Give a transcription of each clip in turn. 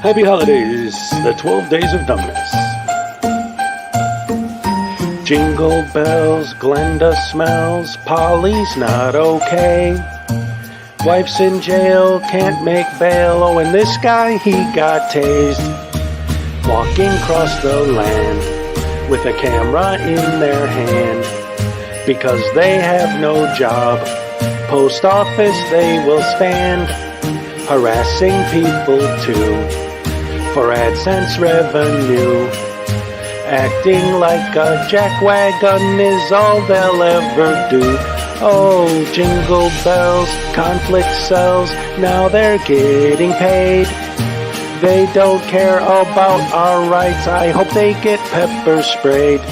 Happy holidays, the 12 days of dumbness. Jingle bells, Glenda smells, Polly's not okay. Wife's in jail, can't make bail, oh, and this guy, he got tased. Walking across the land with a camera in their hand. Because they have no job, post office they will stand. Harassing people too, for AdSense revenue. Acting like a jackwagon is all they'll ever do. Oh, jingle bells, conflict sells, now they're getting paid. They don't care about our rights, I hope they get pepper sprayed.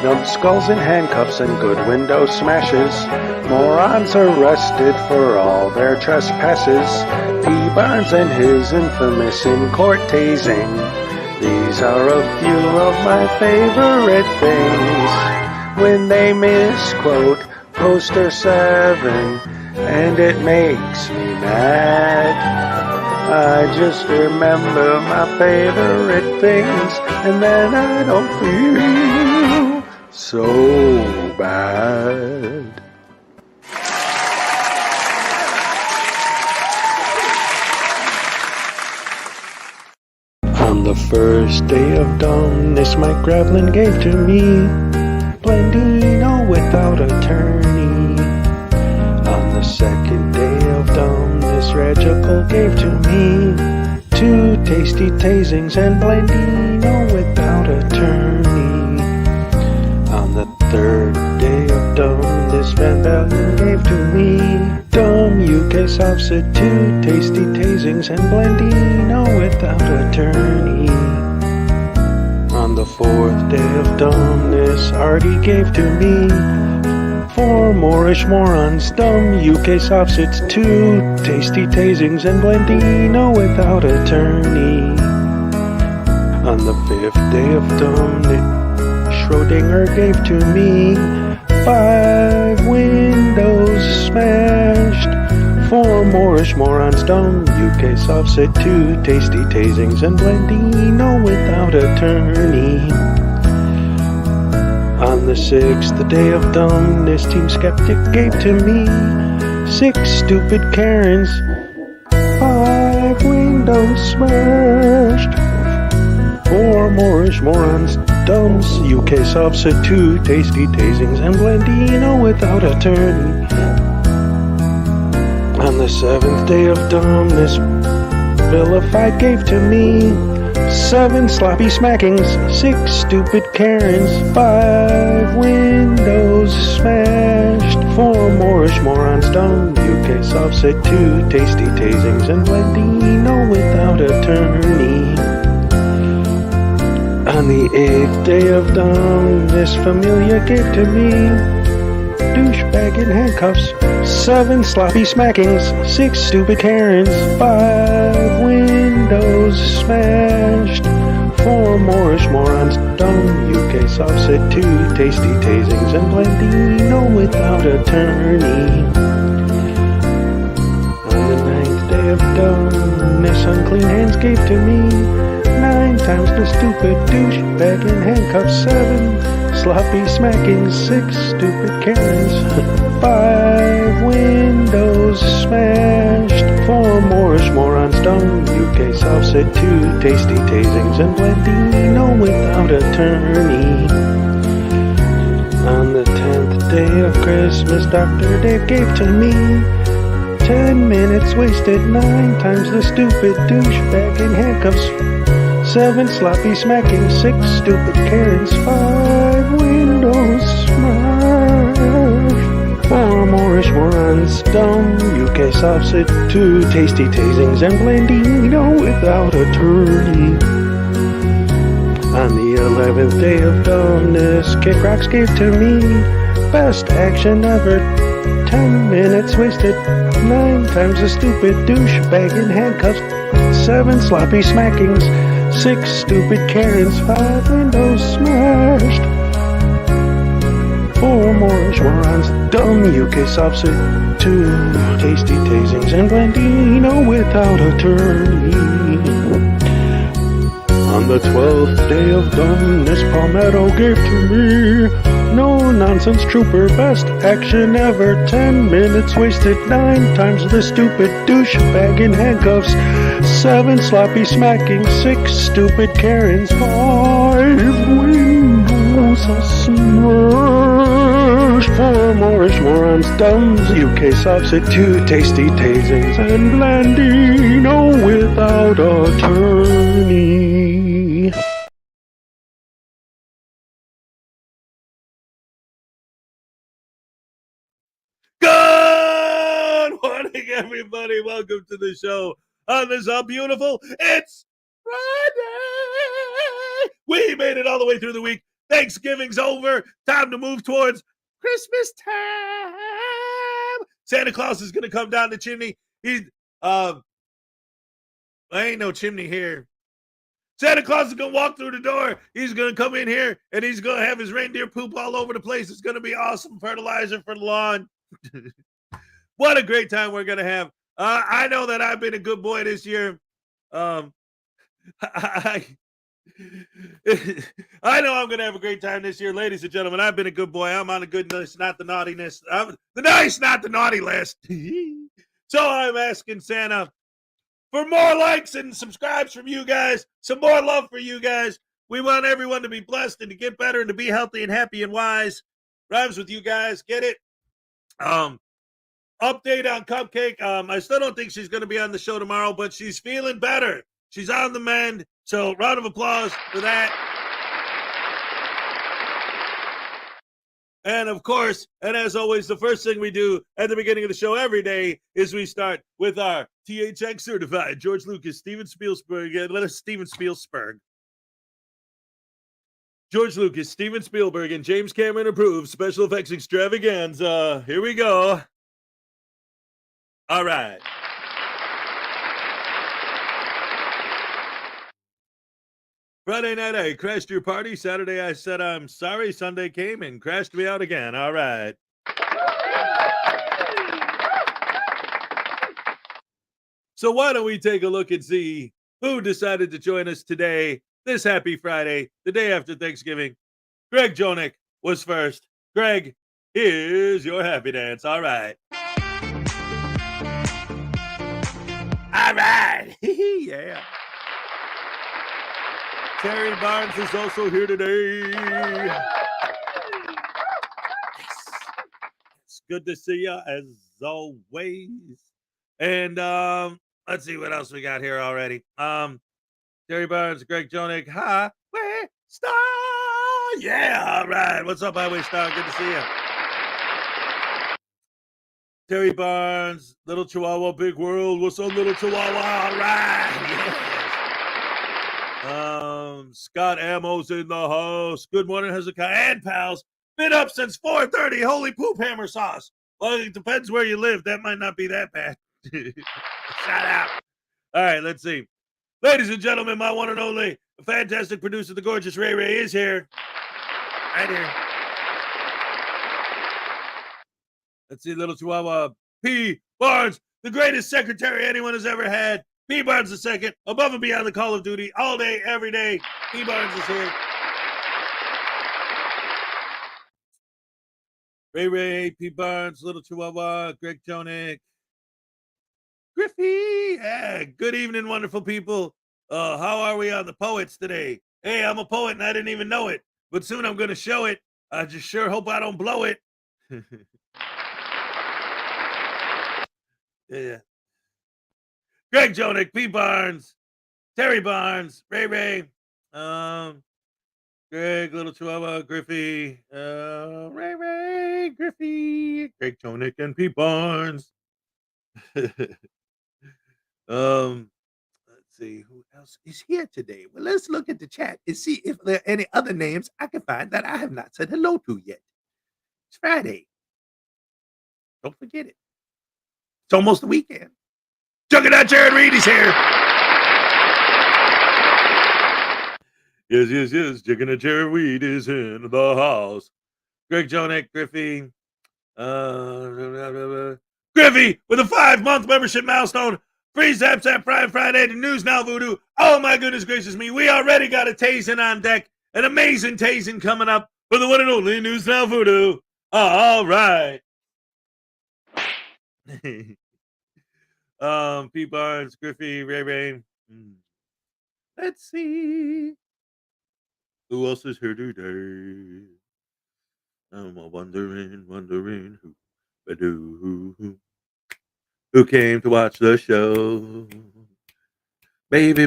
Numbskulls in handcuffs and good window smashes. Morons arrested for all their trespasses. P. Barnes and his infamous in-court tasing. These are a few of my favorite things. When they misquote Poster 7, and it makes me mad. I just remember my favorite things, and then I don't feel so bad. On the first day of dumbness, Mike Gravelin gave to me Blendino without attorney. On the second day of dumbness, Regical gave to me 2 tasty tasings and Blendino without attorney. On the third day of dumbness, Van Bellen gave to me dumb UK Southsit, 2 tasty tasings and Blendino without attorney. On the fourth day of dumbness, Artie gave to me 4 Moorish morons, dumb UK Southsits, 2 tasty tasings and Blendino without attorney. On the 5th day of dumbness, Schrodinger gave to me 5 windows smashed, 4 Moorish morons, dumb UK Southsit, 2 tasty tasings and Blendino without attorney. On the 6th day of dumbness, Team Skeptic gave to me 6 stupid Karens, 5 windows smashed, 4 Moorish morons, dumbs UK Southsit, 2 tasty tasings and Blendino without attorney. On the 7th day of dumbness, Vilified gave to me 7 sloppy smackings, 6 stupid Karens, 5 windows smashed, 4 Moorish morons, dumb UK Southsit, 2 tasty tasings and Blendino without attorney. On the 8th day of dumbness, Familia gave to me douchebag in handcuffs, 7 sloppy smackings, 6 stupid Karens, 5 windows smashed, 4 Moorish morons, dumb UK Southsit, 2 tasty tasings and Blendino without attorney. On the 9th day of dumbness, Unclean Hands gave to me 9 times the stupid douchebag in handcuffs, 7 sloppy smackings, 6 stupid Karens, 5 windows smashed, 4 Moorish morons, dumb UK Southsit, 2 tasty tasings and Blendino without attorney. On the 10th day of Christmas, Dr. Dave gave to me 10 minutes wasted, 9 times the stupid douchebag in handcuffs, 7 sloppy smacking, 6 stupid Karens, 5 windows smashed, 4 Moorish morons, dumb UK Southsit, 2 tasty tasings and Blendino without attorney. On the 11th day of dumbness, Kick Rocks gave to me best action ever, 10 minutes wasted, 9 times the stupid douchebag in handcuffs, 7 sloppy smackings, 6 stupid Karens, 5 windows smashed, 4 Moorish morons, dumb UK sops it. 2 tasty tasings and Blandino without attorney. On the 12th day of dumbness, Palmetto gave to me. No nonsense trooper, best action ever. 10 minutes wasted, 9 times the stupid douchebag in handcuffs. 7 sloppy smacking, 6 stupid Karens, 5 windows a smash. 4 Moorish morons, dumbs, UK sops at 2 tasty tasings, and Blandino without attorney. Good morning, everybody. Welcome to the show on this beautiful. It's Friday. We made it all the way through the week. Thanksgiving's over. Time to move towards Christmas time. Santa Claus is going to come down the chimney. He's ain't no chimney here. Santa Claus is going to walk through the door. He's going to come in here, and he's going to have his reindeer poop all over the place. It's going to be awesome fertilizer for the lawn. What a great time we're going to have. I know that I've been a good boy this year. I know I'm going to have a great time this year. Ladies and gentlemen, I've been a good boy. I'm on the good list, not the naughtiness. I'm the nice, not the naughty list. So I'm asking Santa for more likes and subscribes from you guys, some more love for you guys. We want everyone to be blessed and to get better and to be healthy and happy and wise. Rhymes with you guys. Get it? Update on Cupcake. I still don't think she's going to be on the show tomorrow, but she's feeling better. She's on the mend. So round of applause for that. And of course, and as always, the first thing we do at the beginning of the show every day is we start with our THX certified George Lucas, Steven Spielberg, George Lucas, Steven Spielberg, and James Cameron approved special effects extravaganza. Here we go. All right. Friday night, I crashed your party. Saturday, I said I'm sorry. Sunday came and crashed me out again. All right. So why don't we take a look and see who decided to join us today, this happy Friday, the day after Thanksgiving. Greg Jonick was first. Greg, here's your happy dance. All right. All right. Yeah. Terry Barnes is also here today. Yes. It's good to see you as always. And let's see what else we got here already. Terry Barnes, Greg Jonick, Highway Star. Yeah, all right. What's up, Highway Star? Good to see you. Terry Barnes, Little Chihuahua, Big World. What's up, Little Chihuahua? All right. Yeah. Scott Ammo's in the house. Good morning, Hezokuai and pals. Been up since 4:30. Holy poop hammer sauce. Well, it depends where you live. That might not be that bad. Shout out. All right, let's see. Ladies and gentlemen, my one and only fantastic producer, the gorgeous Ray Ray, is here. Right here. Let's see, Little Chihuahua. P. Barnes, the greatest secretary anyone has ever had. P. Barnes II, above and beyond the call of duty, all day, every day. P. Barnes is here. Ray Ray, P. Barnes, Little Chihuahua, Greg Jonick, Griffey. Yeah, good evening, wonderful people. How are we on the poets today? Hey, I'm a poet and I didn't even know it, but soon I'm going to show it. I just sure hope I don't blow it. Yeah. Greg Jonick, P. Barnes, Terry Barnes, Ray Ray, Greg, Little Chihuahua, Griffey, Ray Ray, Griffey, Greg Jonick, and P. Barnes. Let's see who else is here today. Well, let's look at the chat and see if there are any other names I can find that I have not said hello to yet. It's Friday. Don't forget it. It's almost the weekend. Juggernaut Jared Reed is here. Yes. Juggernaut Jared Reed is in the house. Greg Jonek, Griffey. Griffey with a 5-month membership milestone. Free Zap Zap Friday to News Now Voodoo. Oh my goodness gracious me. We already got a tasing on deck. An amazing tasing coming up for the one and only News Now Voodoo. All right. P. Barnes, Griffey, Ray Ray. Let's see. Who else is here today? I'm wondering who came to watch the show. Baby,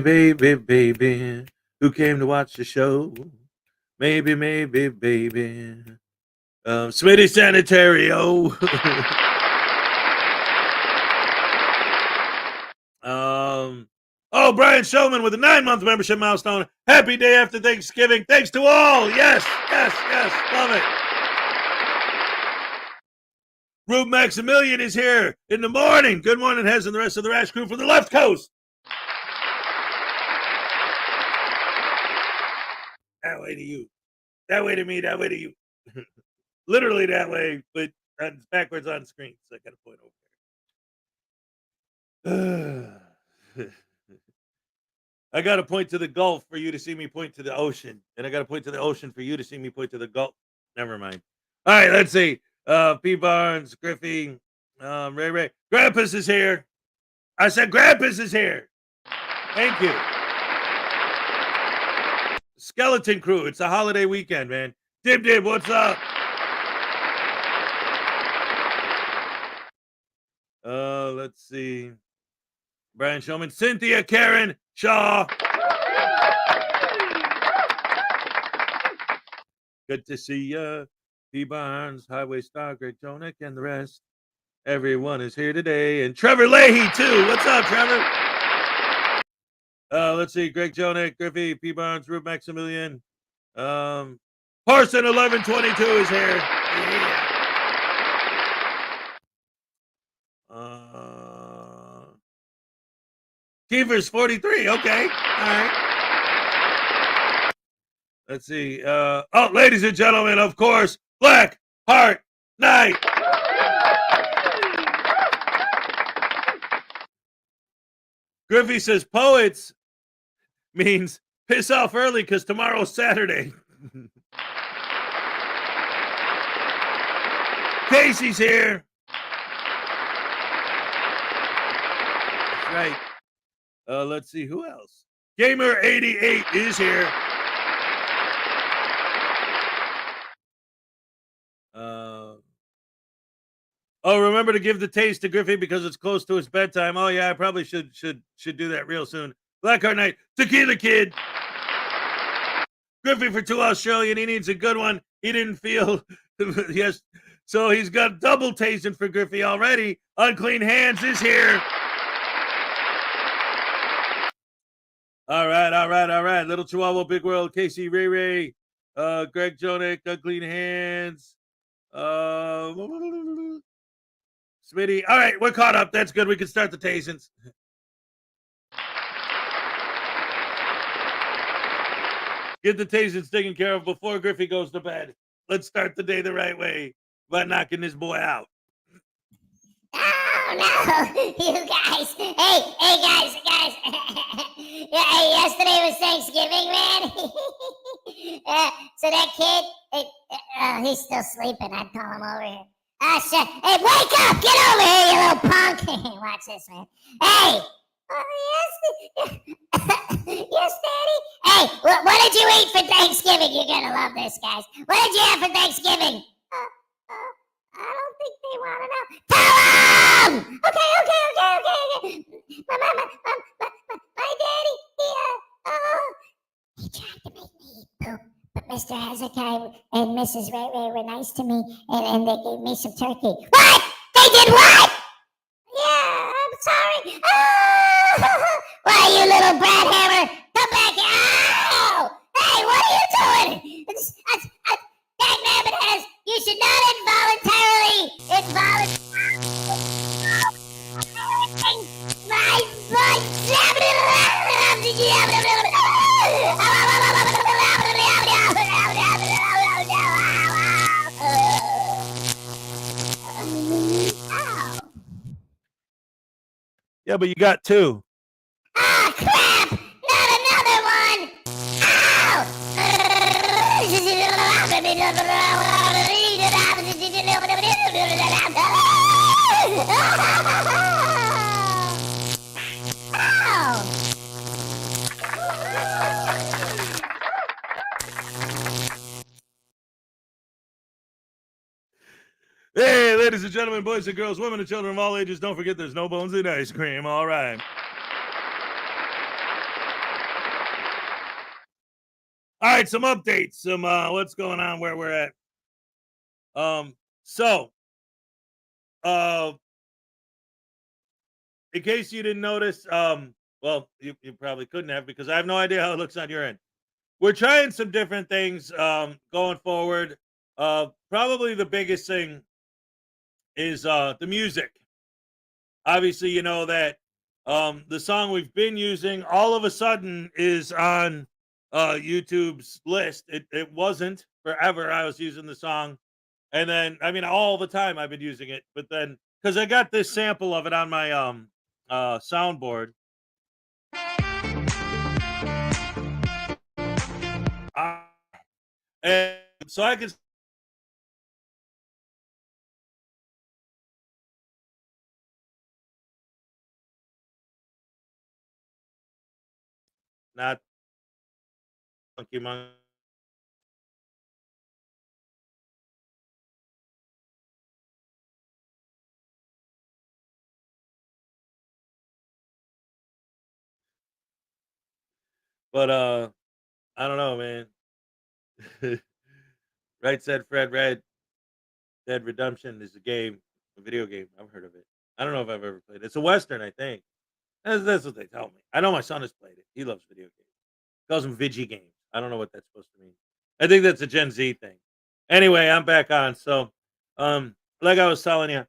who came to watch the show? Maybe, baby. Smitty Sanitario. Brian Showman with a 9-month membership milestone. Happy day after Thanksgiving. Thanks to all. Yes. Love it. Rube Maximilian is here in the morning. Good morning, Hez and the rest of the Rash crew from the left coast. That way to you. That way to me. That way to you. Literally that way, but it's backwards on screen. So I got to point over there. I got to point to the Gulf for you to see me point to the ocean. And I got to point to the ocean for you to see me point to the Gulf. Never mind. All right, let's see. P. Barnes, Griffey, Ray. Grampus is here. I said Grampus is here. Thank you. Skeleton Crew. It's a holiday weekend, man. Dib, what's up? Let's see. Brian Showman, Cynthia, Karen, Shaw. Good to see ya. P. Barnes, Highway Star, Greg Jonek, and the rest. Everyone is here today. And Trevor Leahy, too. What's up, Trevor? Let's see. Greg Jonek, Griffey, P. Barnes, Rube Maximilian. Parson 1122 is here. Yeah. Kiefer's 43. Okay. All right. Let's see. Ladies and gentlemen, of course, Black Heart Night. Griffey says poets means piss off early because tomorrow's Saturday. Casey's here. That's right. Let's see who else. Gamer 88 is here. Remember to give the taste to Griffey because it's close to his bedtime. Oh yeah, I probably should do that real soon. Blackheart Night, Tequila Kid. Griffey for 2 Australian. He needs a good one. He didn't feel yes, so he's got double tasting for Griffey already. Unclean Hands is here. All right. Little Chihuahua, Big World, Casey, Ray, Greg Jonek, Unclean Hands, Smitty. All right, we're caught up. That's good. We can start the tastings. Get the tastings taken care of before Griffey goes to bed. Let's start the day the right way by knocking this boy out. Oh no, you guys. Hey guys. Yeah, yesterday was Thanksgiving, man. So that kid, he's still sleeping. I'd call him over here. Shit. Hey, wake up! Get over here, you little punk! Watch this, man. Hey! Yes, Daddy? Hey, what did you eat for Thanksgiving? You're gonna love this, guys. What did you have for Thanksgiving? I don't think they want to know. Tell them! Okay. My daddy, he tried to make me eat poop. But Mr. Hezokuai and Mrs. Ray were nice to me, and they gave me some turkey. What? They did what? Yeah, I'm sorry. Oh! Why, you little brat hammer? Come back here. Ow! Hey, what are you doing? Dagnabbit has, you should not involuntarily Yeah, but you got two. Ah, crap! Not another one! Hey, ladies and gentlemen, boys and girls, women and children of all ages, don't forget there's no bones in ice cream. All right. All right, some updates, some what's going on, where we're at. So in case you didn't notice, well, you probably couldn't have because I have no idea how it looks on your end. We're trying some different things going forward. Probably the biggest thing is the music. Obviously, you know that the song we've been using all of a sudden is on YouTube's list. It wasn't forever. I was using the song, and then I mean all the time I've been using it. But then because I got this sample of it on my soundboard, and so I can not Monkey Monkey. But I don't know, man. Right said Fred Red. Dead Redemption is a game, a video game. I've heard of it. I don't know if I've ever played it. It's a Western, I think. That's what they tell me. I know my son has played it. He loves video games. He calls them Vigi games. I don't know what that's supposed to mean. I think that's a Gen Z thing. Anyway, I'm back on. So, like I was telling you,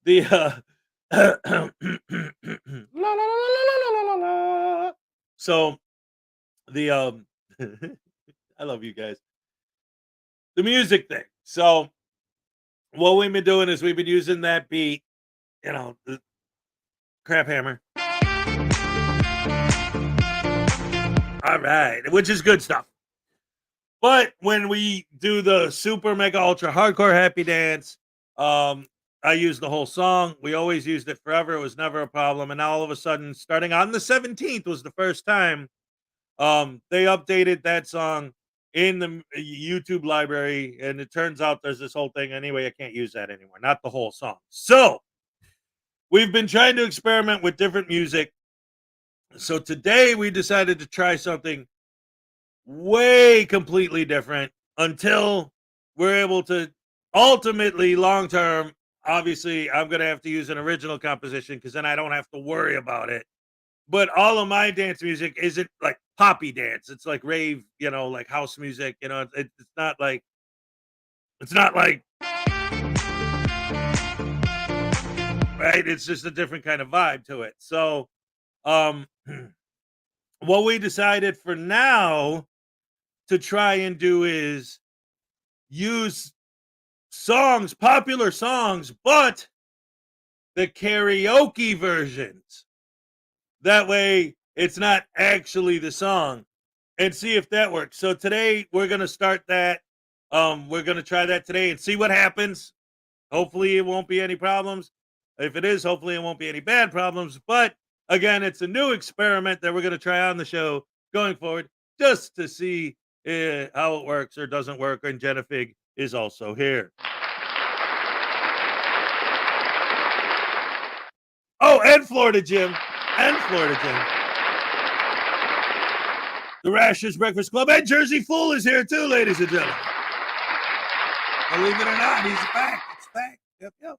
the so the I love you guys. The music thing. So what we've been doing is we've been using that beat, you know, the crap hammer. All right, which is good stuff. But when we do the super mega ultra hardcore happy dance, I use the whole song. We always used it forever. It was never a problem. And now all of a sudden, starting on the 17th was the first time they updated that song in the YouTube library. And it turns out there's this whole thing. Anyway, I can't use that anymore. Not the whole song. So we've been trying to experiment with different music. So today we decided to try something way completely different until we're able to ultimately long term. Obviously, I'm going to have to use an original composition because then I don't have to worry about it. But all of my dance music isn't like poppy dance. It's like rave, you know, like house music. You know, it's not like right. It's just a different kind of vibe to it. So, um, what we decided for now to try and do is use songs, popular songs, but the karaoke versions. That way it's not actually the song, and see if that works. So today we're going to start that. We're going to try that today and see what happens. Hopefully it won't be any problems. If it is, hopefully it won't be any bad problems. But again, it's a new experiment that we're going to try on the show going forward just to see how it works or doesn't work. And Jennifer is also here. Oh, and Florida Jim. And Florida Jim. The Rashers Breakfast Club and Jersey Fool is here too, ladies and gentlemen. Believe it or not, he's back. It's back. Yep.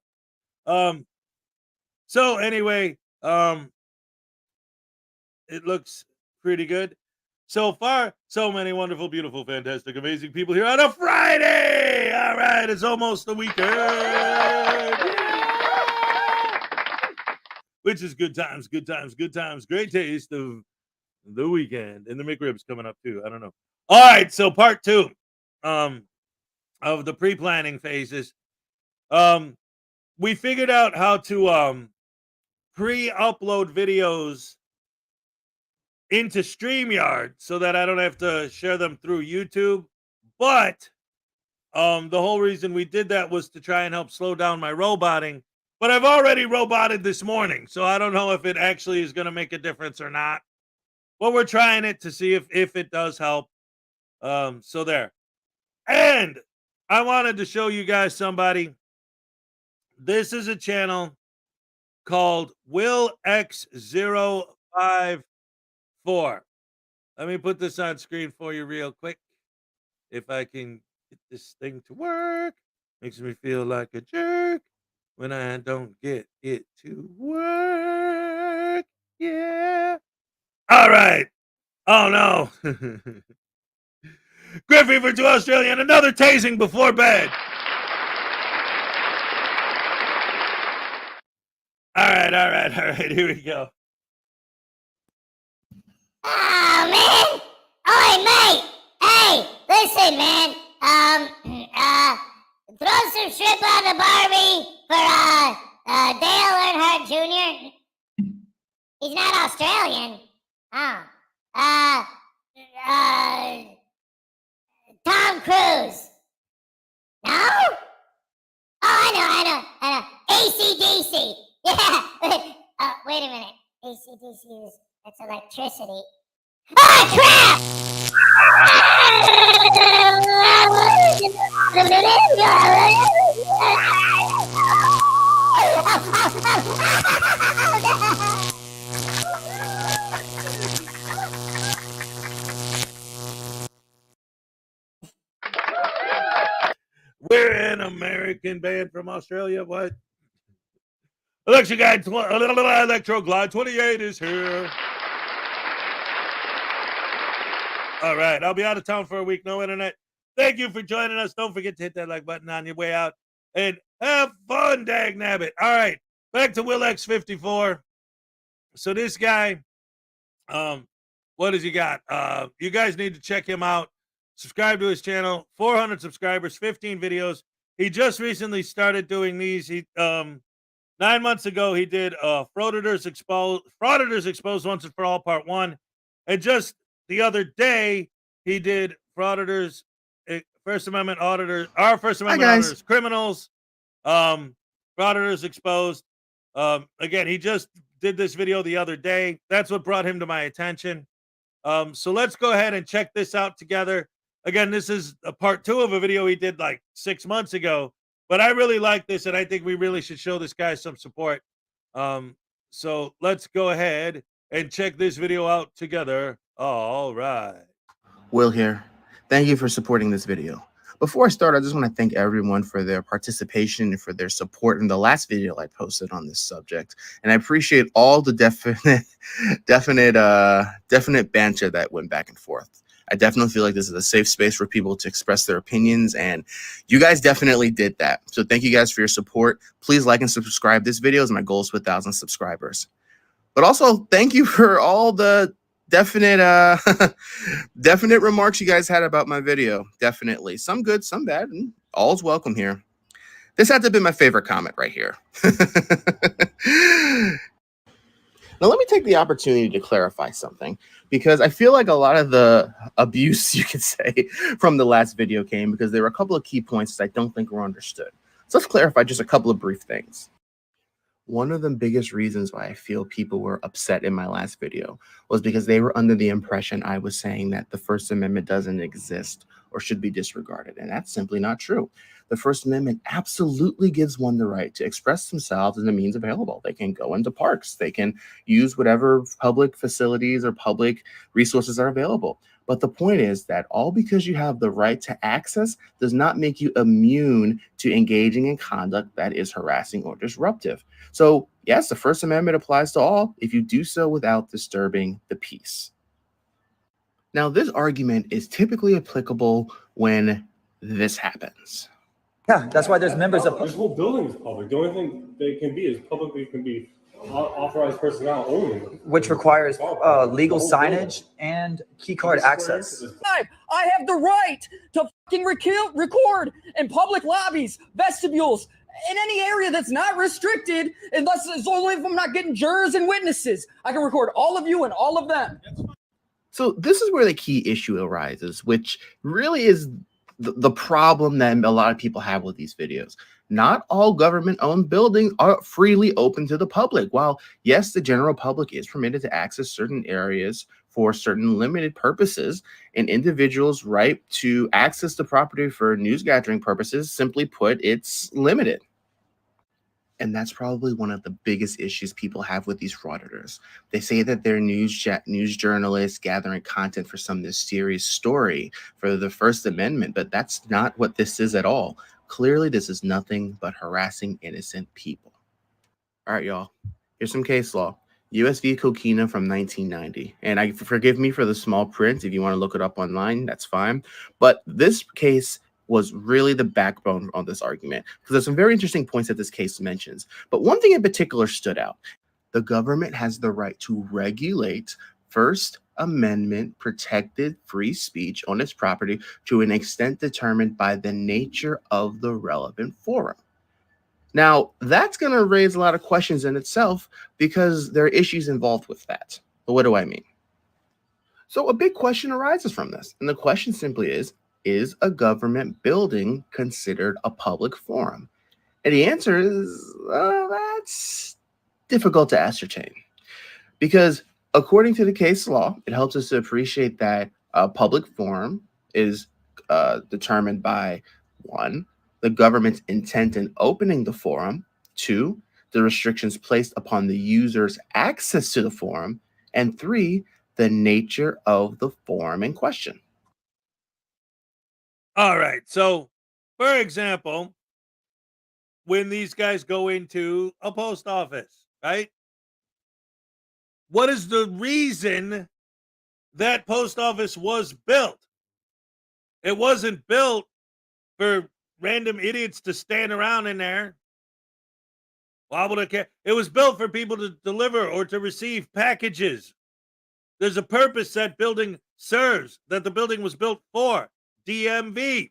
So anyway, it looks pretty good. So far, so many wonderful, beautiful, fantastic, amazing people here on a Friday. All right, it's almost the weekend. Yeah! Which is good times, good times, good times. Great taste of the weekend. And the McRib's coming up too. I don't know. All right, so part two of the pre-planning phases. We figured out how to pre-upload videos into StreamYard so that I don't have to share them through YouTube. But the whole reason we did that was to try and help slow down my roboting. But I've already roboted this morning, so I don't know if it actually is going to make a difference or not. But we're trying it to see if it does help. So there. And I wanted to show you guys somebody. This is a channel called WillX054. Let me put this on screen for you real quick. If I can get this thing to work. Makes me feel like a jerk when I don't get it to work. Yeah. All right. Oh, no. Great fever to Australia and another tasing before bed. All right. Here we go. Oh, man. Oi, mate. Hey, listen, man. Throw some shrimp on the Barbie for, Dale Earnhardt Jr. He's not Australian. Oh. Tom Cruise. No? Oh, I know. AC/DC. Yeah. Wait a minute. AC/DC that's electricity. Oh, crap! We're an American band from Australia. What? Electroglide 28 is here. All right. I'll be out of town for a week. No internet. Thank you for joining us. Don't forget to hit that like button on your way out. And have fun, dagnabbit. All right. Back to WillX54. So this guy, what has he got? You guys need to check him out. Subscribe to his channel. 400 subscribers, 15 videos. He just recently started doing these. He 9 months ago he did Frauditors Exposed Once and For All Part 1. And just the other day he did Frauditors First Amendment Auditors, our First Amendment Auditors Criminals, Frauditors Exposed. Again, he just did this video the other day. That's what brought him to my attention. So let's go ahead and check this out together. Again, this is a part 2 of a video he did like 6 months ago, but I really like this and I think we really should show this guy some support. So let's go ahead and check this video out together. All right. Will here. Thank you for supporting this video. Before I start, I just want to thank everyone for their participation and for their support in the last video I posted on this subject. And I appreciate all the definite banter that went back and forth. I definitely feel like this is a safe space for people to express their opinions, and you guys definitely did that. So thank you guys for your support. Please like and subscribe. This video is my goal to 1,000 subscribers. But also thank you for all the definite remarks you guys had about my video. Definitely some good, some bad, and all's welcome here. This had to be my favorite comment right here. Now let me take the opportunity to clarify something, because I feel like a lot of the abuse, you could say, from the last video came because there were a couple of key points that I don't think were understood. So let's clarify just a couple of brief things. One of the biggest reasons why I feel people were upset in my last video was because they were under the impression I was saying that the First Amendment doesn't exist or should be disregarded. And that's simply not true. The First Amendment absolutely gives one the right to express themselves in the means available. They can go into parks. They can use whatever public facilities or public resources are available. But the point is that all because you have the right to access does not make you immune to engaging in conduct that is harassing or disruptive. So yes, the First Amendment applies to all if you do so without disturbing the peace. Now, this argument is typically applicable when this happens. Yeah, that's why there's members of... This whole building is public. The only thing they can be is publicly can be authorized personnel only. Which requires legal signage and key card access. I have the right to fucking record in public lobbies, vestibules, in any area that's not restricted, unless it's only if I'm not getting jurors and witnesses. I can record all of you and all of them. So this is where the key issue arises, which really is the problem that a lot of people have with these videos. Not all government-owned buildings are freely open to the public. While, yes, the general public is permitted to access certain areas for certain limited purposes, an individual's right to access the property for news gathering purposes, simply put, it's limited. And that's probably one of the biggest issues people have with these frauditors. They say that they're news journalists gathering content for some mysterious story for the First Amendment, but that's not what this is at all. Clearly, this is nothing but harassing innocent people. All right, y'all. Here's some case law. U.S. v. Coquina from 1990. And forgive me for the small print. If you want to look it up online, that's fine. But this case was really the backbone on this argument, because there's some very interesting points that this case mentions. But one thing in particular stood out. The government has the right to regulate First Amendment protected free speech on its property to an extent determined by the nature of the relevant forum. Now, that's going to raise a lot of questions in itself, because there are issues involved with that. But what do I mean? So a big question arises from this. And the question simply is a government building considered a public forum? And the answer is, that's difficult to ascertain. Because according to the case law, it helps us to appreciate that a public forum is determined by, 1, the government's intent in opening the forum, 2, the restrictions placed upon the user's access to the forum, and 3, the nature of the forum in question. All right. So, for example, when these guys go into a post office, right? What is the reason that post office was built? It wasn't built for random idiots to stand around in there. Why would I care? It was built for people to deliver or to receive packages. There's a purpose that building serves, that the building was built for. DMV.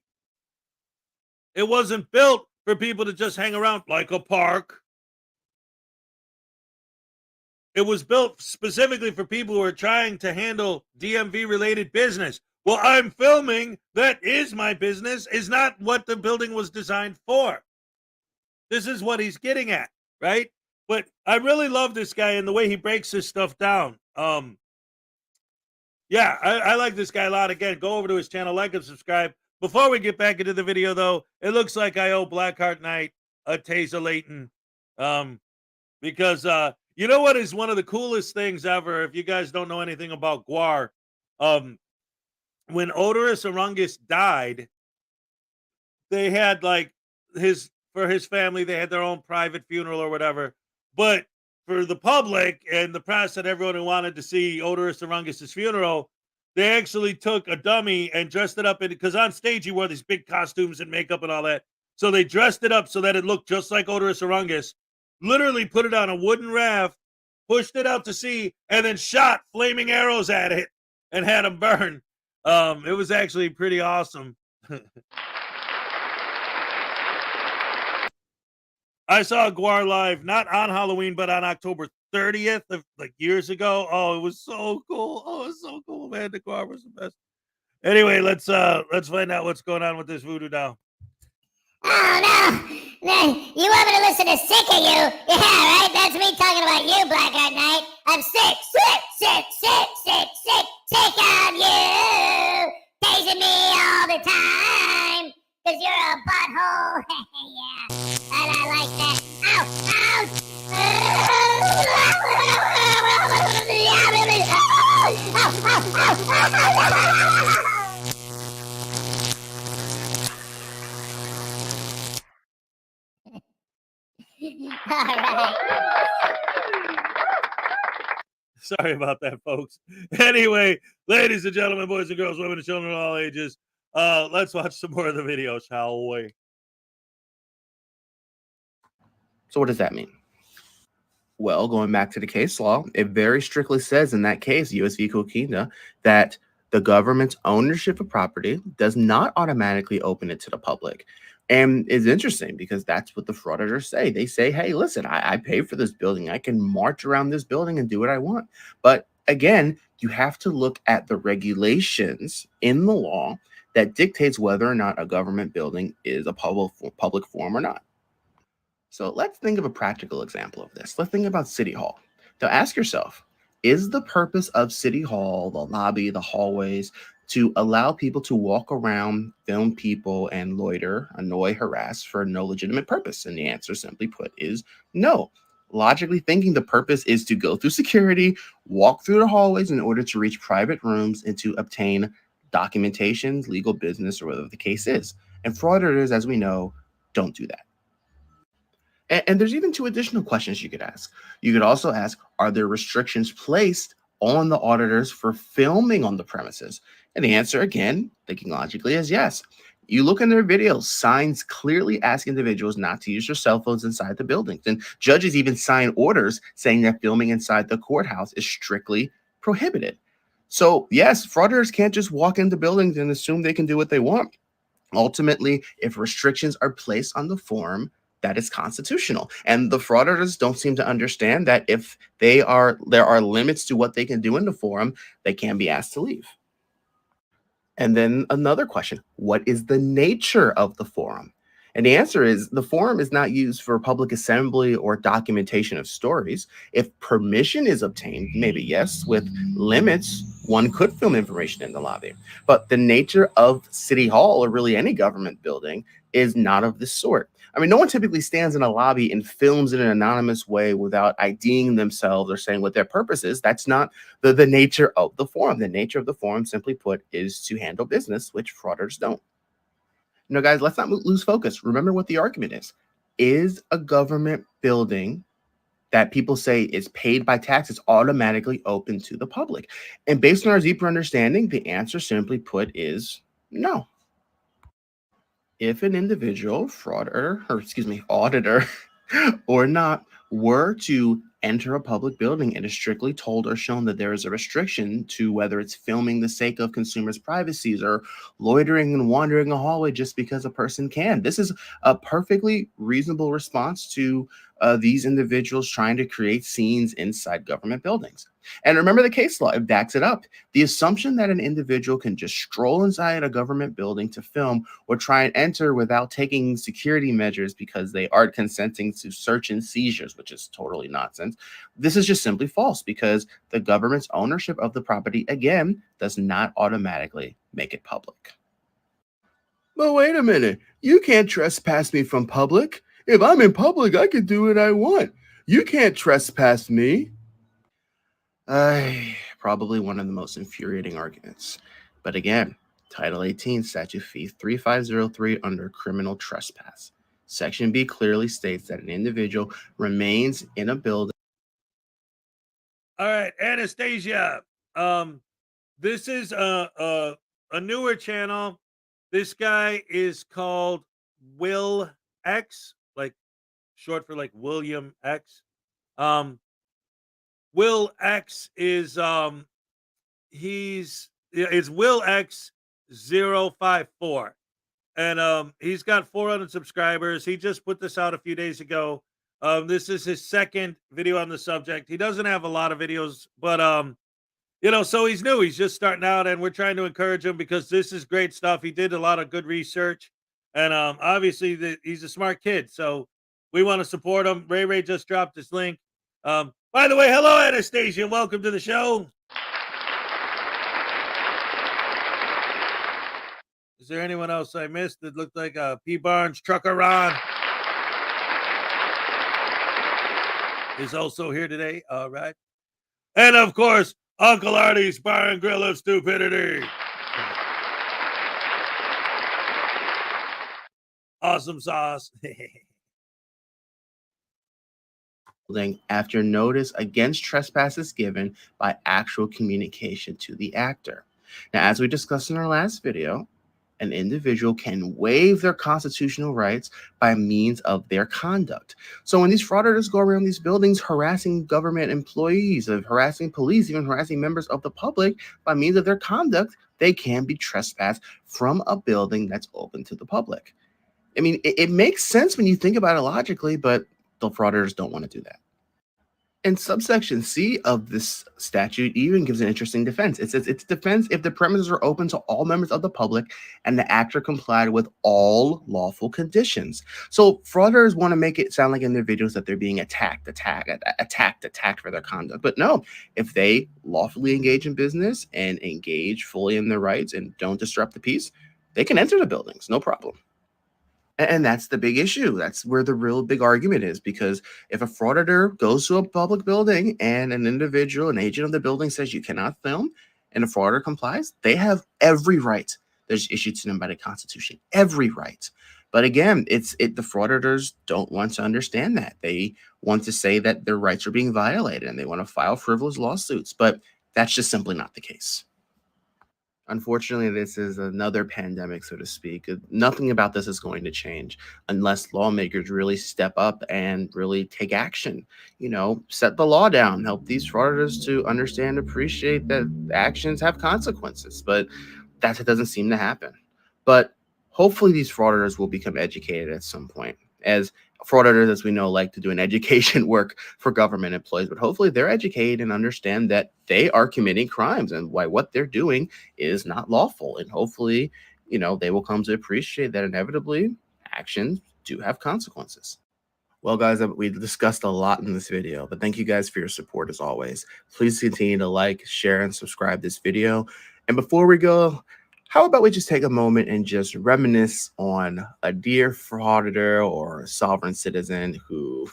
It wasn't built for people to just hang around like a park. It was built specifically for people who are trying to handle DMV related business. Well, I'm filming. That is my business. Is not what the building was designed for. This is what he's getting at, right? But I really love this guy and the way he breaks this stuff down. Yeah, I like this guy a lot. Again, go over to his channel, like and subscribe. Before we get back into the video, though, it looks like I owe Blackheart Knight a Taser Layton. Because you know what is one of the coolest things ever, if you guys don't know anything about Guar, when Odorous Arungus died, they had like for his family, they had their own private funeral or whatever. But for the public and the press and everyone who wanted to see Odorous Arungus's funeral, they actually took a dummy and dressed it up because on stage he wore these big costumes and makeup and all that. So they dressed it up so that it looked just like Odorous Arungus, literally put it on a wooden raft, pushed it out to sea, and then shot flaming arrows at it and had them burn. It was actually pretty awesome. I saw Guar live, not on Halloween, but on October 30th, like years ago. Oh, it was so cool. Oh, it was so cool, man. The Guar was the best. Anyway, let's find out what's going on with this voodoo doll. Oh, no. You want me to listen to Sick of You? Yeah, right? That's me talking about you, Blackheart Knight. I'm sick on you. Tasing me all the time. Because you're a butthole. Yeah. And I like that. All right. Sorry about that, folks. Anyway, ladies and gentlemen, boys and girls, women and children of all ages, let's watch some more of the video, shall we? So what does that mean? Well, going back to the case law, it very strictly says in that case, U.S. v. Coquina, that the government's ownership of property does not automatically open it to the public. And it's interesting because that's what the frauditors say. They say, hey, listen, I pay for this building. I can march around this building and do what I want. But again, you have to look at the regulations in the law that dictates whether or not a government building is a public forum or not. So let's think of a practical example of this. Let's think about City Hall. Now ask yourself, is the purpose of City Hall, the lobby, the hallways, to allow people to walk around, film people, and loiter, annoy, harass for no legitimate purpose? And the answer, simply put, is no. Logically thinking, the purpose is to go through security, walk through the hallways in order to reach private rooms and to obtain documentation, legal business, or whatever the case is. And frauditors, as we know, don't do that. And there's even two additional questions you could ask. You could also ask, are there restrictions placed on the auditors for filming on the premises? And the answer, again, thinking logically, is yes. You look in their videos, signs clearly ask individuals not to use their cell phones inside the buildings. And judges even sign orders saying that filming inside the courthouse is strictly prohibited. So yes, frauditors can't just walk into buildings and assume they can do what they want. Ultimately, if restrictions are placed on the forum, that is constitutional. And the frauditors don't seem to understand that if there are limits to what they can do in the forum, they can be asked to leave. And then another question, what is the nature of the forum? And the answer is the forum is not used for public assembly or documentation of stories. If permission is obtained, maybe yes, with limits, one could film information in the lobby. But the nature of City Hall, or really any government building, is not of this sort. I mean, no one typically stands in a lobby and films in an anonymous way without IDing themselves or saying what their purpose is. That's not the nature of the forum. The nature of the forum, simply put, is to handle business, which frauditors don't. You know, guys, let's not lose focus. Remember what the argument is. Is a government building that people say is paid by taxes automatically open to the public? And based on our deeper understanding, the answer, simply put, is no. If an individual, auditor, or not, were to enter a public building and is strictly told or shown that there is a restriction to whether it's filming the sake of consumers' privacies or loitering and wandering a hallway just because a person can. This is a perfectly reasonable response to these individuals trying to create scenes inside government buildings. And remember the case law, it backs it up. The assumption that an individual can just stroll inside a government building to film or try and enter without taking security measures because they aren't consenting to search and seizures, which is totally nonsense. This is just simply false because the government's ownership of the property, again, does not automatically make it public. But wait a minute, you can't trespass me from public. If I'm in public, I can do what I want. You can't trespass me. Probably one of the most infuriating arguments. But again, Title 18, Statute Fee 3503 under criminal trespass. Section B clearly states that an individual remains in a building. All right, Anastasia. This is a newer channel. This guy is called Will X, like short for like William X. Will X is it's Will X 054. And he's got 400 subscribers. He just put this out a few days ago. This is his second video on the subject. He doesn't have a lot of videos, but so he's new. He's just starting out, and we're trying to encourage him because this is great stuff. He did a lot of good research, and obviously he's a smart kid, so we want to support him. Ray just dropped his link. By the way, hello, Anastasia. Welcome to the show. Is there anyone else I missed that looked like P. Barnes Trucker Ron? Is also here today. All right. And of course, Uncle Artie's Bar and Grill of Stupidity. Awesome sauce. After notice against trespasses given by actual communication to the actor. Now, as we discussed in our last video, an individual can waive their constitutional rights by means of their conduct. So when these frauditors go around these buildings harassing government employees, harassing police, even harassing members of the public by means of their conduct, they can be trespassed from a building that's open to the public. I mean, it makes sense when you think about it logically, but the frauditors don't want to do that. And subsection C of this statute even gives an interesting defense. It says it's defense if the premises are open to all members of the public and the actor complied with all lawful conditions. So frauditors want to make it sound like in their videos that they're being attacked for their conduct. But no, if they lawfully engage in business and engage fully in their rights and don't disrupt the peace, they can enter the buildings, no problem. And that's the big issue. That's where the real big argument is, because if a frauditor goes to a public building and an individual, an agent of the building says you cannot film, and a frauditor complies, they have every right that's issued to them by the Constitution, every right. But again, the frauditors don't want to understand that. They want to say that their rights are being violated and they want to file frivolous lawsuits, but that's just simply not the case. Unfortunately, this is another pandemic, so to speak. Nothing about this is going to change unless lawmakers really step up and really take action. You know, set the law down, help these frauditors to understand, appreciate that actions have consequences. But that doesn't seem to happen. But hopefully these frauditors will become educated at some point. As frauditors, as we know, like to do an education work for government employees, but hopefully they're educated and understand that they are committing crimes and why what they're doing is not lawful. And hopefully, you know, they will come to appreciate that inevitably actions do have consequences. Well, guys, we discussed a lot in this video, but thank you guys for your support as always. Please continue to like, share, and subscribe this video. And before we go, how about we just take a moment and just reminisce on a dear frauditor or sovereign citizen who,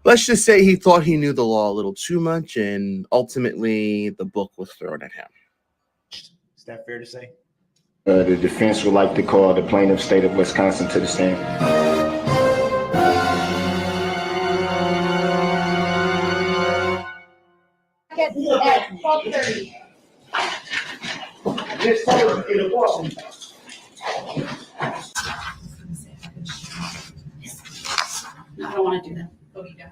let's just say he thought he knew the law a little too much, and ultimately the book was thrown at him. Is that fair to say? The defense would like to call the plaintiff, state of Wisconsin, to the stand. At 12:30. This time in the courtroom. No, I don't want to do that. What do you got?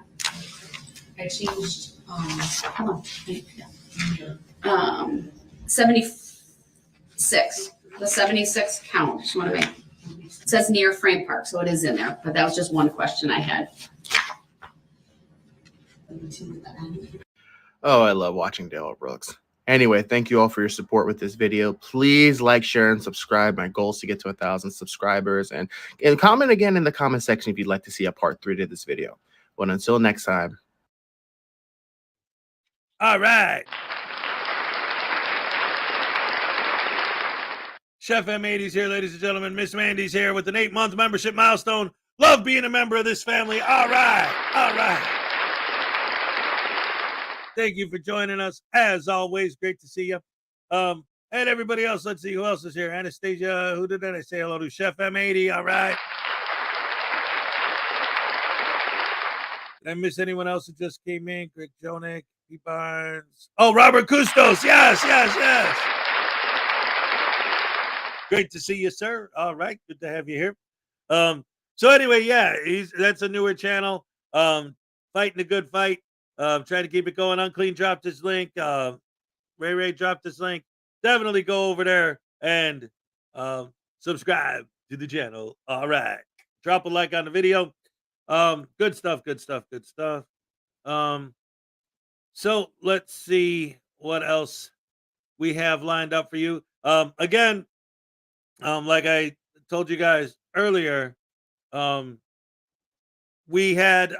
I changed, hold on. 76. The 76 count. Just want to make. It says near Frame Park, so it is in there. But that was just one question I had. Oh, I love watching Dale Brooks. Anyway, thank you all for your support with this video. Please like, share, and subscribe. My goal is to get to 1,000 subscribers. And comment again in the comment section if you'd like to see a part 3 to this video. But until next time. All right. Chef M80's here, ladies and gentlemen. Miss Mandy's here with an 8-month membership milestone. Love being a member of this family. All right. All right. Thank you for joining us. As always, great to see you. And everybody else, let's see who else is here. Anastasia, who did I say hello to? Chef M80, all right. Did I miss anyone else who just came in? Greg Jonick, P. Barnes. Oh, Robert Custos. Yes, yes, yes. Great to see you, sir. All right, good to have you here. So anyway, yeah, that's a newer channel. Fighting a good fight. Trying to keep it going. Unclean dropped his link. Ray dropped his link. Definitely go over there and subscribe to the channel. All right. Drop a like on the video. Good stuff, good stuff, good stuff. So let's see what else we have lined up for you. Again, like I told you guys earlier, we had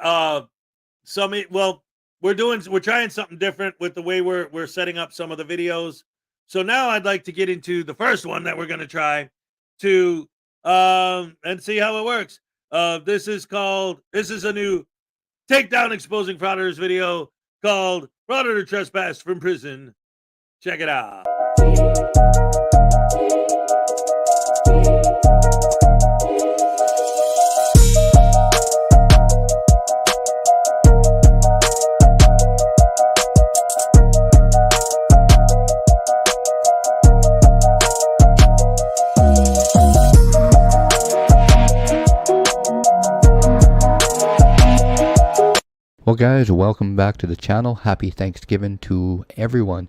we're trying something different with the way we're setting up some of the videos. So now I'd like to get into the first one that we're going to try to and see how it works. This is a new takedown exposing frauditors video called Frauditor Trespass from Prison. Check it out. Well guys, welcome back to the channel. Happy Thanksgiving to everyone.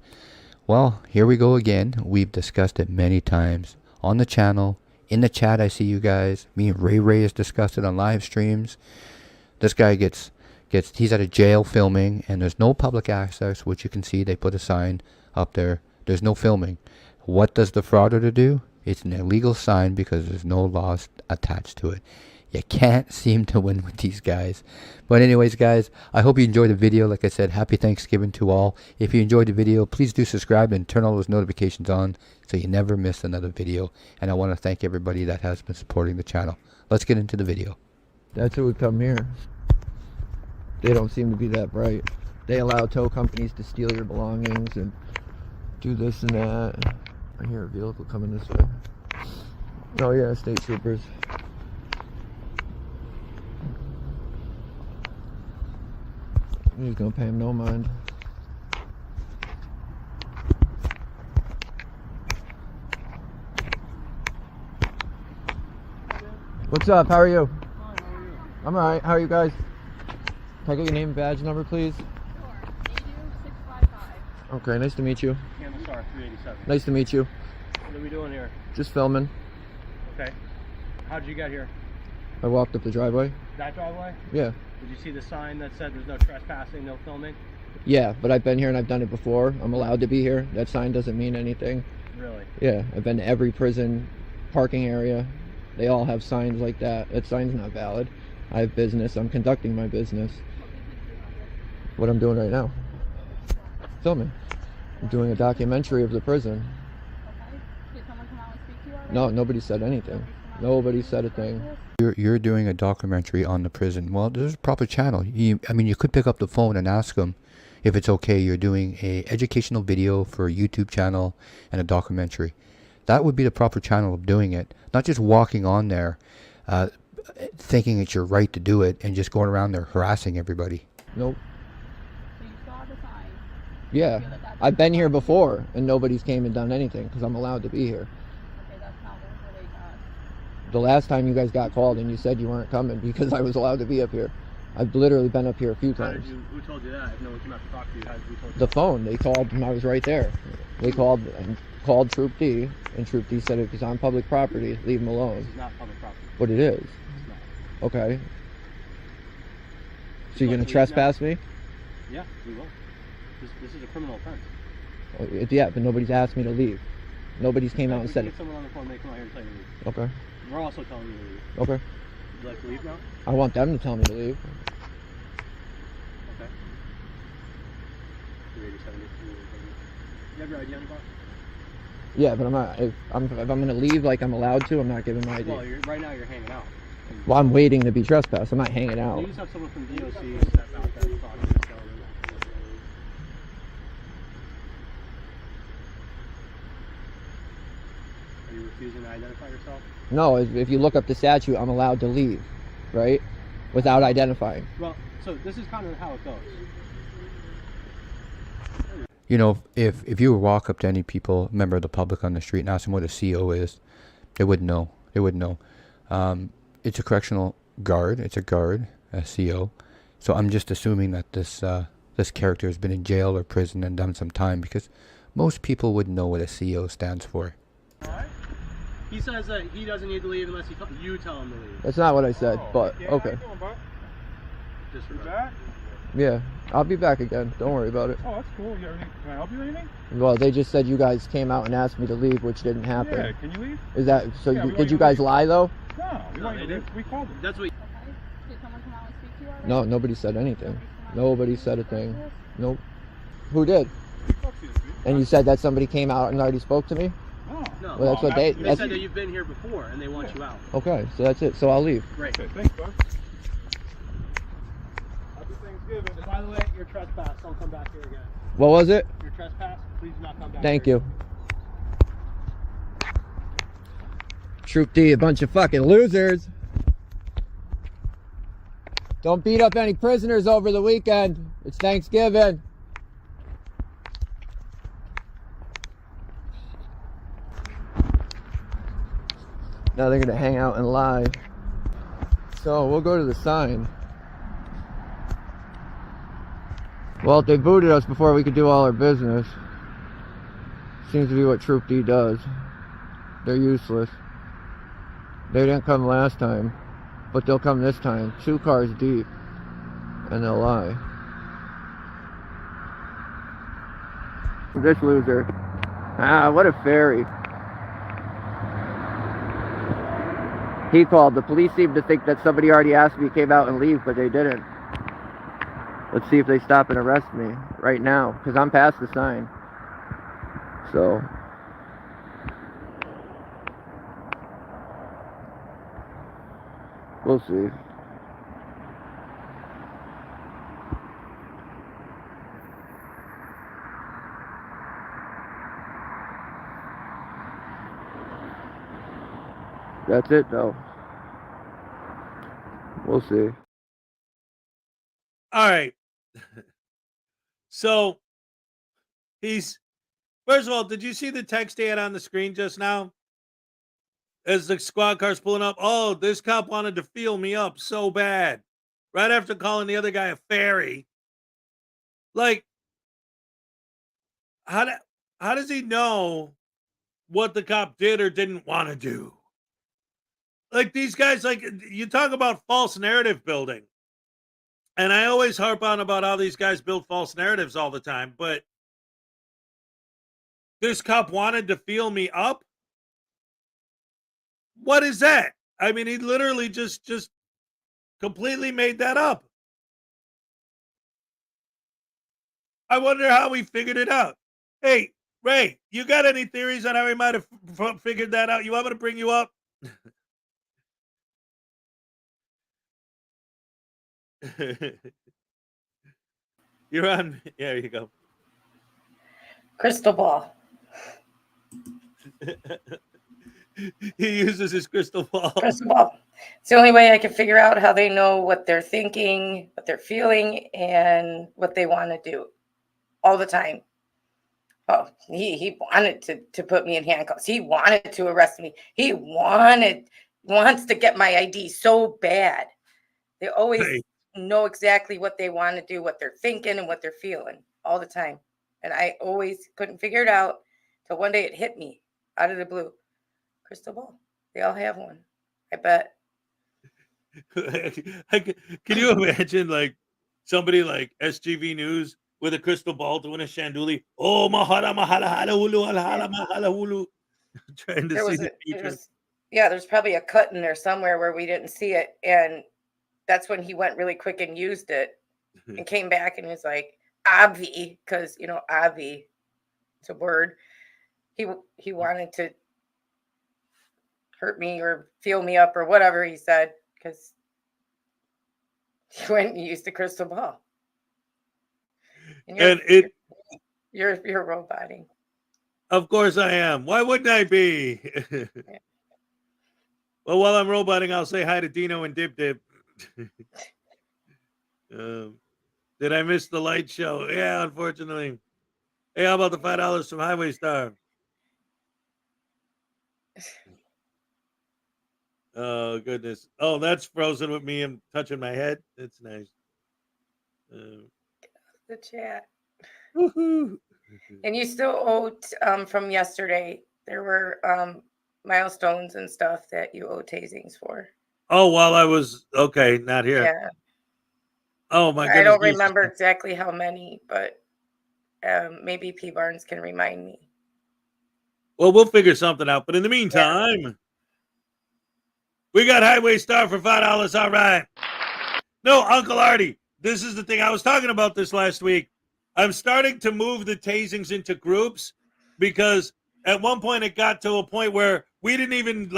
Well, here we go again. We've discussed it many times on the channel, In the chat, I see you guys. Me and Ray has discussed it on live streams. This guy he's at a jail filming, and there's no public access, which you can see. They put a sign up there. There's no filming. What does the Frauditor do? It's an illegal sign because there's no laws attached to it. You can't seem to win with these guys. But anyways, guys, I hope you enjoyed the video. Like I said, happy Thanksgiving to all. If you enjoyed the video, please do subscribe and turn all those notifications on so you never miss another video. And I want to thank everybody that has been supporting the channel. Let's get into the video. That's who would come here. They don't seem to be that bright. They allow tow companies to steal your belongings and do this and that. I hear a vehicle coming this way. Oh yeah, state troopers. He's gonna pay him no mind. What's up? How are you? I'm alright. How are you guys? Can I get your name and badge number, please? Sure. 82655. Okay, nice to meet you. MSR 387. Nice to meet you. What are we doing here? Just filming. Okay. How did you get here? I walked up the driveway. That driveway? Yeah. Did you see the sign that said there's no trespassing, no filming? Yeah, but I've been here and I've done it before. I'm allowed to be here. That sign doesn't mean anything. Really? Yeah, I've been to every prison parking area. They all have signs like that. That sign's not valid. I have business. I'm conducting my business. What I'm doing right now. Filming. I'm doing a documentary of the prison. Okay. Did someone come out and speak to you already? No, nobody said anything. Nobody said a thing. You're doing a documentary on the prison. Well, there's a proper channel. I mean, you could pick up the phone and ask them if it's okay. You're doing a educational video for a YouTube channel and a documentary. That would be the proper channel of doing it. Not just walking on there, thinking it's your right to do it and just going around there harassing everybody. Nope. So you saw the sign? Yeah. I've been here before and nobody's came and done anything because I'm allowed to be here. Okay, that's not what they got. The last time you guys got called and you said you weren't coming because I was allowed to be up here. I've literally been up here a few times. Who told you that? If no one came out to talk to you, who told you The phone. They called and I was right there. They called Troop D, and Troop D said if he's on public property, leave him alone. This is not public property. But it is. It's not. Okay. So you're gonna trespass me? Yeah, we will. This is a criminal offense. Yeah, but nobody's asked me to leave. Nobody's came out and said it. Someone on the phone may come out here and tell you to leave. Okay. We're also telling you to leave. Okay. Would you like to leave now? I want them to tell me to leave. Okay. 387. You have your ID on your car? Yeah, but I'm not. If I'm gonna leave like I'm allowed to, I'm not giving my ID. Well, right now you're hanging out. Well, I'm waiting to be trespassed. I'm not hanging out. You just have someone from DOC step out there and talk to you. Are you refusing to identify yourself? No, if you look up the statute, I'm allowed to leave, right? Without identifying. Well, so this is kind of how it goes. You know, if you walk up to any people, member of the public on the street and ask them what a CO is, they wouldn't know. They wouldn't know. It's a correctional guard. It's a guard, a CO. So I'm just assuming that this character has been in jail or prison and done some time because most people wouldn't know what a CO stands for. Alright. He says that he doesn't need to leave unless you tell him to leave. That's not what I said, but yeah, okay. Just for that? Yeah, I'll be back again. Don't worry about it. Oh, that's cool. Can I help you with anything? Well, they just said you guys came out and asked me to leave, which didn't happen. Yeah, can you leave? Is that so? Yeah, Did you guys lie though? No, we want you to leave. We called them. That's what. Okay. Did someone come out and speak to you already? No, nobody said anything. Nobody said a thing. Nope. Who did? And you said that somebody came out and already spoke to me? No. Well, that's what they. They said that you've been here before and they want you out. Okay, so that's it. So I'll leave. Great. Okay, thanks, bud. Happy Thanksgiving. And by the way, you're trespassed. Don't come back here again. What was it? You're trespassed. Please do not come back. Thank you. Troop D, a bunch of fucking losers. Don't beat up any prisoners over the weekend. It's Thanksgiving. Now they're gonna hang out and lie. So we'll go to the sign. Well, they booted us before we could do all our business. Seems to be what Troop D does. They're useless. They didn't come last time, but they'll come this time. 2 cars deep, and they'll lie. This loser. Ah, what a fairy. He called. The police seemed to think that somebody already asked me to came out and leave, but they didn't. Let's see if they stop and arrest me right now, because I'm past the sign. So we'll see. That's it though. We'll see. All right. So he's, first of all, did you see the text he had on the screen just now? As the squad car's pulling up, oh, this cop wanted to feel me up so bad. Right after calling the other guy a fairy. Like, how does he know what the cop did or didn't want to do? Like, these guys, like, you talk about false narrative building. And I always harp on about how these guys build false narratives all the time, but this cop wanted to feel me up? What is that? I mean, he literally just completely made that up. I wonder how he figured it out. Hey, Ray, you got any theories on how he might have figured that out? You want me to bring you up? You're on. Yeah, there you go. Crystal ball. He uses his crystal ball. Crystal ball. It's the only way I can figure out how they know what they're thinking, what they're feeling, and what they want to do all the time. Oh, he wanted to put me in handcuffs. He wanted to arrest me. He wants to get my ID so bad. They always know exactly what they want to do, what they're thinking, and what they're feeling all the time. And I always couldn't figure it out till one day it hit me out of the blue. Crystal ball. They all have one. I bet. Can you imagine, like, somebody like SGV News with a crystal ball doing a shanduli? Oh, mahala, mahala, hala, hulu, hala, mahala, hulu. Trying to see the future. There's probably a cut in there somewhere where we didn't see it. And that's when he went really quick and used it and came back and was like, Avi, because, Avi, it's a word. He wanted to hurt me or feel me up or whatever he said, because he went and used the crystal ball. And you're roboting. Of course I am. Why wouldn't I be? Well, while I'm roboting, I'll say hi to Dino and Dip Dip. Did I miss the light show? Yeah, unfortunately. Hey, how about the $5 from Highway Star? Oh, goodness. Oh, that's frozen with me and touching my head. That's nice. The chat. Woohoo. And you still owe from yesterday. There were milestones and stuff that you owe tasings for. Oh, while I was not here. Yeah. Oh my goodness. I don't remember exactly how many, but maybe P. Barnes can remind me. Well, we'll figure something out. But in the meantime, we got Highway Star for $5. All right. No, Uncle Artie, this is the thing. I was talking about this last week. I'm starting to move the tasings into groups because at one point it got to a point where we didn't even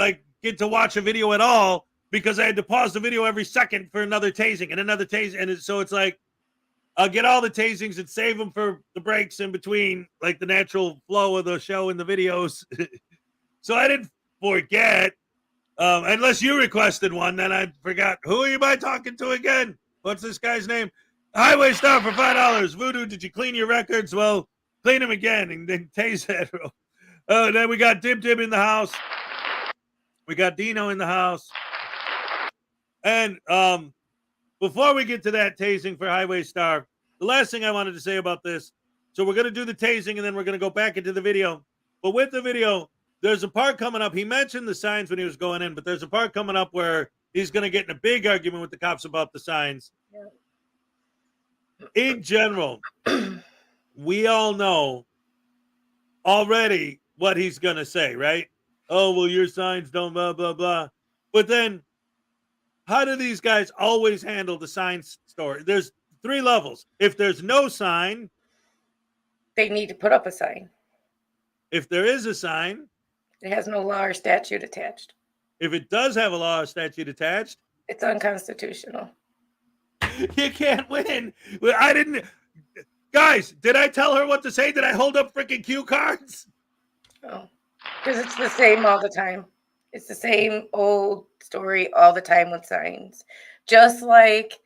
get to watch a video at all because I had to pause the video every second for another tasing and another tasing. And so it's like, I'll get all the tasings and save them for the breaks in between, like the natural flow of the show and the videos. So I didn't forget. Unless you requested one, then I forgot. Who am I talking to again? What's this guy's name? Highway Star for $5. Voodoo, did you clean your records? Well, clean them again and then tase that. Then we got Dib Dib in the house. We got Dino in the house. And before we get to that tasing for Highway Star, the last thing I wanted to say about this, so we're going to do the tasing and then we're going to go back into the video. But with the video, there's a part coming up. He mentioned the signs when he was going in, but there's a part coming up where he's going to get in a big argument with the cops about the signs. In general, we all know already what he's going to say, right? Oh, well, your signs don't blah, blah, blah. But then how do these guys always handle the sign story? There's 3 levels. If there's no sign, They need to put up a sign. if there is a sign, It has no law or statute attached. if it does have a law or statute attached, It's unconstitutional. you can't win. Well, I didn't. Guys, did I tell her what to say? Did I hold up freaking cue cards? Oh, because it's the same all the time. It's the same old story all the time with signs. Just like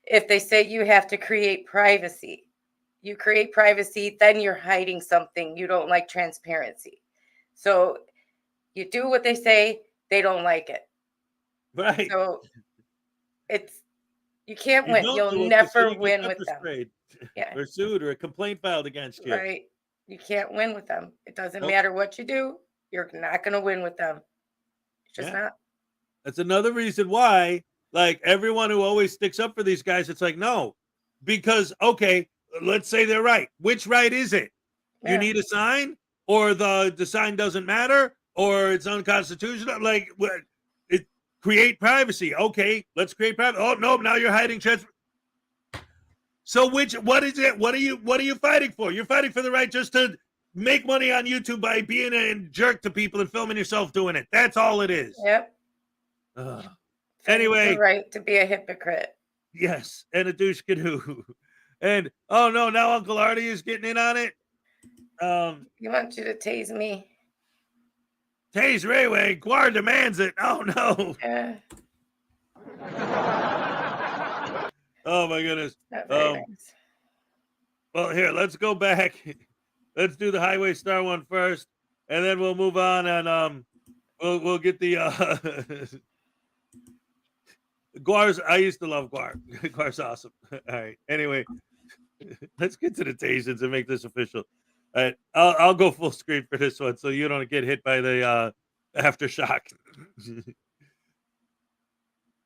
if they say you have to create privacy, you create privacy, then you're hiding something. You don't like transparency. So you do what they say, they don't like it. Right. So you can't You win. don't do You'll what they say, never you get win with pepper them. sprayed. Yeah. Or sued or a complaint filed against you. Right. You can't win with them. It doesn't Nope. matter what you do. You're not going to win with them. It's just Yeah. not. That's another reason why, like, everyone who always sticks up for these guys, it's like, no. Because, okay, let's say they're right. Which right is it? You Yeah. need a sign? Or the sign doesn't matter? Or it's unconstitutional? Like, create privacy. Okay, let's create privacy. Oh, no, now you're hiding So what is it? What are you fighting for? You're fighting for the right just to make money on YouTube by being a jerk to people and filming yourself doing it. That's all it is. Yep. Ugh. It's Anyway, the right to be a hypocrite. yes, and a douche canoe. And oh no, now Uncle Artie is getting in on it. He wants you to tase me. Tase Rayway, Guar demands it. Oh no. Yeah. Oh my goodness. Not very nice. Well, here, let's go back. Let's do the Highway Star one first, and then we'll move on and we'll get the Guar's. I used to love Guar. Guar's awesome. All right. Anyway, let's get to the Tasins and make this official. All right, I'll go full screen for this one so you don't get hit by the aftershock.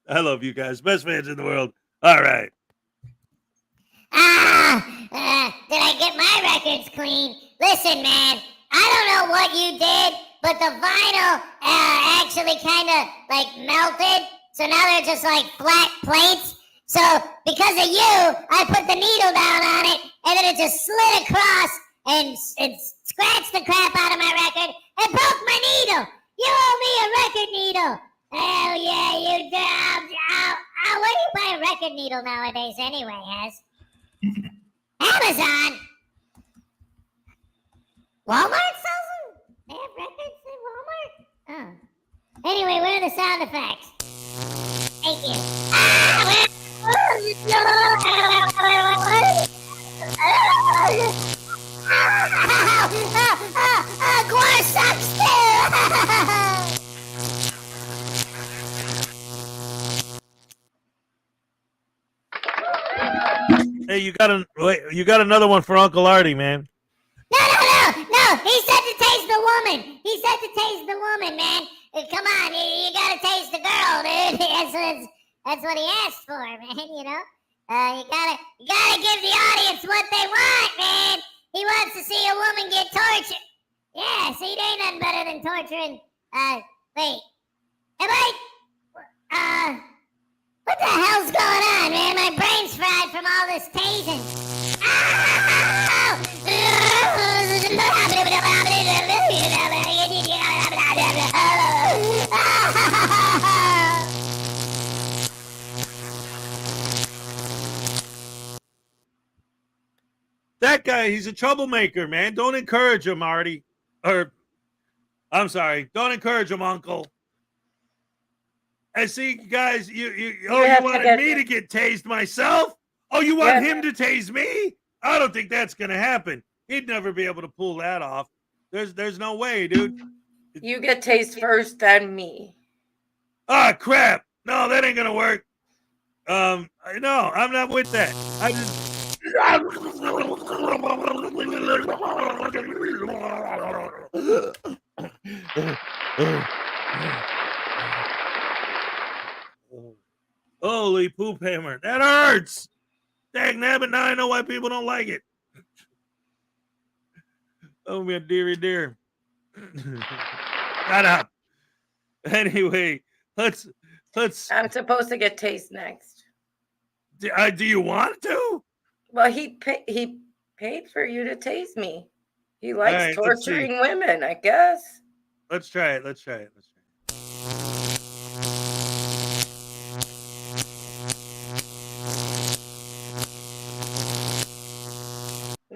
I love you guys. Best fans in the world. All right. Did I get my records clean? Listen, man, I don't know what you did, but the vinyl actually kind of like melted. So now they're just like flat plates. So because of you, I put the needle down on it, and then it just slid across and scratched the crap out of my record and broke my needle. You owe me a record needle. Hell yeah, you do. Where do you buy a record needle nowadays anyway, Hez? Amazon? Walmart sells them? They have records at Walmart? Oh. Anyway, where are the sound effects? Thank you. Guar sucks too! Hey, you got another one for Uncle Artie, man. No! He said to taste the woman. He said to taste the woman, man. Come on, you gotta taste the girl, dude. That's what he asked for, man. You know, you gotta give the audience what they want, man. He wants to see a woman get tortured. Yeah, see, there ain't nothing better than torturing. Wait, am I? What the hell's going on, man? My brain's fried from all this tasing. That guy, he's a troublemaker, man. Don't encourage him, Artie. Or, I'm sorry, don't encourage him, Uncle. And see, guys, you wanted me to get tased myself? Oh, you want him to tase me? I don't think that's gonna happen. He'd never be able to pull that off. There's no way, dude. You get tased first, then me. Ah, crap. No, that ain't gonna work. No, I'm not with that. I just Holy poop hammer. That hurts. Dang nabbit, now I know why people don't like it. Oh, my dearie dear. Shut up. Anyway, let's. I'm supposed to get taste next. Do you want to? Well, he paid for you to tase me. He likes right, let's see. torturing women, I guess. Let's try it. Are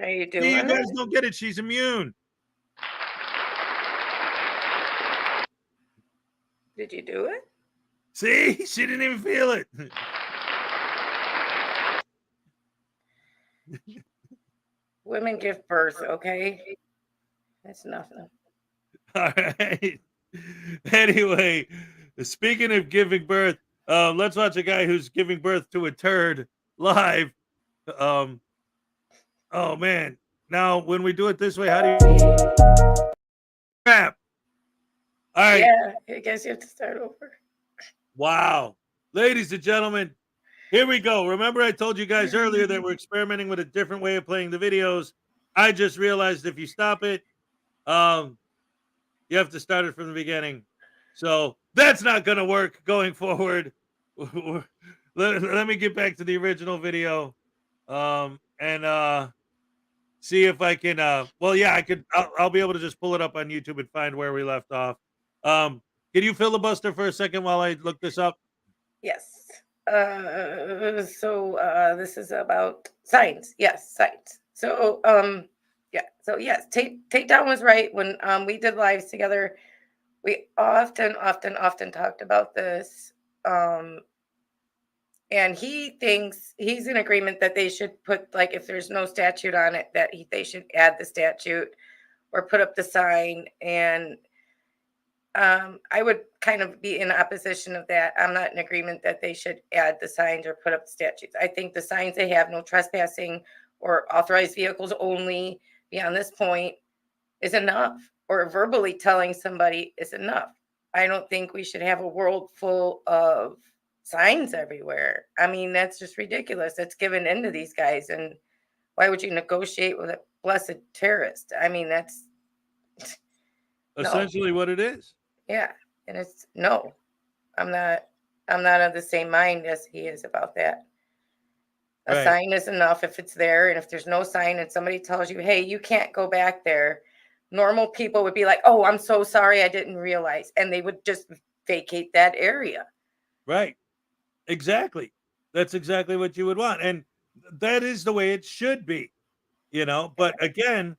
you See, doing you guys it? don't get it. She's immune. Did you do it? See, she didn't even feel it. Women give birth, okay? That's nothing. All right. Anyway, speaking of giving birth, let's watch a guy who's giving birth to a turd live. Oh man. Now, when we do it this way, how do you crap? All right. Yeah, I guess you have to start over. Wow. Ladies and gentlemen, here we go. Remember I told you guys earlier that we're experimenting with a different way of playing the videos. I just realized if you stop it, you have to start it from the beginning. So that's not going to work going forward. Let me get back to the original video and see if I can. Well, yeah, I could. I'll be able to just pull it up on YouTube and find where we left off. Can you filibuster for a second while I look this up? Yes. This is about signs. Yes, signs. So yeah. So yes, takedown was right. When we did lives together, we often talked about this. And he thinks he's in agreement that they should put, like, if there's no statute on it, that they should add the statute or put up the sign. And I would kind of be in opposition of that. I'm not in agreement that they should add the signs or put up the statutes. I think the signs they have, no trespassing or authorized vehicles only beyond this point, is enough. Or verbally telling somebody is enough. I don't think we should have a world full of signs everywhere. I mean, that's just ridiculous. That's given into these guys. And why would you negotiate with a blessed terrorist? I mean, that's essentially what it is. Yeah. And it's no, I'm not of the same mind as he is about that. A Right. sign is enough if it's there. And if there's no sign and somebody tells you, hey, you can't go back there, normal people would be like, oh, I'm so sorry, I didn't realize. And they would just vacate that area. Right. Exactly. That's exactly what you would want. And that is the way it should be, you know. But again,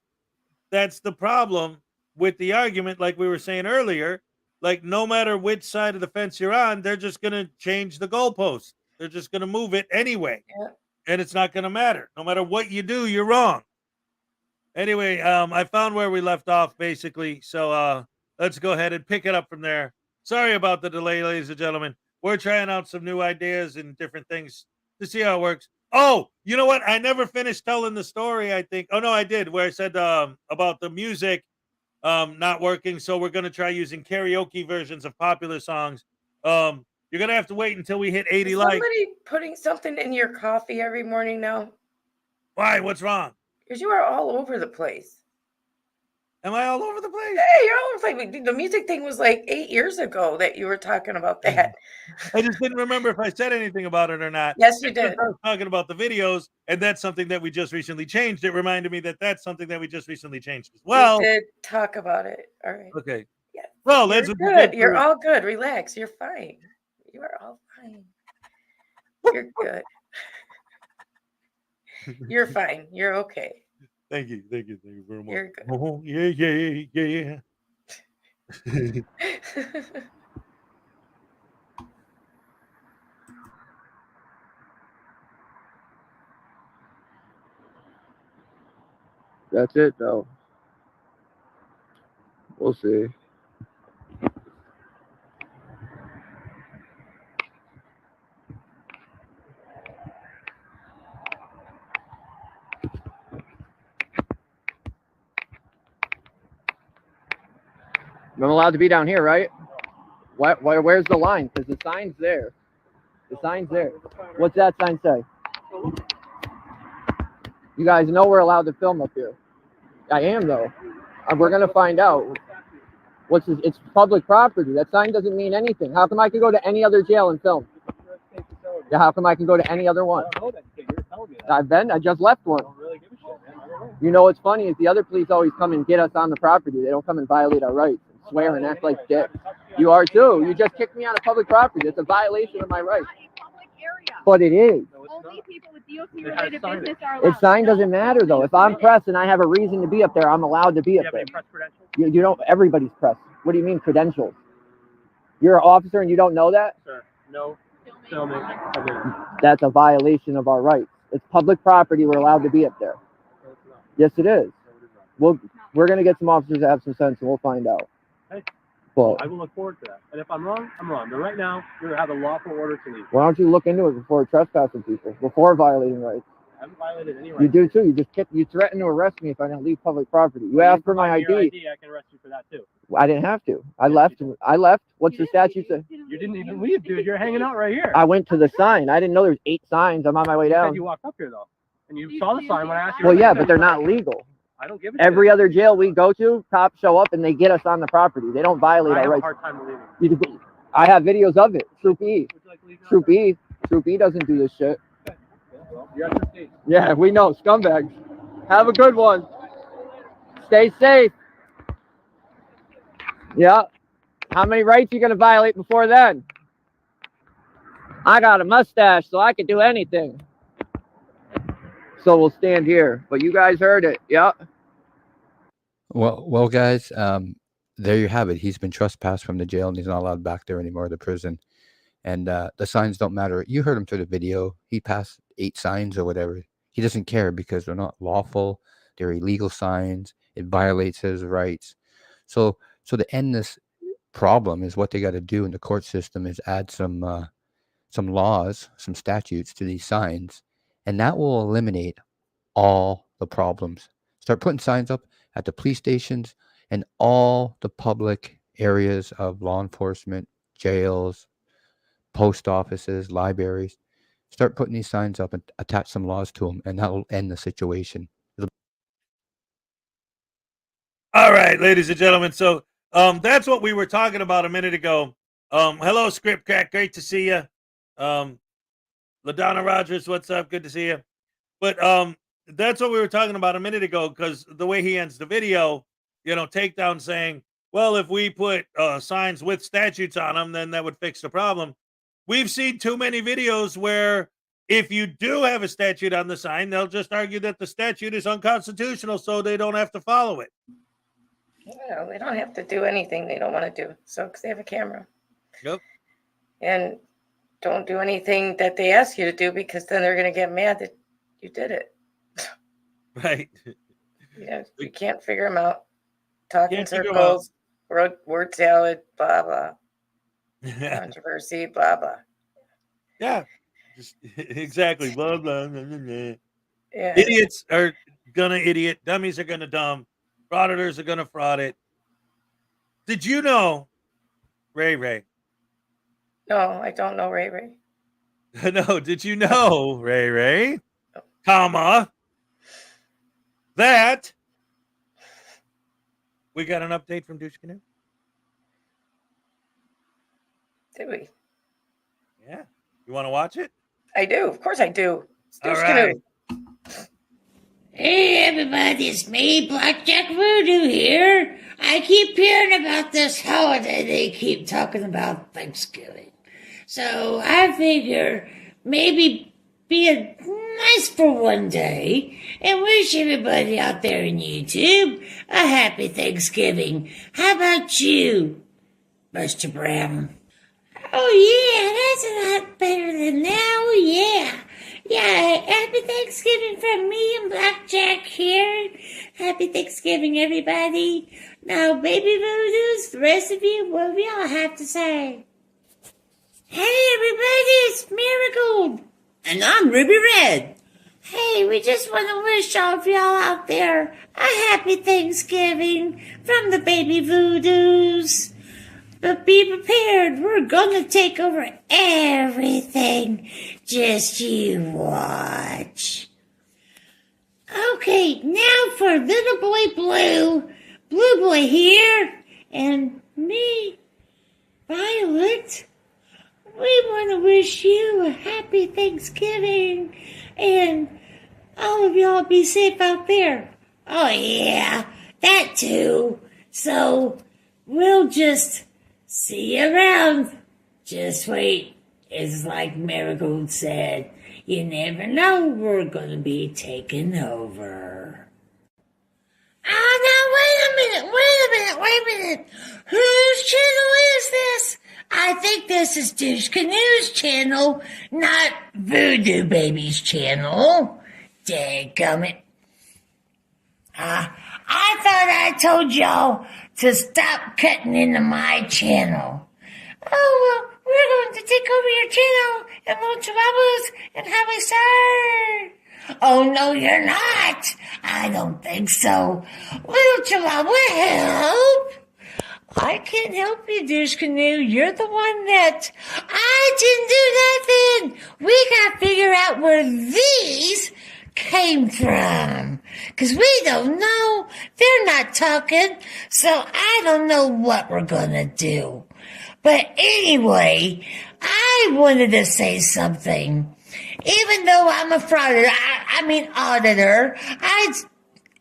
that's the problem with the argument, like we were saying earlier. Like, no matter which side of the fence you're on, they're just going to change the goalpost. They're just going to move it anyway. Yeah. And it's not going to matter. No matter what you do, you're wrong. Anyway, I found where we left off, basically. So let's go ahead and pick it up from there. Sorry about the delay, ladies and gentlemen. We're trying out some new ideas and different things to see how it works. Oh, you know what? I never finished telling the story, I think. Oh, no, I did, where I said about the music not working. So we're going to try using karaoke versions of popular songs. You're going to have to wait until we hit 80 likes. Somebody putting something in your coffee every morning now? Why? What's wrong? Because you are all over the place. Am I all over the place? Hey, you're all over the place. The music thing was like 8 years ago that you were talking about that. I just didn't remember if I said anything about it or not. Yes, you did. I was talking about the videos, and that's something that we just recently changed. It reminded me that that's something that we just recently changed as well. We did talk about it. All right. Okay. Yeah. Well, You're that's good. You're all good. Relax. You're fine. You are all fine. You're good. You're fine. You're okay. Thank you very much. You're good. Oh, yeah. That's it, though. We'll see. I'm allowed to be down here, right? Where's the line? Because the sign's there. The sign's there. What's that sign say? You guys know we're allowed to film up here. I am, though. We're going to find out. It's public property. That sign doesn't mean anything. How come I can go to any other jail and film? Yeah, how come I can go to any other one? I just left one. You know what's funny is the other police always come and get us on the property. They don't come and violate our rights, and swear and act like dicks. You are too. You just kicked me out of public property. It's a violation of my rights. But it is. Only people with DOT-related business are allowed. Its sign doesn't matter though. If I'm press and I have a reason to be up there, I'm allowed to be up there. You don't. Everybody's press. What do you mean credentials? You're an officer and you don't know that? Sir, no filming. That's a violation of our rights. It's public property. We're allowed to be up there. Yes, it is. We're going to get some officers that have some sense, and we'll find out. Hey, But I will look forward to that. And if I'm wrong, I'm wrong. But right now, you have a lawful order to leave. why don't you look into it before trespassing people, before violating rights? I haven't violated any rights. You do too. You threaten to arrest me if I don't leave public property. You asked for my Your ID. I can arrest you for that too. I didn't have to. I left. What's the statute say? You didn't even leave, dude. You're hanging out right here. I went to the sign. I didn't know there was 8 signs. I'm on my way You said down. you walked up here though, and you saw the sign when I asked you. Well, yeah, but they're not legal. I don't give a Every shit. other jail we go to, cops show up and they get us on the property. They don't violate I our have a rights. hard time believing. I have videos of it. Troop E. Troop E doesn't do this shit. You're at your state. Yeah, we know. Scumbags. Have a good one. Stay safe. Yeah. How many rights are you going to violate before then? I got a mustache, so I can do anything. So we'll stand here. But you guys heard it. Yeah. Well, guys, there you have it. He's been trespassed from the jail, and he's not allowed back there anymore, the prison. And the signs don't matter. You heard him through the video. He passed 8 signs or whatever. He doesn't care because they're not lawful. They're illegal signs. It violates his rights. So to end this problem is what they got to do in the court system is add some laws, some statutes to these signs, and that will eliminate all the problems. Start putting signs up at the police stations and all the public areas of law enforcement, jails, post offices, libraries. Start putting these signs up and attach some laws to them, and that will end the situation. All right, ladies and gentlemen. So that's what we were talking about a minute ago. Hello, Script Crack. Great to see you. LaDonna Rogers, what's up? Good to see you. But that's what we were talking about a minute ago, because the way he ends the video, Takedown saying, well, if we put signs with statutes on them, then that would fix the problem. We've seen too many videos where if you do have a statute on the sign, they'll just argue that the statute is unconstitutional, so they don't have to follow it. Yeah, they don't have to do anything they don't want to do. So, because they have a camera. Yep. And don't do anything that they ask you to do, because then they're going to get mad that you did it. Right. You can't figure them out. Talk in circles, word salad, blah, blah. Controversy, blah, blah. Yeah. Exactly. Blah, blah, blah, blah, blah. Yeah. Idiots are going to idiot. Dummies are going to dumb. Frauditors are going to fraud it. Did you know, Ray? No, I don't know Ray. No, did you know, Ray, comma, that we got an update from Douche Canoe? Did we? Yeah. You want to watch it? I do. Of course I do. All right. Hey everybody, it's me, Blackjack Voodoo here. I keep hearing about this holiday they keep talking about, Thanksgiving. So I figure maybe be nice for one day and wish everybody out there in YouTube a happy Thanksgiving. How about you, Mr. Brown? Oh yeah, that's a lot better than now. Oh yeah. Yeah, happy Thanksgiving from me and Blackjack here. Happy Thanksgiving, everybody. Now, Baby Voodoos, the rest of you, what do y'all have to say? Hey, everybody, it's Marigold. And I'm Ruby Red. Hey, we just want to wish all of y'all out there a happy Thanksgiving from the baby voodoos. But be prepared, we're gonna take over everything. Just you watch. Okay, now for little boy Blue. Blue boy here, and me, Violet. We want to wish you a happy Thanksgiving, and all of y'all be safe out there. Oh yeah, that too. So, we'll just see you around. Just wait. It's like Marigold said, you never know, we're gonna be taking over. Oh, now wait a minute. Whose channel is this? I think this is Douche Canoe's channel, not Voodoo Baby's channel. Dadgummit. I thought I told y'all to stop cutting into my channel. Oh, well, we're going to take over your channel and Little Chihuahuas and Highway Star. Oh, no, you're not. I don't think so. Little Chihuahua, help. I can't help you, Douche Canoe. You're the one that... I didn't do nothing. We got to figure out where these came from. Because we don't know. They're not talking. So I don't know what we're going to do. But anyway, I wanted to say something. Even though I'm a frauditor, auditor,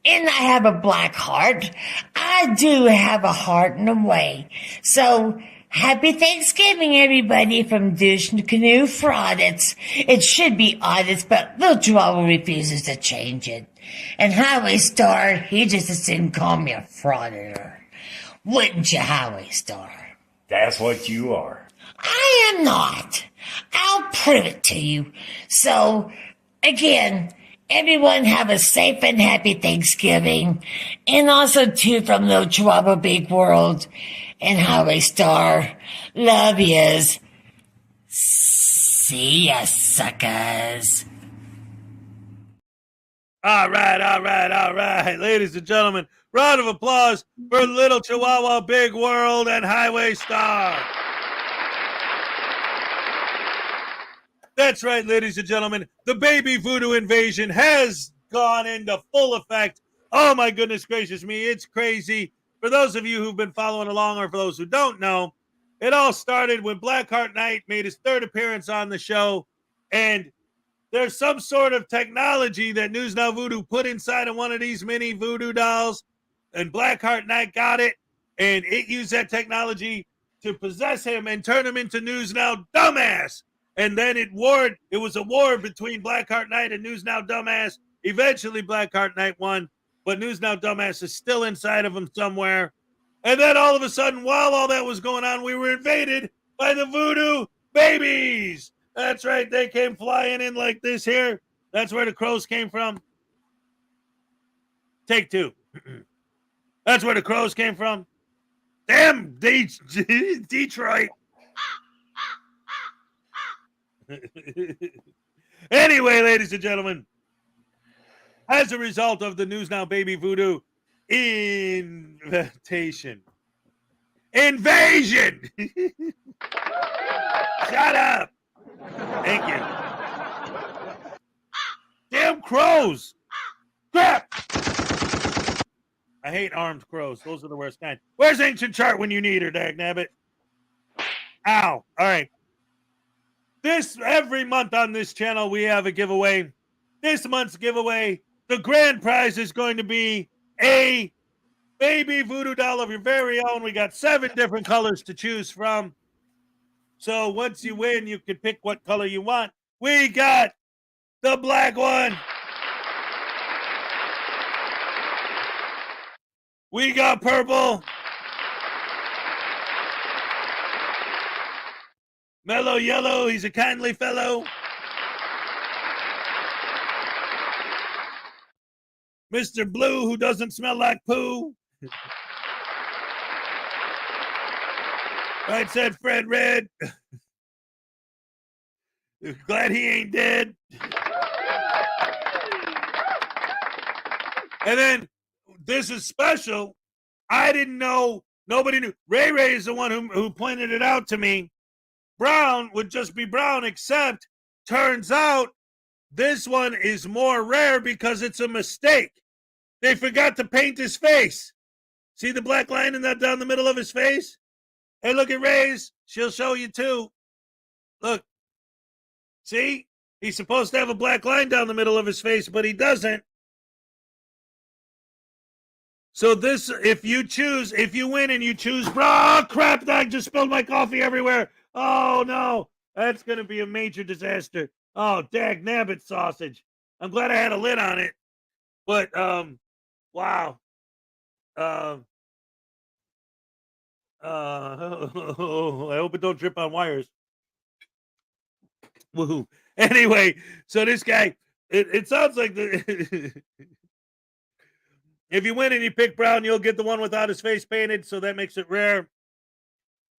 and I have a black heart, I do have a heart in a way. So, happy Thanksgiving, everybody, from Douche Canoe Fraudits. It should be Audits, but Little Chihuahua refuses to change it. And Highway Star, he just as soon call me a frauditor. Wouldn't you, Highway Star? That's what you are. I am not. I'll prove it to you. So, again, everyone have a safe and happy Thanksgiving. And also, too, from Little Chihuahua Big World and Highway Star. Love yous. See ya, suckers. All right. Ladies and gentlemen, round of applause for Little Chihuahua Big World and Highway Star. That's right, ladies and gentlemen. The baby voodoo invasion has gone into full effect. Oh, my goodness gracious me. It's crazy. For those of you who've been following along, or for those who don't know, it all started when Blackheart Knight made his third appearance on the show. And there's some sort of technology that News Now Voodoo put inside of one of these mini voodoo dolls. And Blackheart Knight got it. And it used that technology to possess him and turn him into News Now Dumbass. And then it was a war between Blackheart Knight and News Now Dumbass. Eventually, Blackheart Knight won, but News Now Dumbass is still inside of him somewhere. And then all of a sudden, while all that was going on, we were invaded by the Voodoo Babies. That's right, they came flying in like this here. That's where the crows came from. Take two. That's where the crows came from. Damn, Detroit. Anyway, ladies and gentlemen, as a result of the News Now Baby Voodoo invitation, invasion. Shut up. Thank you. Damn crows. Crap. I hate armed crows. Those are the worst kind. Where's Ancient Chart when you need her, dagnabbit? Ow. All right. Every month on this channel, we have a giveaway. This month's giveaway, the grand prize is going to be a baby voodoo doll of your very own. We got 7 different colors to choose from. So once you win, you can pick what color you want. We got the black one. We got purple. Mellow yellow, he's a kindly fellow. Mr. Blue, who doesn't smell like poo. Right said Fred Red. Glad he ain't dead. And then this is special. I didn't know. Nobody knew. Ray Ray is the one who pointed it out to me. Brown would just be brown, except turns out this one is more rare because it's a mistake. They forgot to paint his face. See the black line in that down the middle of his face? Hey, look at Ray's. She'll show you too. Look. See? He's supposed to have a black line down the middle of his face, but he doesn't. So this, if you win and you choose, oh crap, I just spilled my coffee everywhere. Oh no, that's going to be a major disaster. Oh, dag nabbit sausage. I'm glad I had a lid on it. But, wow. I hope it don't drip on wires. Woohoo. Anyway, so this guy, it sounds like the if you win and you pick brown, you'll get the one without his face painted, so that makes it rare.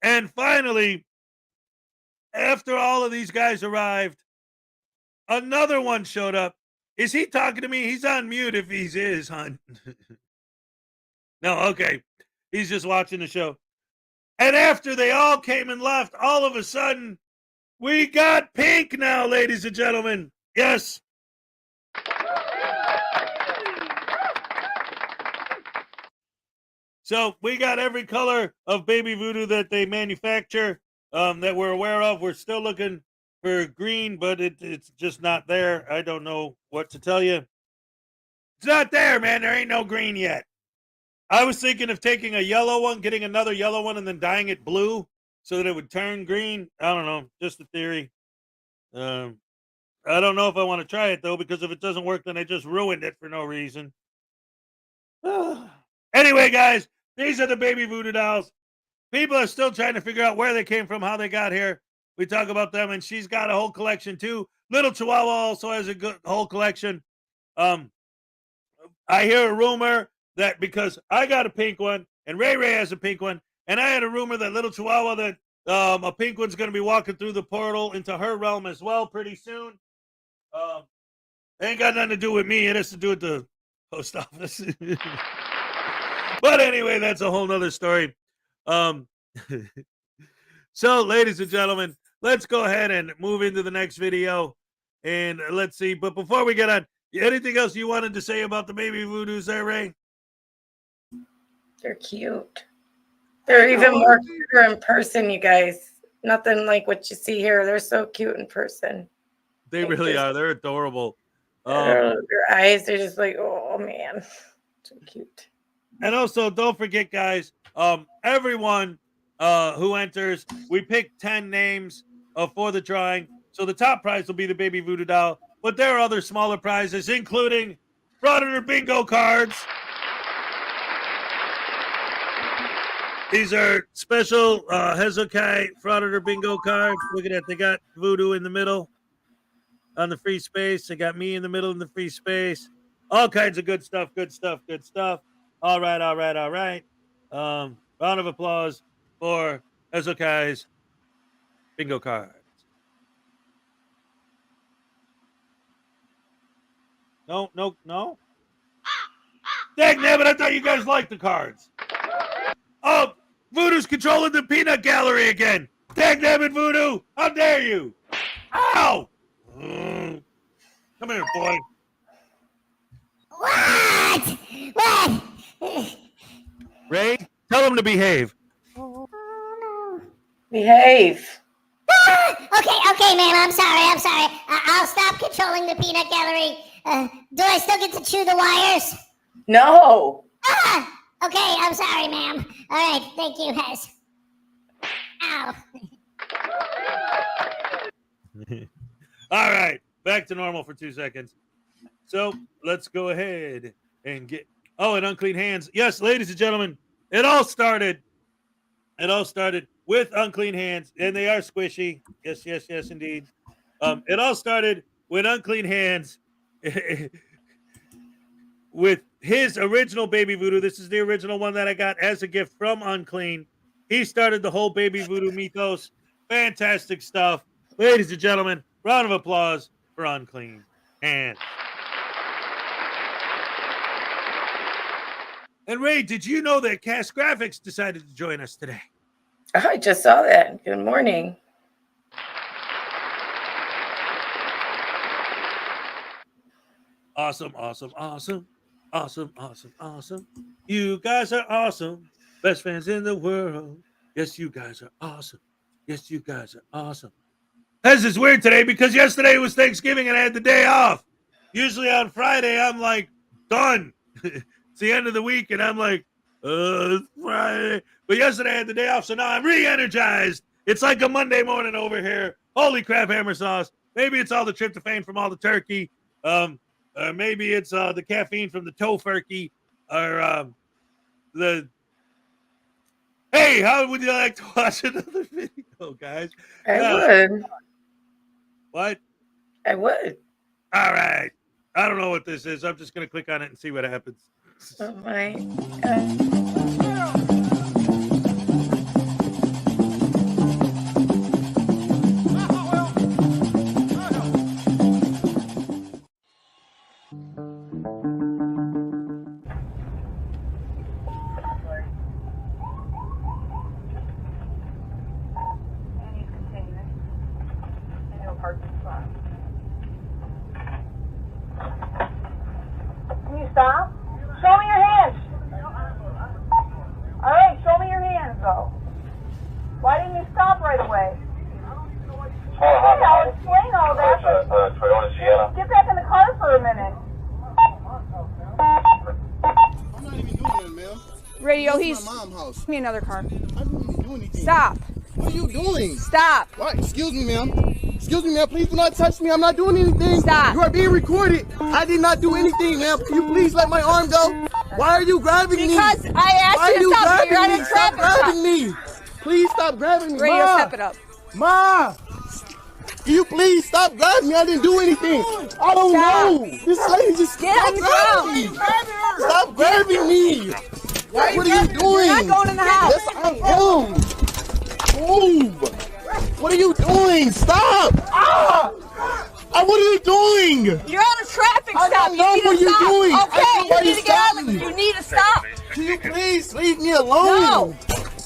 And finally, after all of these guys arrived, another one showed up. Is he talking to me? He's on mute if he is, hon. No, okay. He's just watching the show. And after they all came and left, all of a sudden, we got pink now, ladies and gentlemen. Yes. So we got every color of baby voodoo that they manufacture that we're aware of. We're still looking for green, but it's just not there. I don't know what to tell you. It's not there, man. There ain't no green yet. I was thinking of taking a yellow one, getting another yellow one, and then dyeing it blue so that it would turn green. I don't know. Just a theory. I don't know if I want to try it, though, because if it doesn't work, then I just ruined it for no reason. Anyway, guys, these are the baby voodoo dolls. People are still trying to figure out where they came from, how they got here. We talk about them, and she's got a whole collection, too. Little Chihuahua also has a good whole collection. I hear a rumor that because I got a pink one, and Ray Ray has a pink one, and I had a rumor that Little Chihuahua, that a pink one's going to be walking through the portal into her realm as well pretty soon. Ain't got nothing to do with me. It has to do with the post office. But anyway, that's a whole nother story. So, ladies and gentlemen, let's go ahead and move into the next video. And let's see. But before we get on, anything else you wanted to say about the baby voodoos there, Ray? They're cute. They're even more cuter in person, you guys. Nothing like what you see here. They're so cute in person. They really are. They're adorable. Their eyes, they're just like, oh, man. So cute. And also, don't forget, guys, everyone who enters, we pick 10 names for the drawing. So the top prize will be the baby voodoo doll. But there are other smaller prizes, including Frauditor bingo cards. These are special Hezokuai Frauditor bingo cards. Look at that. They got voodoo in the middle on the free space. They got me in the middle in the free space. All kinds of good stuff, good stuff, good stuff. All right, all right, all right. Round of applause for Hezokai's bingo cards. No. Dang nabbit, I thought you guys liked the cards. Oh, Voodoo's controlling the peanut gallery again. Dang nabbit, Voodoo. How dare you? Ow! Come here, boy. What? Ray, tell him to behave. Behave. Okay, ma'am. I'm sorry. I'll stop controlling the peanut gallery. Do I still get to chew the wires? No. Okay, I'm sorry, ma'am. All right, thank you, Hez. Ow. All right, back to normal for 2 seconds. So let's go ahead and get. Oh, and unclean hands. Yes, ladies and gentlemen, it all started with unclean hands, and they are squishy. Yes, indeed. It all started with unclean hands. With his original baby voodoo. This is the original one that I got as a gift from Unclean. He started the whole baby voodoo mythos. Fantastic stuff. Ladies and gentlemen, round of applause for Unclean Hands. And Ray, did you know that Cast Graphics decided to join us today? I just saw that. Good morning. Awesome, awesome, awesome. Awesome, awesome, awesome. You guys are awesome. Best fans in the world. Yes, you guys are awesome. Yes, you guys are awesome. This is weird today because yesterday was Thanksgiving and I had the day off. Usually on Friday, I'm like, done. It's the end of the week and I'm like, it's Friday. But yesterday I had the day off, so now I'm re-energized. It's like a Monday morning over here. Holy crap, hammer sauce. Maybe it's all the tryptophan from all the turkey. Or maybe it's the caffeine from the tofurkey, or the. Hey, how would you like to watch another video, guys? I would. What? I would. All right. I don't know what this is. I'm just gonna click on it and see what happens. Oh my. Can you stop? Show me your hands. All right, show me your hands, though. Why didn't you stop right away? I'll explain all that. Get back in the car for a minute. I'm not even doing that, ma'am. Radio, This is he's. my mom's house. Give me another car. I didn't even do anything. Stop. What are you doing? Stop. What? Excuse me, ma'am. Excuse me, ma'am. Please do not touch me. I'm not doing anything. Stop. You are being recorded. I did not do anything, ma'am. Can you please let my arm go? Why are you grabbing me? Because I asked Why you to stop. grabbing You're me? on a Stop traffic stop. grabbing me. Please stop grabbing me. Radio, Ma. step it up. Ma. Can you please stop grabbing me? I didn't do anything. I don't know. This lady just Get on the ground. me. Stop grabbing me. Why What are you doing? You're not going in the house. Yes, I am. Move. What are you doing? Stop. Ah. What are you doing? You're on a traffic I stop. don't know You what need to you're stop. doing. I Okay, know why you need you to get out. stopped me. You need to stop. Can you please leave me alone? No.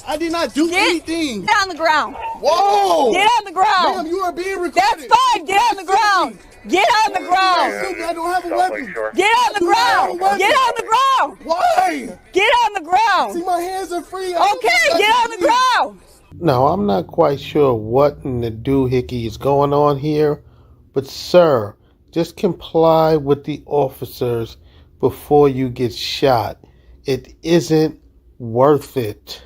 I did not do anything. Get on the ground. Whoa. Get on the ground. Ma'am, you are being recorded. That's fine. Get on the ground. Get on the ground. I don't have a weapon. Get on the ground. Get on the ground. Why? Get on the ground. See, my hands are free. Okay, get on the ground. Now, I'm not quite sure what in the doohickey is going on here, but sir, just comply with the officers before you get shot. It isn't worth it.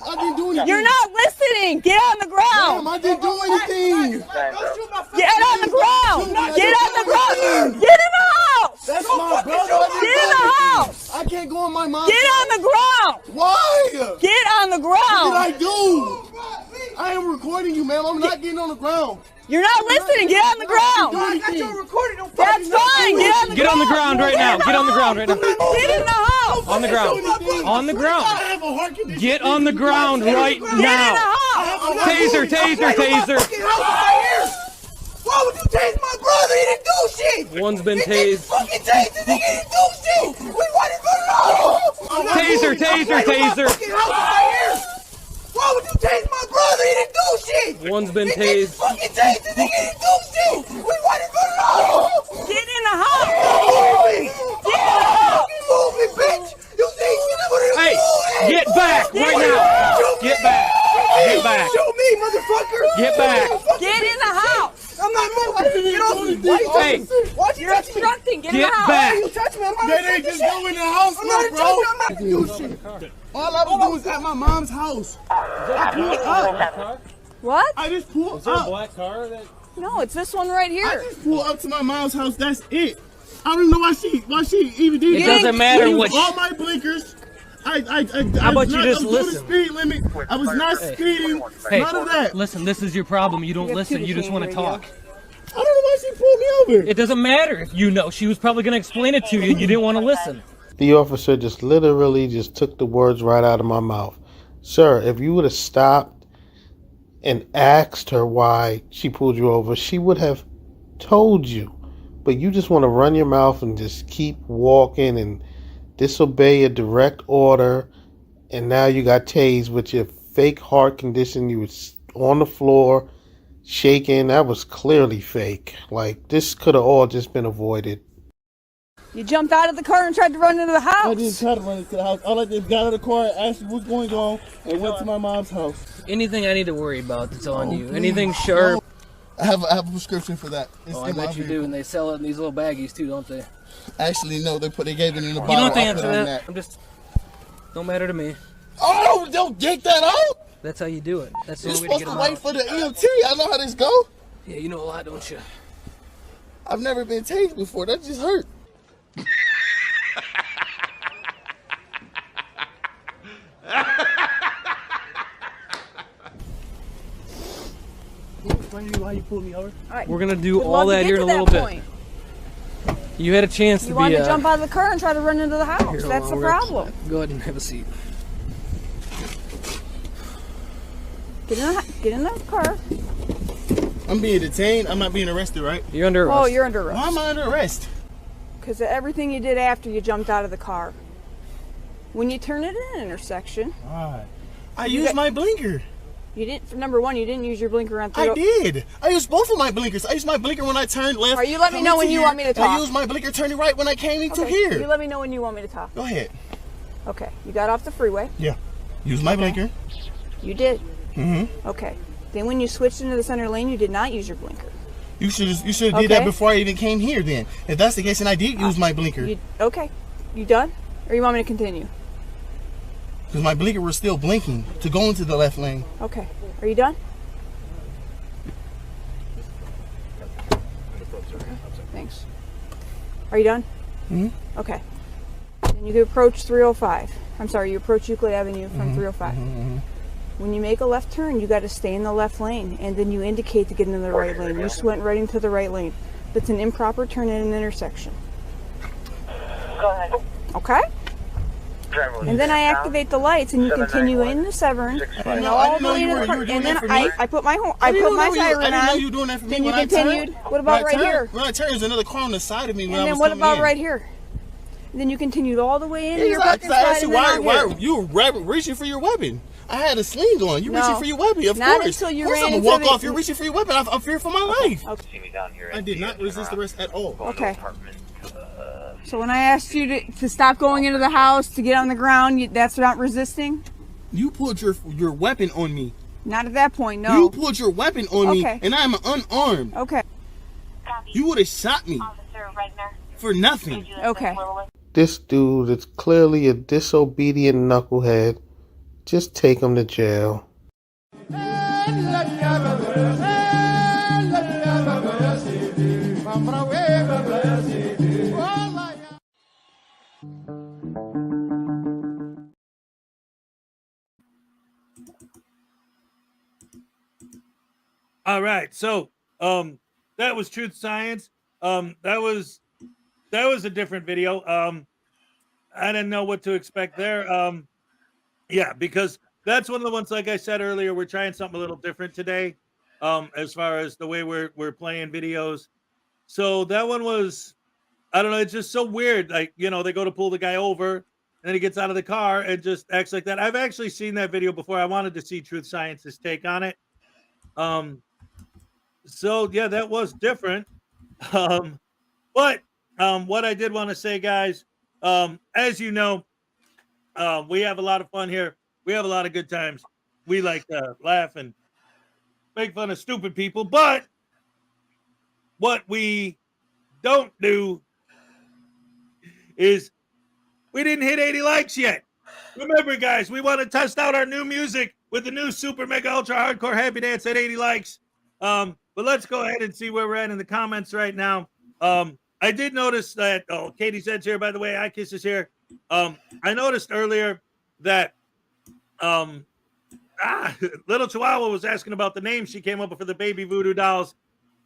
I didn't do anything. You're not listening. Get on the ground. Ma'am, I didn't do anything. Get on the ground. Get on the ground. Get in the house. That's my brother. Get in the house. I can't go on my mom's Get on the ground. Why? Get on the What ground. did I do? I am recording you, ma'am. I'm not getting on the ground. You're not listening. Get on the ground. I got your recording. That's fine. Get on the ground. Get on the ground right now. Get on the ground right now. Get in the house. On the ground. On the ground. Get on the ground right Get in now. the house. Taser, taser, taser. Why would you tase my brother? He didn't do shit. One's been tased. Fucking tased. He didn't do shit. We wanted to know. Taser, taser, taser. Why would you tase my brother? He didn't do shit. One's been tased. Fucking tased. He didn't do shit. We wanted to know. Get in the house. Get in the house. Move me, bitch. You think you never Hey, get back right now. Get back. Get back. Shoot me, motherfucker. Get back. Get in the house. I'm not moving. Get off me. Hey. Why'd you You're touch me? obstructing. Get in Get the house. back. Why you touch me? I'm not They just go in the house, I'm not bro. touching you. Shit. All I was doing was at my mom's house. I pulled up. What? I just pulled Is there a up. black car that? No, it's this one right I here. just pulled up to my mom's house. That's it. I don't even know why she even did It that. doesn't matter She what used all my blinkers. I How about was you not- just I was doing listen? the speed limit. I was not speeding. Hey, None of that. listen, this is your problem. You don't listen. You just want to talk. I don't know why she pulled me over. It doesn't matter if you know. She was probably going to explain it to you. You didn't want to listen. The officer just literally just took the words right out of my mouth. Sir, if you would have stopped and asked her why she pulled you over, she would have told you. But you just want to run your mouth and just keep walking and disobey a direct order, and now you got tased with your fake heart condition. You was on the floor, shaking. That was clearly fake. Like, this could have all just been avoided. You jumped out of the car and tried to run into the house. I didn't try to run into the house. All I did got out of the car, asked what's going on, and went to my mom's house. Anything I need to worry about that's on you? please. Anything sharp? I have a prescription for that. It's I in my bet you do, vehicle. and they sell it in these little baggies too, don't they? Actually, no, they gave it in a bottle. You don't have to I put answer on that. I'm just, don't matter to me. Oh, don't get that out. That's how you do it. That's the You're only way to supposed get to them wait out. for the EMT. I know how this go. Yeah, you know a lot, don't you? I've never been tased before. That just hurt. Explain to me why you pulled me over. All right. We're gonna do Would all love to that get here in to a little that bit. point. You had a chance You to wanted be. to jump out of the car and try to run into the house. Here, hold That's on, the we're gonna problem. Go ahead and have a seat. Get in the car. I'm being detained. I'm not being arrested, right? You're under arrest. Oh, you're under arrest. Why am I under arrest? Because of everything you did after you jumped out of the car. When you turn it in an intersection. Why? I used my blinker. You didn't. For number one, you didn't use your blinker on. I did. I used both of my blinkers. I used my blinker when I turned left. All right, you let me know when you want me to talk. I used my blinker turning right when I came into Okay, here. You let me know when you want me to talk. Go ahead. Okay, you got off the freeway. Yeah. Use my blinker. You did. Mm-hmm. Okay. Then when you switched into the center lane, you did not use your blinker. You should have did that before I even came here. Then, if that's the case, then I did use my blinker. Okay. You done? Or you want me to continue? Because my blinker was still blinking to go into the left lane. Okay. Are you done? Thanks. Are you done? Mm-hmm. Okay. Then you approach 305. I'm sorry, you approach Euclid Avenue from 305. Mm-hmm. When you make a left turn, you got to stay in the left lane, and then you indicate to get into the right lane. You just went right into the right lane. That's an improper turn in an intersection. Go ahead. Okay? And then I activate the lights, and you continue into Severn, and all the way to the park. And then I put my siren on. I didn't know you were doing that for me. Then you When I continued. turned- What about when I right turned- here? When I turned, there's another car on the side of me. When And I then was what coming about in. right here? Then you continued all the way into your I parking spot. asked you and then why out here. you were reaching for your weapon. I had a sling on. You No. reaching for your weapon, of Not course. until you of course ran I'm gonna into walk the- off. You're reaching for your weapon. I'm fearing for my life. Okay. I did not resist arrest at all. Okay. So when I asked you to stop going into the house, to get on the ground, that's not resisting? You pulled your weapon on me. Not at that point, no. You pulled your weapon on me, Okay. and I'm unarmed. Okay. You would have shot me for nothing. Okay. This dude is clearly a disobedient knucklehead. Just take him to jail. All right, so that was Truth Science. That was a different video. I didn't know what to expect there. Yeah, because that's one of the ones, like I said earlier, we're trying something a little different today, as far as the way we're playing videos. So that one was, I don't know, it's just so weird. Like, you know, they go to pull the guy over, and then he gets out of the car and just acts like that. I've actually seen that video before. I wanted to see Truth Science's take on it. So yeah, that was different. But what I did want to say, guys, as you know, we have a lot of fun here. We have a lot of good times. We like to laugh and make fun of stupid people, but what we don't do is we didn't hit 80 likes yet. Remember, guys, we want to test out our new music with the new Super Mega Ultra Hardcore Happy Dance at 80 likes. But let's go ahead and see where we're at in the comments right now. I did notice that, Katie said's here, by the way, I Kiss is here. I noticed earlier that Little Chihuahua was asking about the name she came up with for the baby voodoo dolls.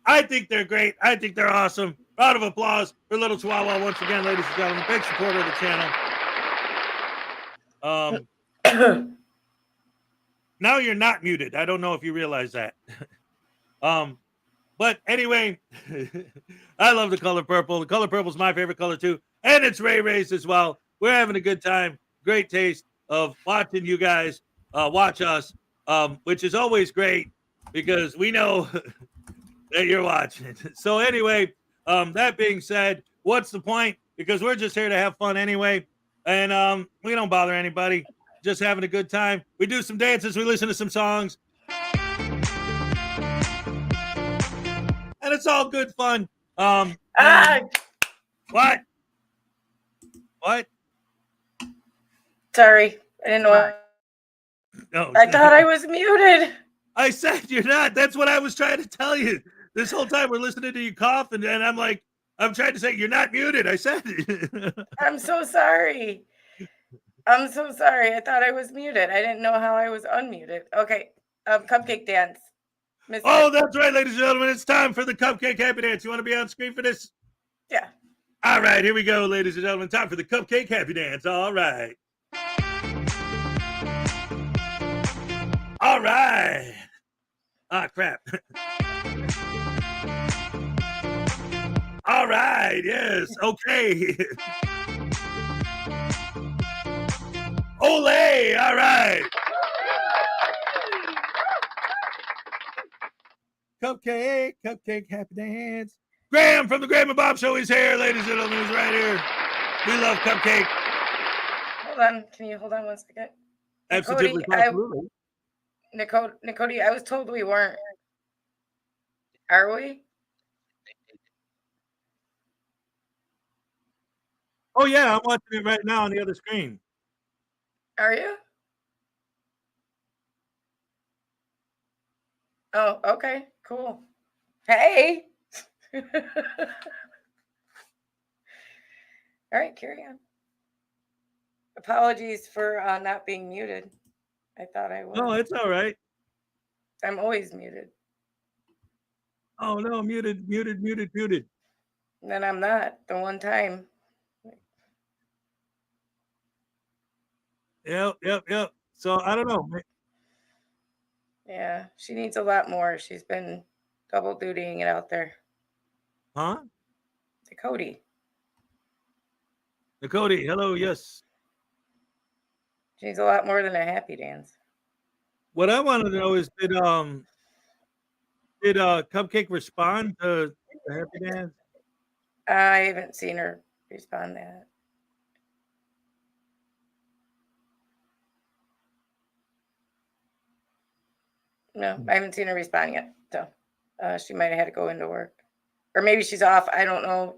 I think they're great. I think they're awesome. Round of applause for Little Chihuahua once again, ladies and gentlemen. Big supporter of the channel. Now you're not muted. I don't know if you realize that. But anyway, I love the color purple. The color purple is my favorite color too. And it's Ray Ray's as well. we're having a good time. Great taste of watching you guys watch us, which is always great because we know that you're watching. So anyway, that being said, what's the point? Because we're just here to have fun anyway. And we don't bother anybody. Just having a good time. We do some dances. We listen to some songs. And it's all good fun. What? What? Sorry, I didn't know. No, I thought I was muted. I said you're not. That's what I was trying to tell you. This whole time we're listening to you cough, and I'm like, I'm trying to say you're not muted. I said it. I'm so sorry. I'm so sorry. I thought I was muted. I didn't know how I was unmuted. Okay, cupcake dance. Oh, that's right, ladies and gentlemen. It's time for the cupcake happy dance. You want to be on screen for this? Yeah. All right, here we go, ladies and gentlemen. Time for the cupcake happy dance. All right. All right. Ah, crap. All right. Yes. Okay. Ole. All right. Cupcake happy dance. Graham from the Graham and Bob Show is here, ladies and gentlemen. He's right here. We love Cupcake. Hold on. Can you hold on 1 second? Absolutely. Nicody, I was told we weren't. Are we? Oh, yeah. I'm watching it right now on the other screen. Are you? Oh, okay. Cool. Hey. All right, carry on. Apologies for not being muted. I thought I was. No, it's all right. I'm always muted. Oh, no, muted. And then I'm not the one time. Yep. So I don't know. Yeah, she needs a lot more. She's been double dutying it out there. Huh? Nicody, hello, yes. She needs a lot more than a happy dance. What I want to know is did Cupcake respond to the happy dance? I haven't seen her respond to that. No, I haven't seen her respond yet. So she might have had to go into work. Or maybe she's off. I don't know.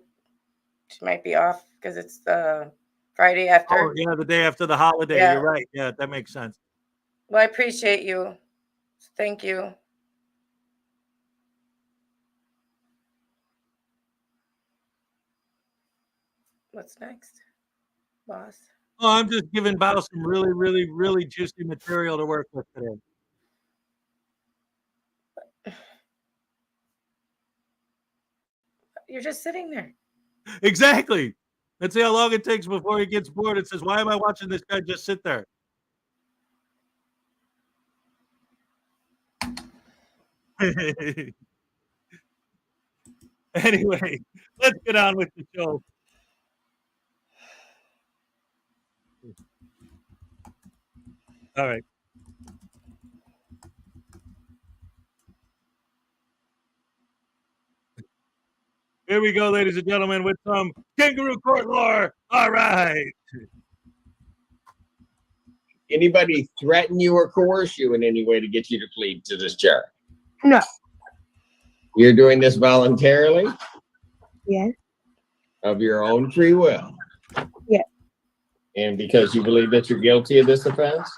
She might be off because it's Friday after. Oh, yeah, the day after the holiday. Yeah. You're right. Yeah, that makes sense. Well, I appreciate you. Thank you. What's next, boss? Oh, I'm just giving Bao some really, really, really juicy material to work with today. You're just sitting there. Exactly. Let's see how long it takes before he gets bored and says, why am I watching this guy just sit there? Anyway, let's get on with the show. All right. Here we go, ladies and gentlemen, with some kangaroo court lore. All right. Anybody threaten you or coerce you in any way to get you to plead to this charge? No. You're doing this voluntarily? Yes. Of your own free will? Yes. And because you believe that you're guilty of this offense?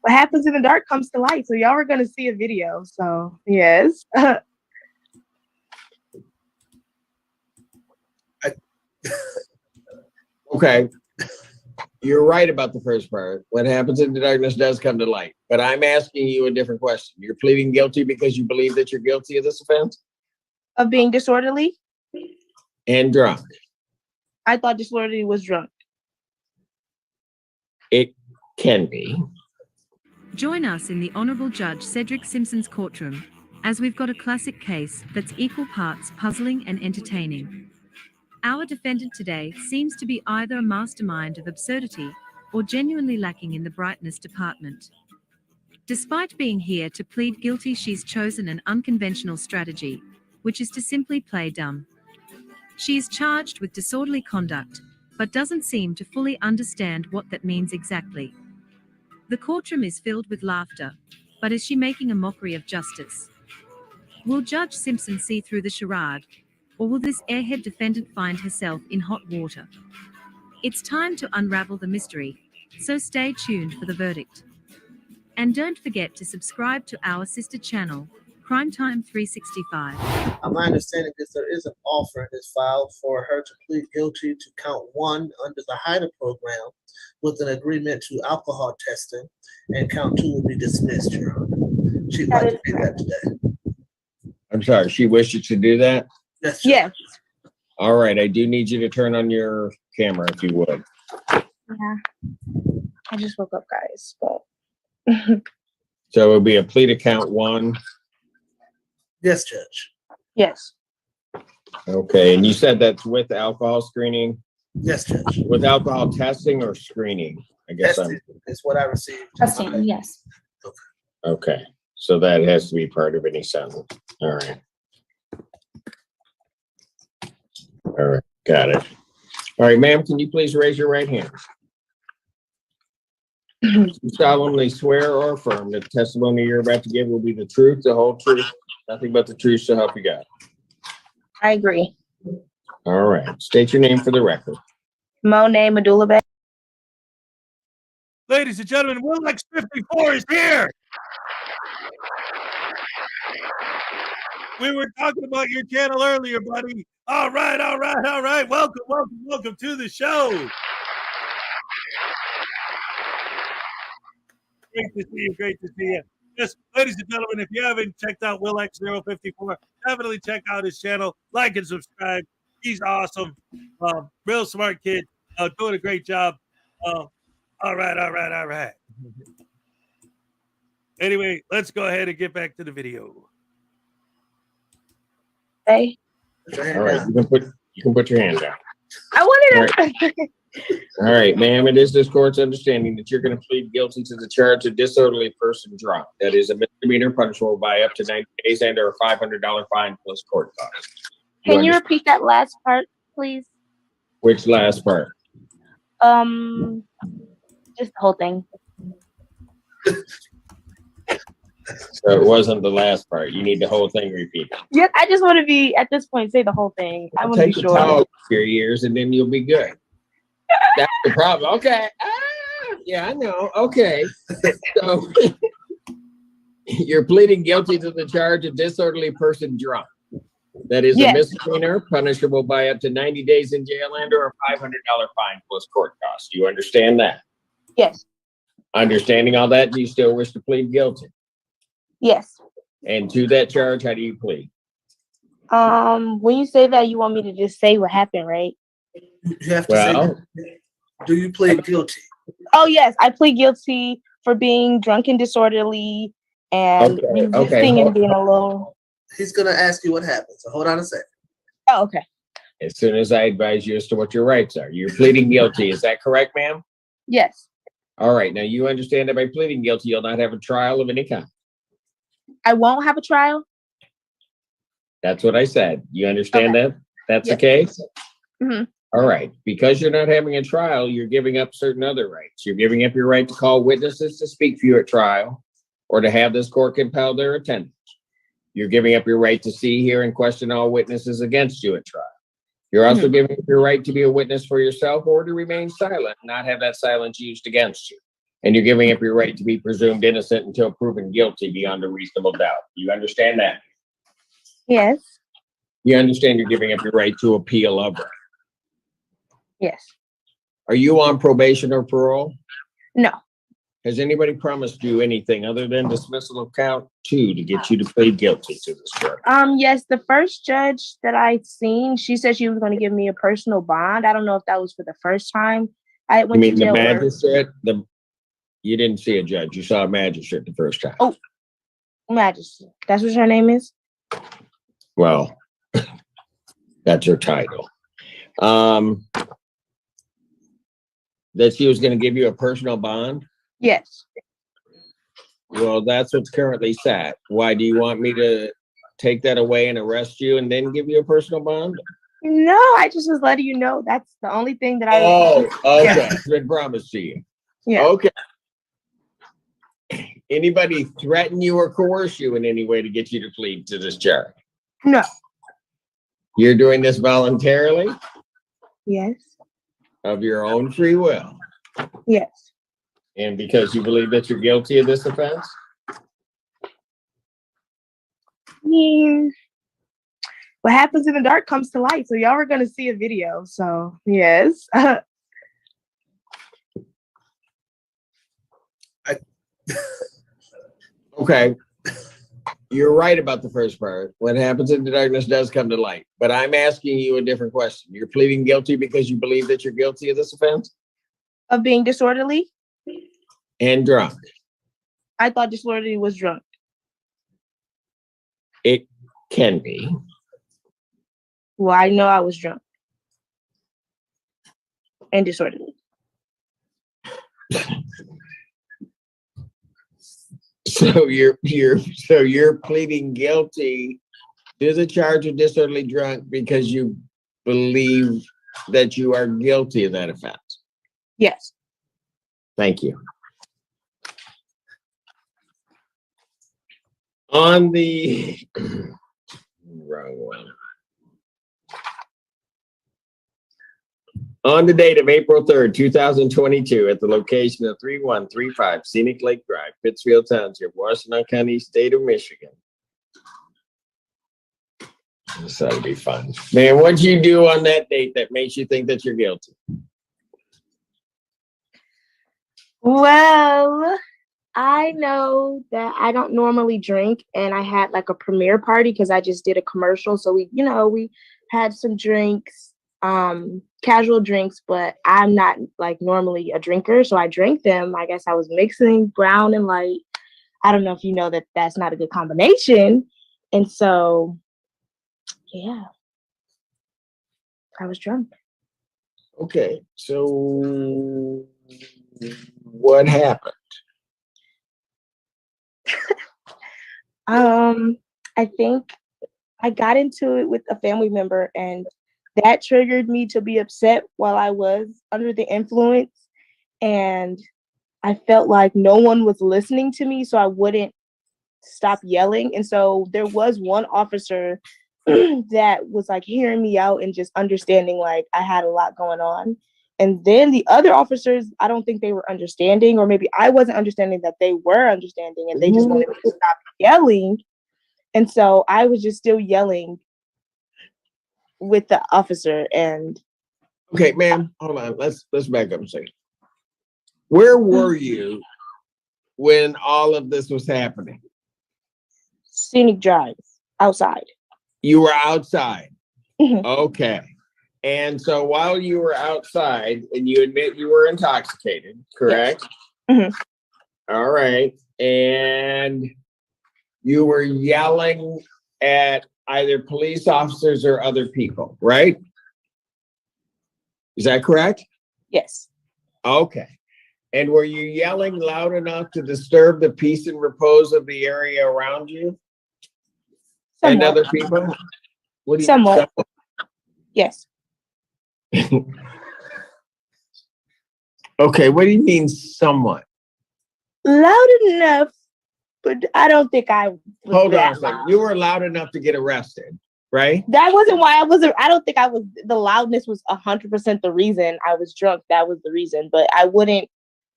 What happens in the dark comes to light. So y'all are going to see a video. So yes. Okay. You're right about the first part. What happens in the darkness does come to light. But I'm asking you a different question. You're pleading guilty because you believe that you're guilty of this offense? Of being disorderly? And drunk? I thought disorderly was drunk. It can be. Join us in the Honourable Judge Cedric Simpson's courtroom as we've got a classic case that's equal parts puzzling and entertaining. Our defendant today seems to be either a mastermind of absurdity or genuinely lacking in the brightness department. Despite being here to plead guilty, she's chosen an unconventional strategy, which is to simply play dumb. She is charged with disorderly conduct, but doesn't seem to fully understand what that means exactly. The courtroom is filled with laughter, but is she making a mockery of justice? Will Judge Simpson see through the charade, or will this airhead defendant find herself in hot water? It's time to unravel the mystery, so stay tuned for the verdict. And don't forget to subscribe to our sister channel, Crime Time 365. My understanding is there is an offer in this file for her to plead guilty to count 1 under the HIDA program with an agreement to alcohol testing, and count 2 will be dismissed, Your Honor. She'd like to do that today. I'm sorry, she wishes to do that? Yes. Yes. All right, I do need you to turn on your camera if you would. Yeah. I just woke up, guys. But So it'll be a plea to count 1. Yes, Judge. yes. Okay, and you said that's with alcohol screening? Yes, Judge. With alcohol testing or screening? I guess Testing is what I received. Testing, yes. Okay, so that has to be part of any sentence. All right. All right, got it. All right, ma'am, can you please raise your right hand? You solemnly swear or affirm that the testimony you're about to give will be the truth, the whole truth, nothing but the truth, so help you God. I agree. All right, state your name for the record. Monet Medulla Bay. Ladies and gentlemen, Will X54 is here. We were talking about your channel earlier, buddy. All right. Welcome to the show. Great to see you. Yes, ladies and gentlemen, if you haven't checked out Will X054, definitely check out his channel. Like and subscribe. He's awesome. Real smart kid. Doing a great job. All right. Anyway, let's go ahead and get back to the video. Hey. All right, you can put your hand down. I wanted to. All right, ma'am, it is this court's understanding that you're going to plead guilty to the charge of disorderly person drunk. That is a misdemeanor punishable by up to 90 days and or a $500 fine plus court costs. Can you repeat that last part, please? Which last part? Just the whole thing. So it wasn't the last part. You need the whole thing repeated. Yeah, I just want to be at this point. Say the whole thing. I want to be Take the sure. towel off your ears and then you'll be good. That's the problem. Okay. Yeah, I know. Okay. So you're pleading guilty to the charge of disorderly person drunk. That is a misdemeanor punishable by up to 90 days in jail and or a $500 fine plus court costs. Do you understand that? Yes. Understanding all that, do you still wish to plead guilty? Yes. And to that charge, how do you plead? When you say that, you want me to just say what happened, right? You have to say, do you plead guilty? Oh, yes. I plead guilty for being drunk and disorderly and resisting and being alone. He's going to ask you what happened. So hold on a second. Oh, okay. As soon as I advise you as to what your rights are, you're pleading guilty. Is that correct, ma'am? Yes. All right. Now you understand that by pleading guilty, you'll not have a trial of any kind. I won't have a trial? That's what I said. You understand that? That's the case? Mm-hmm. All right. Because you're not having a trial, you're giving up certain other rights. You're giving up your right to call witnesses to speak for you at trial or to have this court compel their attendance. You're giving up your right to see, hear, and question all witnesses against you at trial. You're also giving up your right to be a witness for yourself or to remain silent, not have that silence used against you. And you're giving up your right to be presumed innocent until proven guilty beyond a reasonable doubt. You understand that? Yes. You understand you're giving up your right to appeal of it. Yes. Are you on probation or parole? No. Has anybody promised you anything other than dismissal of count 2 to get you to plead guilty to this charge? Yes, the first judge that I seen, she said she was going to give me a personal bond. I don't know if that was for the first time I went to jail. The magistrate? You didn't see a judge. You saw a magistrate the first time. Oh, Majesty. That's what your name is? Well, that's her title. That she was going to give you a personal bond? Yes. Well, that's what's currently set. Why do you want me to take that away and arrest you and then give you a personal bond? No, I just was letting you know that's the only thing that I. Oh, okay. Yeah. It's been promised to you. Yeah. Okay. Anybody threaten you or coerce you in any way to get you to plead to this charge? No. You're doing this voluntarily Yes. of your own free will Yes. and because you believe that you're guilty of this offense? What happens in the dark comes to light. So y'all are gonna see a video. So yes. Okay. You're right about the first part. What happens in the darkness does come to light. But I'm asking you a different question. You're pleading guilty because you believe that you're guilty of this offense? Of being disorderly? And drunk. I thought disorderly was drunk. It can be. Well, I know I was drunk. And disorderly. So you're pleading guilty to the charge of disorderly drunk because you believe that you are guilty of that offense? Yes. Thank you. On the wrong one. On the date of April 3rd, 2022, at the location of 3135 Scenic Lake Drive, Pittsfield Township, Washtenaw County, State of Michigan. This ought to be fun. Man, what'd you do on that date that makes you think that you're guilty? Well, I know that I don't normally drink, and I had like a premiere party because I just did a commercial. So we had some drinks, casual drinks, but I'm not like normally a drinker. So I drank them. I guess I was mixing brown and light. I don't know if you know that that's not a good combination. And so, yeah, I was drunk. Okay, so what happened? I think I got into it with a family member, and that triggered me to be upset while I was under the influence. And I felt like no one was listening to me, so I wouldn't stop yelling. And so there was one officer that was like hearing me out and just understanding like I had a lot going on. And then the other officers, I don't think they were understanding, or maybe I wasn't understanding that they were understanding, and they just wanted me to stop yelling. And so I was just still yelling with the officer. And okay, ma'am, hold on. Let's back up a second. Where were you when all of this was happening? Scenic Drive, outside. You were outside. Okay. And so while you were outside, and you admit you were intoxicated, correct? Yes. All right. And you were yelling at either police officers or other people, right? Is that correct? Yes. Okay. And were you yelling loud enough to disturb the peace and repose of the area around you? And other people? What do you Somewhat. Yes. Okay, what do you mean somewhat? Loud enough, but I don't think I was. Hold on a that second. loud. You were loud enough to get arrested, right? That wasn't why I don't think I was, the loudness was 100% the reason I was drunk. That was the reason, but I wouldn't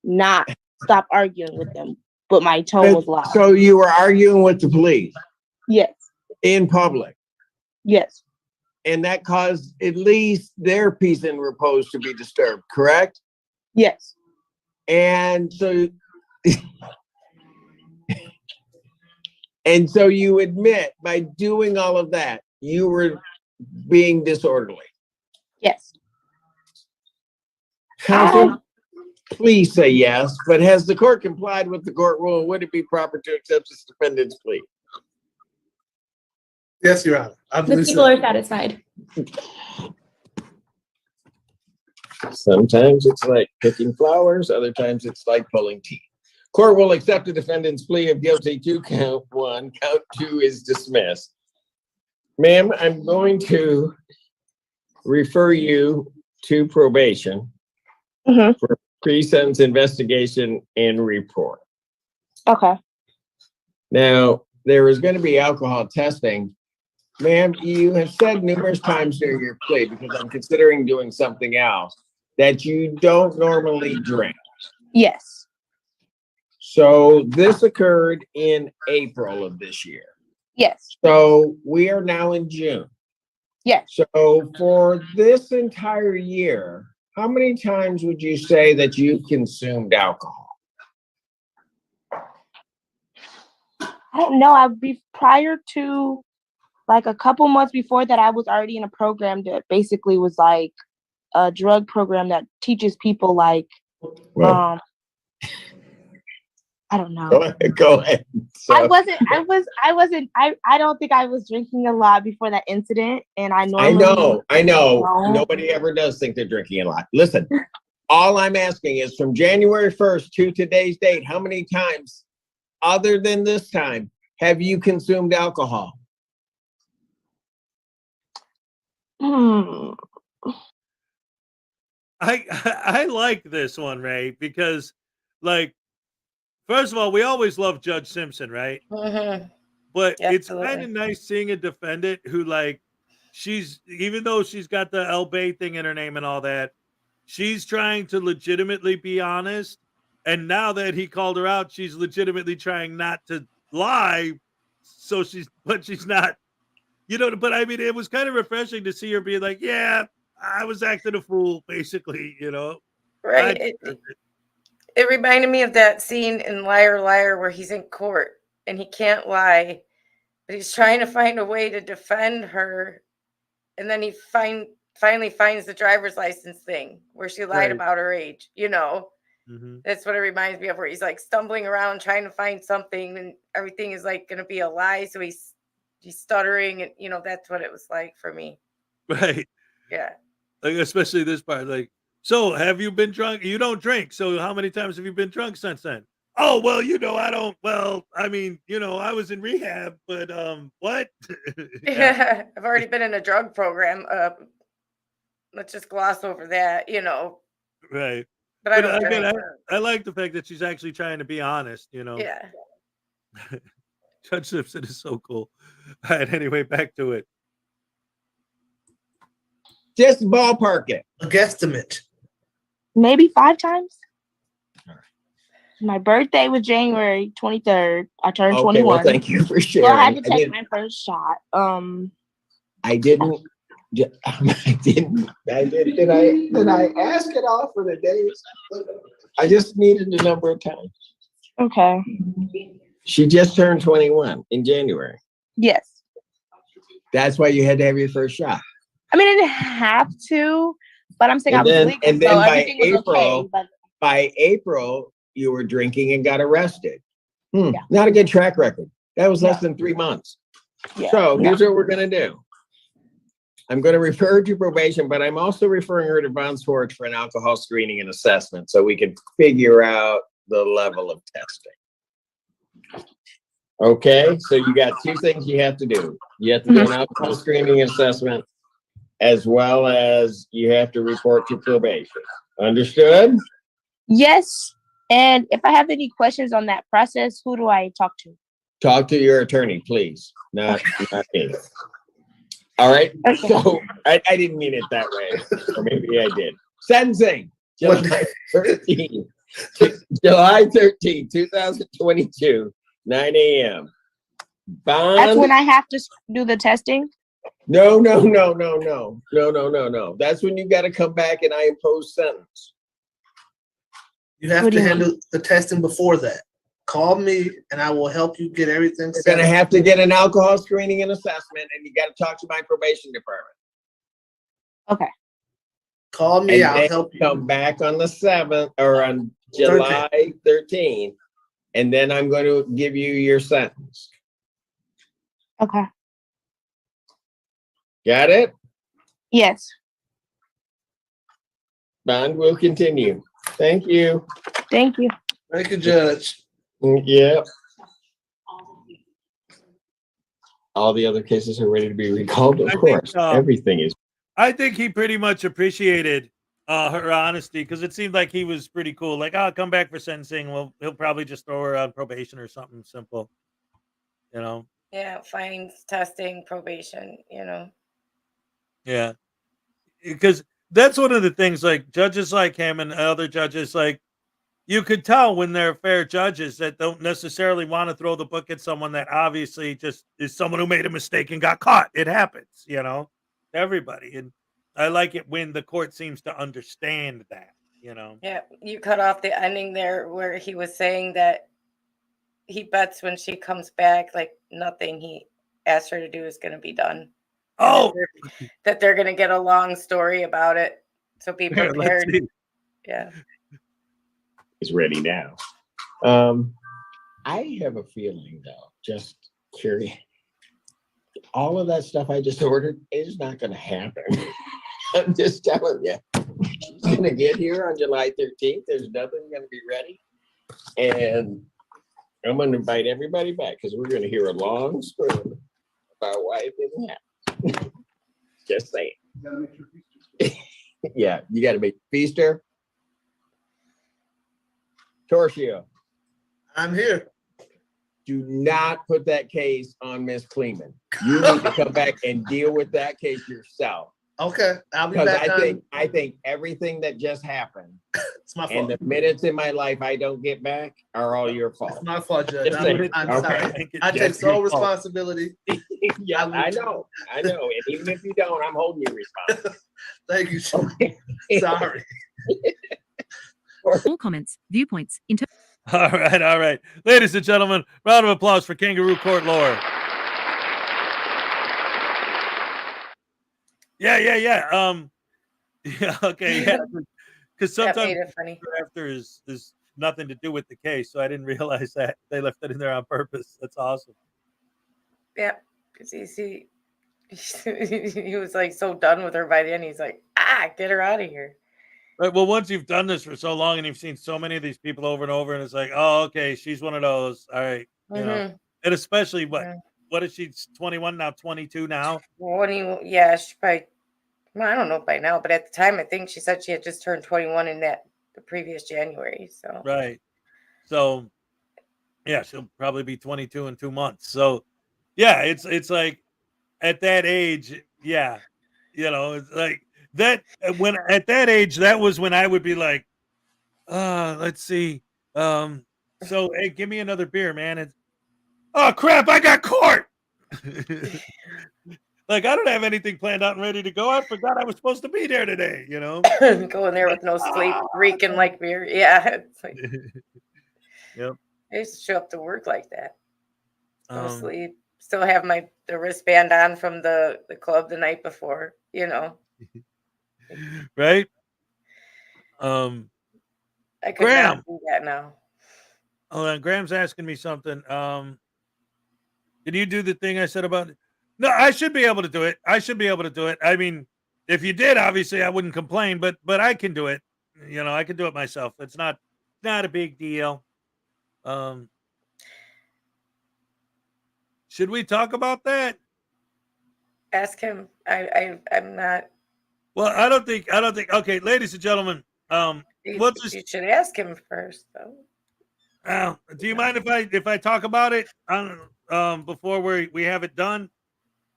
not stop arguing with them, but my tone was loud. So you were arguing with the police? Yes. In public? Yes. And that caused at least their peace and repose to be disturbed, correct? Yes. And so and so you admit by doing all of that, you were being disorderly. Yes. Counsel? please say yes. But has the court complied with the court rule? Would it be proper to accept this defendant's plea? Yes, Your Honor. I The believe people so. are satisfied. Sometimes it's like picking flowers. Other times it's like pulling teeth. Court will accept the defendant's plea of guilty to count 1. Count 2 is dismissed. Ma'am, I'm going to refer you to probation for pre-sentence investigation and report. Okay. Now, there is going to be alcohol testing. Ma'am, you have said numerous times during your plea, because I'm considering doing something else, that you don't normally drink. Yes. So this occurred in April of this year. Yes. So we are now in June. Yes. So for this entire year, how many times would you say that you consumed alcohol? I don't know. I'd be prior to like a couple months before that, I was already in a program that basically was like a drug program that teaches people like, I don't know. Go ahead. So, I don't think I was drinking a lot before that incident. And I know. Nobody ever does think they're drinking a lot. Listen, all I'm asking is from January 1st to today's date, how many times other than this time have you consumed alcohol? I like this one, Ray, because like, first of all, we always love Judge Simpson, right? But it's kind of nice seeing a defendant who, like, even though she's got the El Bay thing in her name and all that, she's trying to legitimately be honest. And now that he called her out, she's legitimately trying not to lie. So she's not, but I mean, it was kind of refreshing to see her being like, yeah, I was acting a fool, basically, Right. It reminded me of that scene in Liar Liar where he's in court and he can't lie, but he's trying to find a way to defend her. And then he finally finds the driver's license thing where she lied about her age, That's what it reminds me of, where he's like stumbling around trying to find something and everything is like going to be a lie. So he's stuttering and, that's what it was like for me. Right. Yeah. Like, especially this part, like, so have you been drunk? You don't drink. So how many times have you been drunk since then? Oh, well, I don't, I mean, I was in rehab, but what? Yeah. I've already been in a drug program. Let's just gloss over that, Right. But I don't again, drink. I like the fact that she's actually trying to be honest, Yeah. Judge Simpson is so cool. All right, anyway, back to it. Just ballpark it. A guesstimate. Maybe 5 times. My birthday was January 23rd. I turned 21. Well, thank you for sharing. So I had to take my first shot. I didn't. Did I ask it all for the days? I just needed the number of times. Okay. She just turned 21 in January. Yes. That's why you had to have your first shot. I mean, I didn't have to, but I'm saying I was legal, and then so by everything was April, okay. But by April, you were drinking and got arrested. Not a good track record. That was less than 3 months. Yeah. So here's what we're going to do. I'm going to refer her to probation, but I'm also referring her to Von Swartz for an alcohol screening and assessment so we can figure out the level of testing. Okay, so you got 2 things you have to do. You have to do an alcohol screening assessment, as well as you have to report to probation. Understood? yes. And if I have any questions on that process, who do I talk to? Talk to your attorney, please. Not me. All right. Okay. So I didn't mean it that way, or maybe I did. Sentencing. July 13, 2022, 9 a.m. Bond. That's when I have to do the testing? No. That's when you got to come back and I impose sentence. You have to handle the testing before that. Call me and I will help you get everything You're set going to up. have to get an alcohol screening and assessment, and you got to talk to my probation department. Okay. Call me. And I'll then help you. come back on the 7th or on July 13th, and then I'm going to give you your sentence. Okay. Got it? Yes. Bond will continue. Thank you. Thank you. Thank you, Judge. Yep. All the other cases are ready to be recalled. Of course, everything is. I think he pretty much appreciated her honesty because it seemed like he was pretty cool. Like, I'll come back for sentencing. Well, he'll probably just throw her on probation or something simple. You know? Yeah, fines, testing, probation, Yeah. Because that's one of the things, like judges like him and other judges, like you could tell when they're fair judges that don't necessarily want to throw the book at someone that obviously just is someone who made a mistake and got caught. It happens, everybody. And I like it when the court seems to understand that, Yeah, you cut off the ending there where he was saying that he bets when she comes back, like nothing he asked her to do is going to be done. Oh, that they're going to get a long story about it. So be Here, let's prepared. see. Yeah. Is ready now. I have a feeling, though, just curious. All of that stuff I just ordered is not going to happen. I'm just telling you. She's going to get here on July 13th. There's nothing going to be ready. And I'm going to invite everybody back because we're going to hear a long story about why it didn't happen. Just saying. Yeah, you got to make Feaster. Torchio. I'm here. Do not put that case on Miss Kleeman. You need to come back and deal with that case yourself. Okay, I'll be Because back. I think everything that just happened It's my fault. and the minutes in my life I don't get back are all your fault. It's my fault, Judge. Just saying. I'm Okay. sorry. I take sole responsibility. Yeah, I know. And even if you don't, I'm holding you responsible. Thank you, Sean. Sorry. All comments, viewpoints, All right. Ladies and gentlemen, round of applause for Kangaroo Court Lore. Yeah. Yeah, okay, yeah. Because That sometimes made it funny. after is nothing to do with the case, so I didn't realize that they left it in there on purpose. That's awesome. Yeah. Because he was like so done with her by the end. He's like, get her out of here. Right. Well, once you've done this for so long and you've seen so many of these people over and over, and it's like, oh, okay, she's one of those. All right, and especially what is she? 21 now, 22 now. She probably. Well, I don't know by now, but at the time, I think she said she had just turned 21 in the previous January. So right. So yeah, she'll probably be 22 in 2 months. So yeah, it's like at that age, yeah, it's like that when at that age, that was when I would be like, let's see. So hey, give me another beer, man. It's oh crap, I got court. Like I don't have anything planned out and ready to go. I forgot I was supposed to be there today, Going there with no sleep, reeking like beer. Yeah. It's like, yep. I used to show up to work like that. No sleep. Still have the wristband on from the club the night before, Right? I could Graham. not do that now. Hold on, Graham's asking me something. Can you do the thing I said about? No, I should be able to do it. I mean, if you did, obviously I wouldn't complain, but I can do it. I can do it myself. It's not a big deal. Should we talk about that? Ask him. I'm not. Well, I don't think. Okay, ladies and gentlemen, You should ask him first, though. Do you mind if I talk about it before we have it done,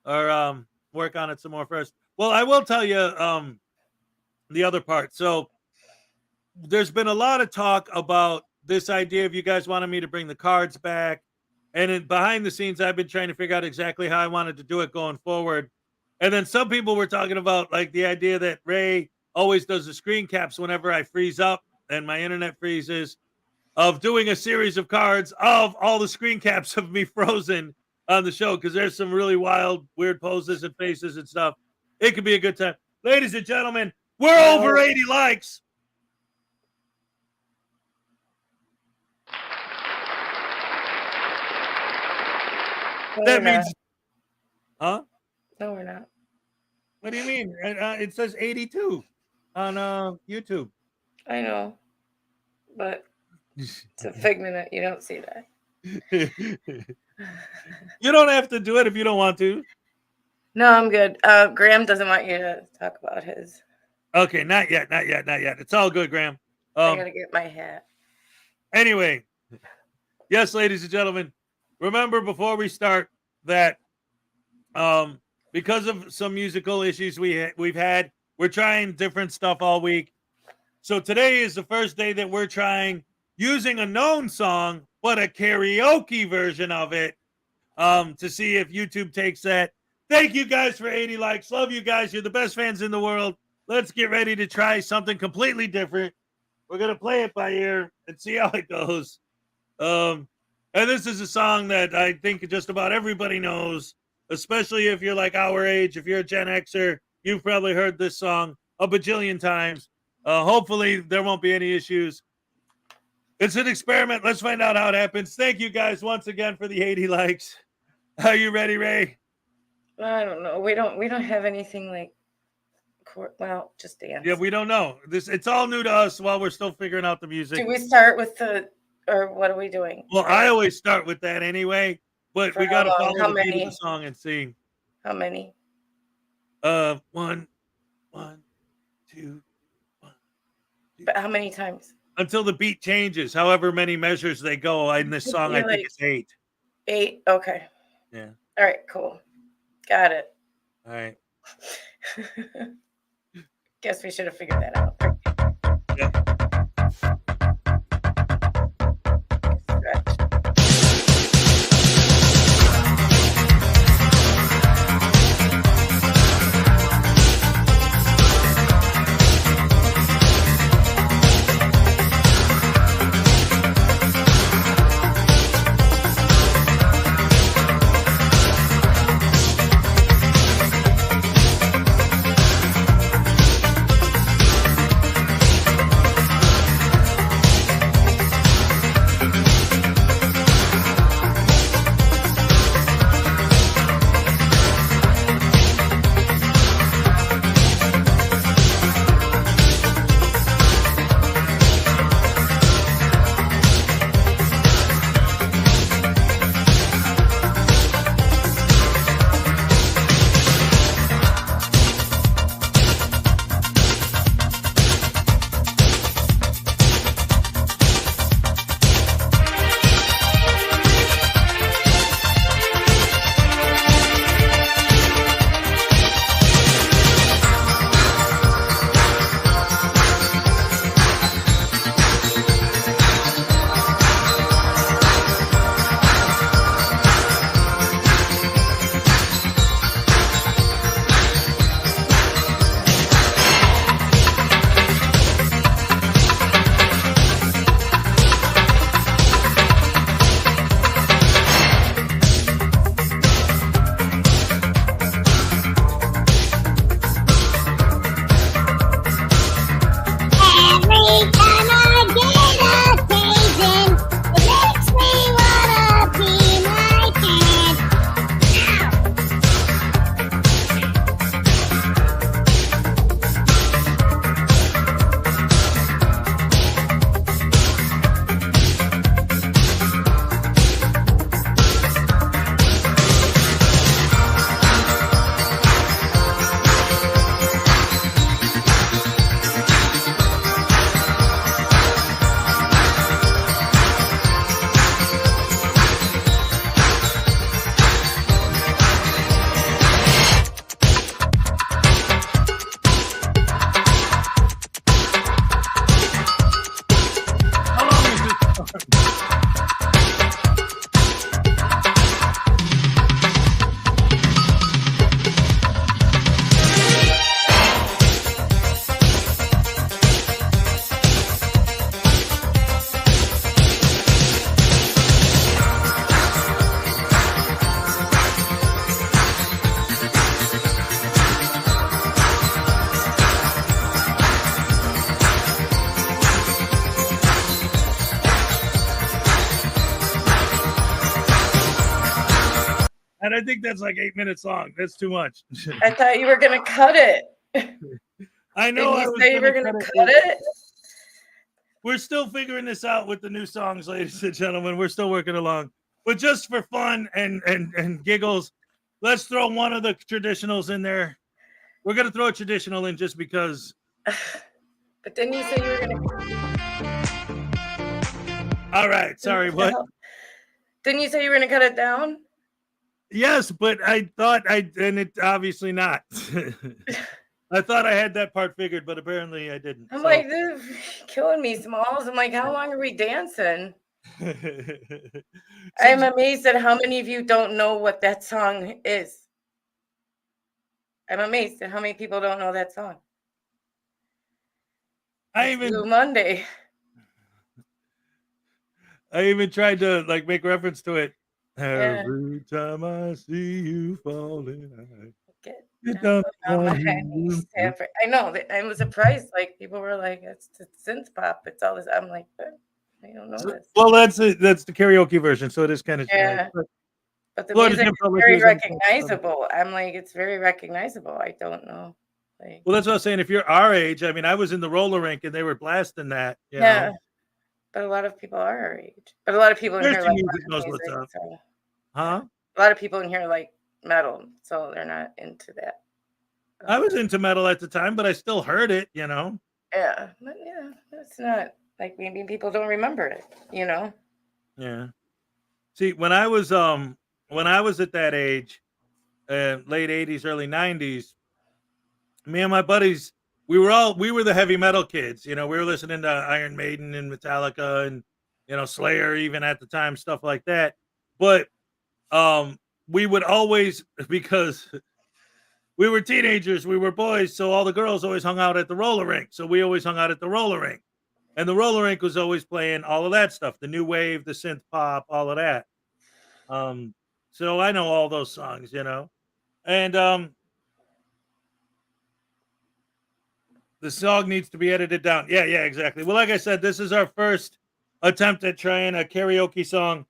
or work on it some more first? Well, I will tell you the other part. So there's been a lot of talk about this idea of you guys wanting me to bring the cards back, and behind the scenes, I've been trying to figure out exactly how I wanted to do it going forward. And then some people were talking about like the idea that Ray always does the screen caps whenever I freeze up and my internet freezes, of doing a series of cards of all the screen caps of me frozen on the show, because there's some really wild, weird poses and faces and stuff. It could be a good time. Ladies and gentlemen, We're over 80 likes. No, That we're means, not. No, we're not. What do you mean? It says 82 on YouTube. I know, but it's a figment. You don't see that. You don't have to do it if you don't want to. No, I'm good. Graham doesn't want you to talk about his. Okay, not yet. It's all good, Graham. I gotta get my hat. Anyway, yes, ladies and gentlemen, remember before we start that because of some musical issues we've had, we're trying different stuff all week. So today is the first day that we're trying using a known song, but a karaoke version of it, to see if YouTube takes that. Thank you guys for 80 likes. Love you guys. You're the best fans in the world. Let's get ready to try something completely different. We're going to play it by ear and see how it goes. And this is a song that I think just about everybody knows, especially if you're like our age. If you're a Gen Xer, you've probably heard this song a bajillion times. Hopefully there won't be any issues. It's an experiment. Let's find out how it happens. Thank you guys once again for the 80 likes. Are you ready, Ray? I don't know. We don't have anything like, well, just dance. Yeah, we don't know. It's all new to us while we're still figuring out the music. Do we start with or what are we doing? Well, I always start with that anyway, but we got to follow How the beat many? of the song and sing. How many? 1, 2. But how many times? Until the beat changes, however many measures they go in this song. I think it's 8. 8. Okay. Yeah. All right. Cool. Got it. All right. Guess we should have figured that out. that. I think that's like 8 minutes long. That's too much. I thought you were gonna cut it. I know. Did you say you were gonna cut it? We're still figuring this out with the new songs, ladies and gentlemen. We're still working along. But just for fun and giggles, let's throw one of the traditionals in there. We're gonna throw a traditional in just because. But didn't you say you were gonna? All right. Sorry. What? Didn't you say you were gonna cut it down? Yes, but I thought and it obviously not. I thought I had that part figured, but apparently I didn't. I'm like, this is killing me, Smalls. I'm like, how long are we dancing? I'm amazed at how many of you don't know what that song is. I'm amazed at how many people don't know that song. Blue Monday. I even tried to like make reference to it. Yeah. Every time I see you falling, I know that I was surprised. Like people were like, "It's synth pop." It's all this. I'm like, but I don't know this. Well, that's the karaoke version, so it is kind of Yeah. But the Lord, music Jim is Public very was on- recognizable. I'm like, it's very recognizable. I don't know. Like, Well, that's what I was saying. If you're our age, I mean, I was in the roller rink and they were blasting that. You yeah. know? But a lot of people are our age. But a lot of people in here Christian like music rock knows music, what's up. so Huh? a lot of people in here like metal, so they're not into that. I was into metal at the time, but I still heard it. You know. Yeah, but yeah, it's not like maybe people don't remember it. You know. Yeah. See, when I was at that age, late 80s, early 90s, me and my buddies, we were the heavy metal kids. You know, we were listening to Iron Maiden and Metallica and, you know, Slayer even at the time, stuff like that. But we would always, because we were teenagers, we were boys, so all the girls always hung out at the roller rink. So we always hung out at the roller rink. And the roller rink was always playing all of that stuff, the new wave, the synth pop, all of that. So I know all those songs, you know. And the song needs to be edited down. Yeah, exactly. Well, like I said, this is our first attempt at trying a karaoke song.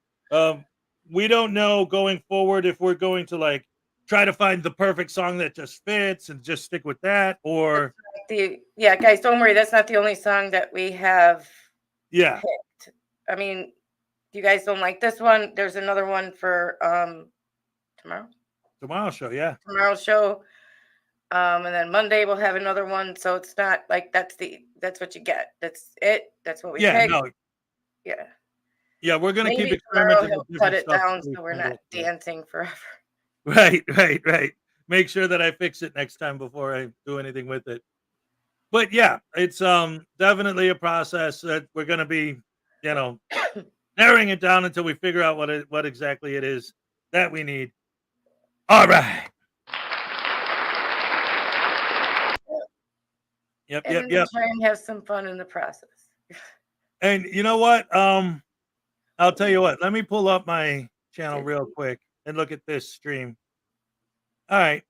We don't know going forward if we're going to like try to find the perfect song that just fits and just stick with that, or Yeah, guys, don't worry. That's not the only song that we have. Yeah. Picked. I mean, you guys don't like this one. There's another one for tomorrow's show. Yeah. Tomorrow's show. And then Monday we'll have another one. So it's not like that's what you get. That's it. That's what we picked. No. Yeah. Yeah, we're gonna Maybe keep tomorrow experimenting. he'll with cut different it stuff down so we so we're can not dancing forever. Right. Make sure that I fix it next time before I do anything with it. But yeah, it's definitely a process that we're gonna be, you know, narrowing it down until we figure out what exactly it is that we need. All right. Yep. Try and have some fun in the process. And you know what? I'll tell you what. Let me pull up my channel real quick and look at this stream. All right.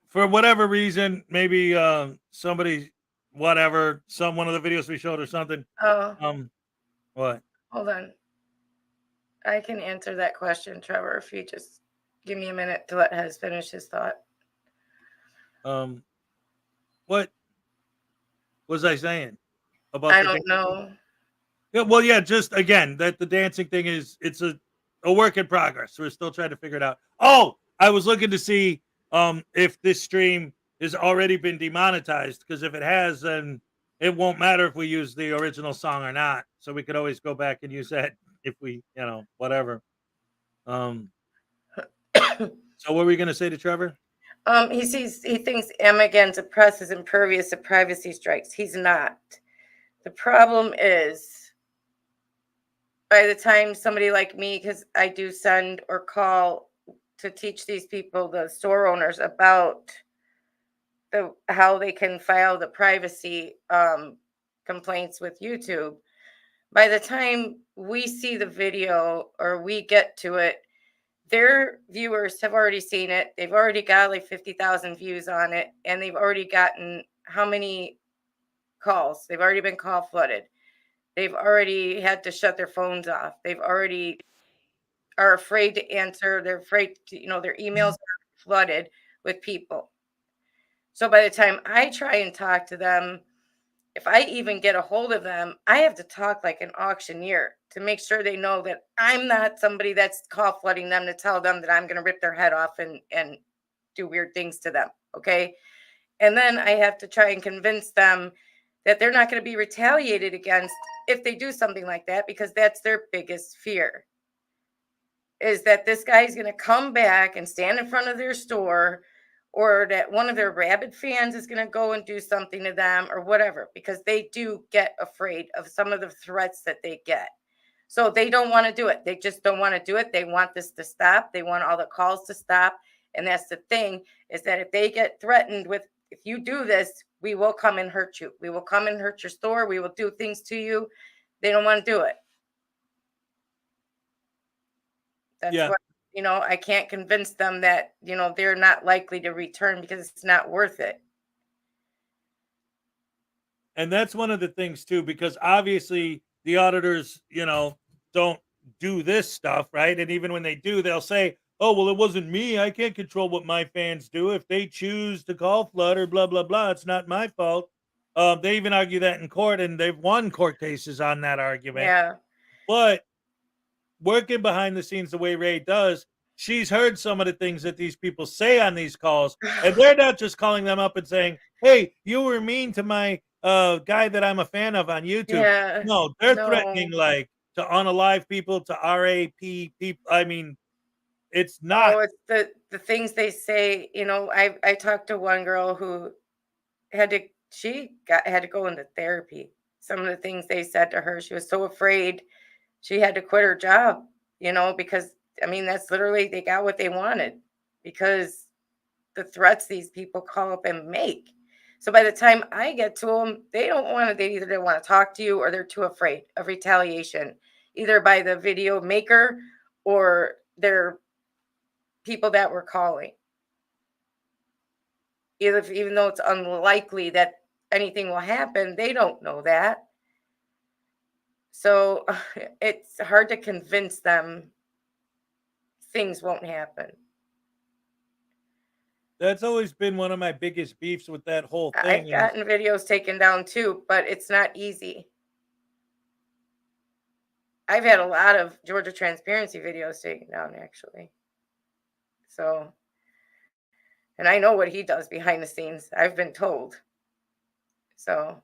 For whatever reason, maybe somebody, one of the videos we showed or something. Oh. What? Hold on. I can answer that question, Trevor, if you just give me a minute to let Hez finish his thought. What was I saying about? I don't know. Yeah, well, yeah, just again that the dancing thing it's a work in progress. We're still trying to figure it out. Oh, I was looking to see if this stream has already been demonetized, because if it has, then it won't matter if we use the original song or not. So we could always go back and use that if we, whatever. So what were we going to say to Trevor? He thinks Amagan's press is impervious to privacy strikes. He's not. The problem is, by the time somebody like me, because I do send or call to teach these people, the store owners, about how they can file the privacy complaints with YouTube. By the time we see the video or we get to it, their viewers have already seen it. They've already got like 50,000 views on it, and they've already gotten how many calls? They've already been call flooded. They've already had to shut their phones off. They've already are afraid to answer. They're afraid to, their emails are flooded with people. So by the time I try and talk to them, if I even get a hold of them, I have to talk like an auctioneer to make sure they know that I'm not somebody that's call flooding them to tell them that I'm going to rip their head off and do weird things to them. Okay. And then I have to try and convince them that they're not going to be retaliated against if they do something like that, because that's their biggest fear, is that this guy's going to come back and stand in front of their store, or that one of their rabid fans is going to go and do something to them or whatever, because they do get afraid of some of the threats that they get. So they don't want to do it. They just don't want to do it. They want this to stop. They want all the calls to stop. And that's the thing, is that if they get threatened with, if you do this, we will come and hurt you. We will come and hurt your store. We will do things to you. They don't want to do it. That's Yeah. what, I can't convince them that, they're not likely to return because it's not worth it. And that's one of the things too, because obviously the auditors, don't do this stuff, right? And even when they do, they'll say, oh, well, it wasn't me. I can't control what my fans do. If they choose to call flood or blah, blah, blah, it's not my fault. They even argue that in court, and they've won court cases on that argument. Yeah. But working behind the scenes the way Ray does, she's heard some of the things that these people say on these calls, and they're not just calling them up and saying, hey, you were mean to my guy that I'm a fan of on YouTube. Yeah. No, they're threatening like to unalive people, to RAP people. I mean, it's not. Oh, it's the things they say. I talked to one girl who had to go into therapy. Some of the things they said to her, she was so afraid she had to quit her job, because that's literally, they got what they wanted, because the threats these people call up and make. So by the time I get to them, they either don't want to talk to you, or they're too afraid of retaliation, either by the video maker or their people that were calling. Even though it's unlikely that anything will happen, they don't know that. So it's hard to convince them things won't happen. That's always been one of my biggest beefs with that whole thing. I've gotten videos taken down too, but it's not easy. I've had a lot of Georgia Transparency videos taken down, actually. So, and I know what he does behind the scenes. I've been told. So,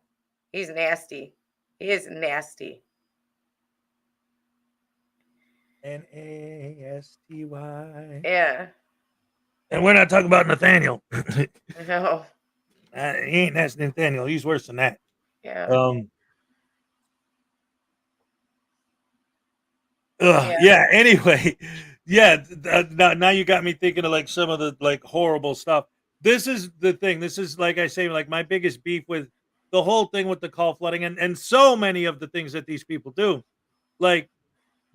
he's nasty. He is nasty. Nasty. Yeah. And we're not talking about Nathaniel. No. He ain't nasty Nathaniel. He's worse than that. Yeah. Yeah. Anyway, now you got me thinking of like some of the like horrible stuff. This is the thing. This is, like I say, like my biggest beef with the whole thing with the call flooding and so many of the things that these people do. Like,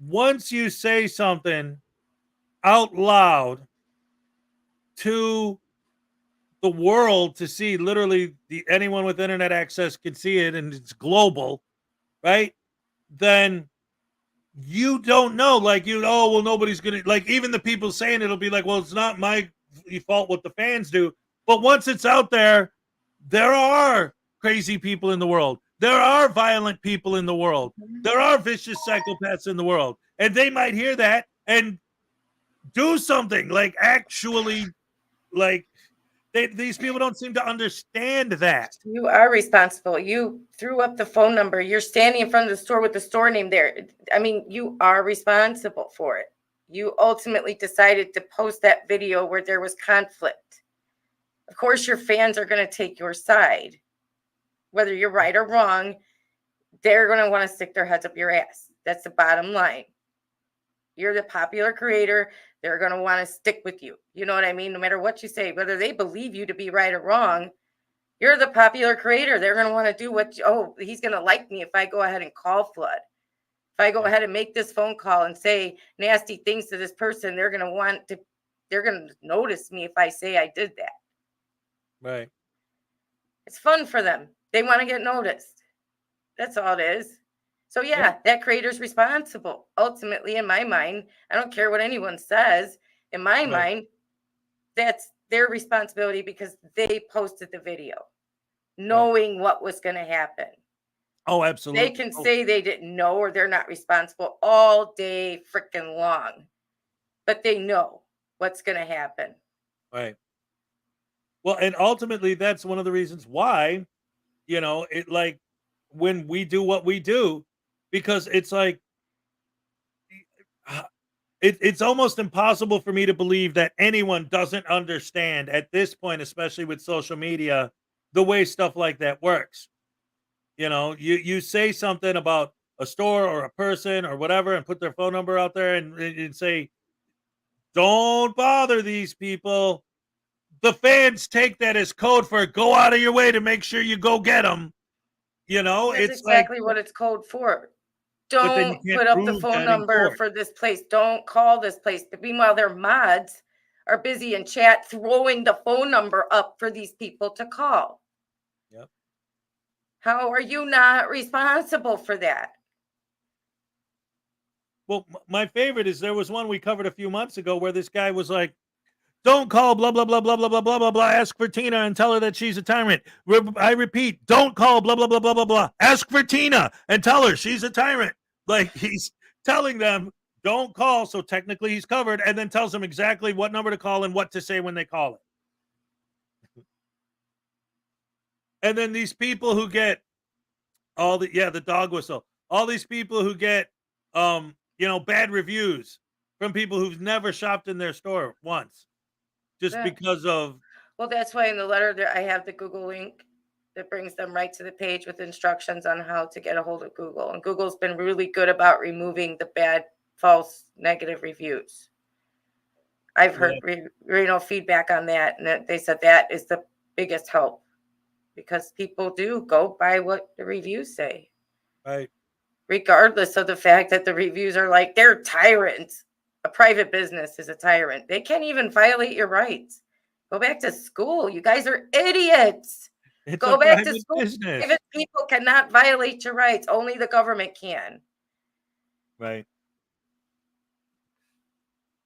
once you say something out loud to the world to see, literally anyone with internet access can see it, and it's global, right? Then you don't know, like, well, nobody's gonna, like, even the people saying it'll be like, well, it's not my fault what the fans do. But once it's out there, there are crazy people in the world. There are violent people in the world. There are vicious psychopaths in the world. And they might hear that and do something, like, actually, like, these people don't seem to understand that. You are responsible. You threw up the phone number. You're standing in front of the store with the store name there. You are responsible for it. You ultimately decided to post that video where there was conflict. Of course, your fans are going to take your side. Whether you're right or wrong, they're going to want to stick their heads up your ass. That's the bottom line. You're the popular creator. They're going to want to stick with you. You know what I mean? No matter what you say, whether they believe you to be right or wrong, you're the popular creator. They're going to want to do he's going to like me if I go ahead and call flood. If I go ahead and make this phone call and say nasty things to this person, they're going to notice me if I say I did that. Right. It's fun for them. They want to get noticed. That's all it is. So yeah, that creator's responsible. Ultimately, in my mind, I don't care what anyone says. In my Right. mind, that's their responsibility because they posted the video, knowing what was going to happen. Oh, They absolutely. can Oh, say they didn't know or they're not responsible all day freaking long, but they know what's going to happen. right. Well, and ultimately, that's one of the reasons why, it like when we do what we do, because it's like it's almost impossible for me to believe that anyone doesn't understand at this point, especially with social media, the way stuff like that works. You say something about a store or a person or whatever, and put their phone number out there and say, "Don't bother these people." The fans take that as code for go out of your way to make sure you go get them. That's It's like, exactly what it's code for. but then you Don't can't put up the prove phone that in number court. for this place. Don't call this place. But meanwhile, their mods are busy in chat throwing the phone number up for these people to call. Yep. How are you not responsible for that? Well, my favorite is there was one we covered a few months ago where this guy was like, "Don't call blah blah blah blah blah blah blah blah blah. Ask for Tina and tell her that she's a tyrant." I repeat, don't call blah blah blah blah blah blah. Ask for Tina and tell her she's a tyrant. Like he's telling them, don't call, so technically he's covered, and then tells them exactly what number to call and what to say when they call it. And then these people who get the dog whistle. All these people who get bad reviews from people who've never shopped in their store once, just Yeah. because of Well, that's why in the letter there I have the Google link that brings them right to the page with instructions on how to get a hold of Google. And Google's been really good about removing the bad, false, negative reviews. I've heard feedback on that, and they said that is the biggest help because people do go by what the reviews say, right. regardless of the fact that the reviews are like they're tyrants. A private business is a tyrant. They can't even violate your rights. Go back to school. You guys are idiots. It's Go a back to private school. business. Private people cannot violate your rights. Only the government can. Right.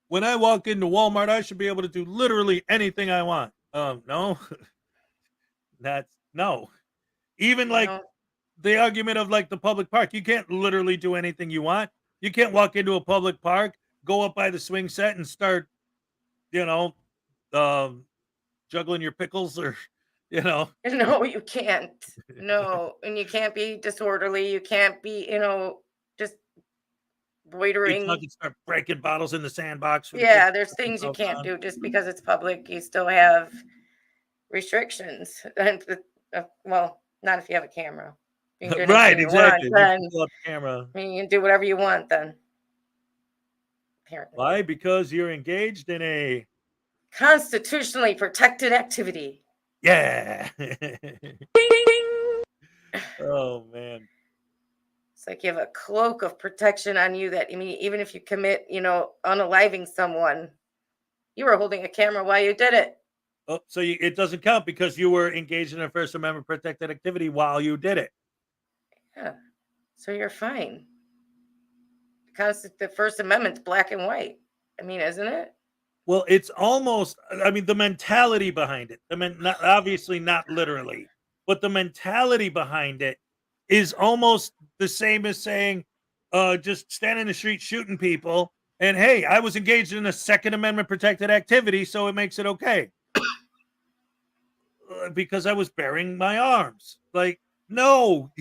When I walk into Walmart, I should be able to do literally anything I want. No. No. Even like the argument of like the public park, you can't literally do anything you want. You can't walk into a public park, go up by the swing set and start, juggling your pickles or, No, you can't. No, and you can't be disorderly. You can't be, just loitering. You can start breaking bottles in the sandbox. Yeah, there's things you can't do just because it's public. You still have restrictions. And well, not if you have a camera. You can do Right, anything you want, exactly. then. You pull up the camera. I mean, you can do whatever you want then. Apparently. Why? Because you're engaged in a constitutionally protected activity. Yeah. Oh man. It's like you have a cloak of protection on you that, I mean, even if you commit, unaliving someone, you were holding a camera while you did it. Oh, so it doesn't count because you were engaged in a First Amendment protected activity while you did it. Yeah. So you're fine. Because the First Amendment's black and white. I mean, isn't it? Well, it's almost, the mentality behind it, obviously not literally, but the mentality behind it is almost the same as saying, just stand in the street shooting people. And hey, I was engaged in a Second Amendment protected activity, so it makes it okay. Because I was bearing my arms. Like, no,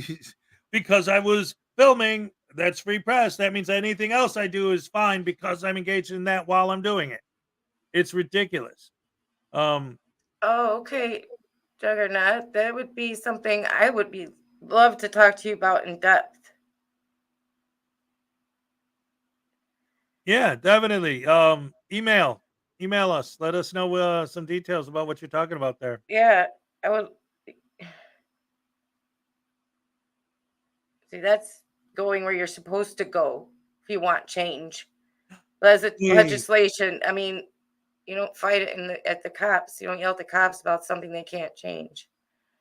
because I was filming, that's free press. That means anything else I do is fine because I'm engaged in that while I'm doing it. It's ridiculous. Oh, okay, Juggernaut. That would be something I would love to talk to you about in depth. Yeah, definitely. Email us. Let us know some details about what you're talking about there. Yeah, I would. See, that's going where you're supposed to go if you want change. Legislation. I mean, you don't fight it at the cops. You don't yell at the cops about something they can't change.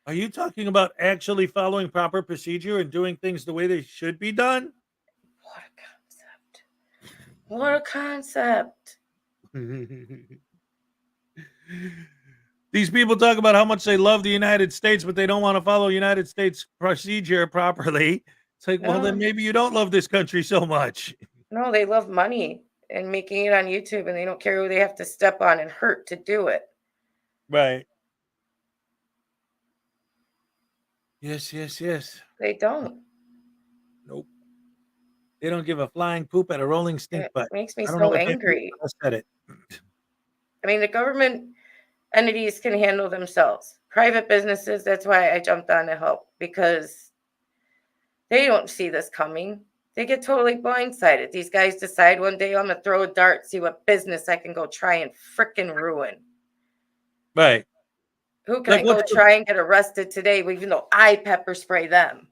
Are you talking about actually following proper procedure and doing things the way they should be done? What a concept. These people talk about how much they love the United States, but they don't want to follow United States procedure properly. It's like, well, then maybe you don't love this country so much. No, they love money and making it on YouTube, and they don't care who they have to step on and hurt to do it. Right. Yes, yes, yes. They don't. Nope. They don't give a flying poop at a rolling stink It butt. makes me I don't know so what that angry. means, but I said it. I mean, the government entities can handle themselves. Private businesses, that's why I jumped on to help, because they don't see this coming. They get totally blindsided. These guys decide one day, I'm going to throw a dart, see what business I can go try and frickin' ruin. Right. Who can Like, I go what's the- try and get arrested today, even though I pepper spray them?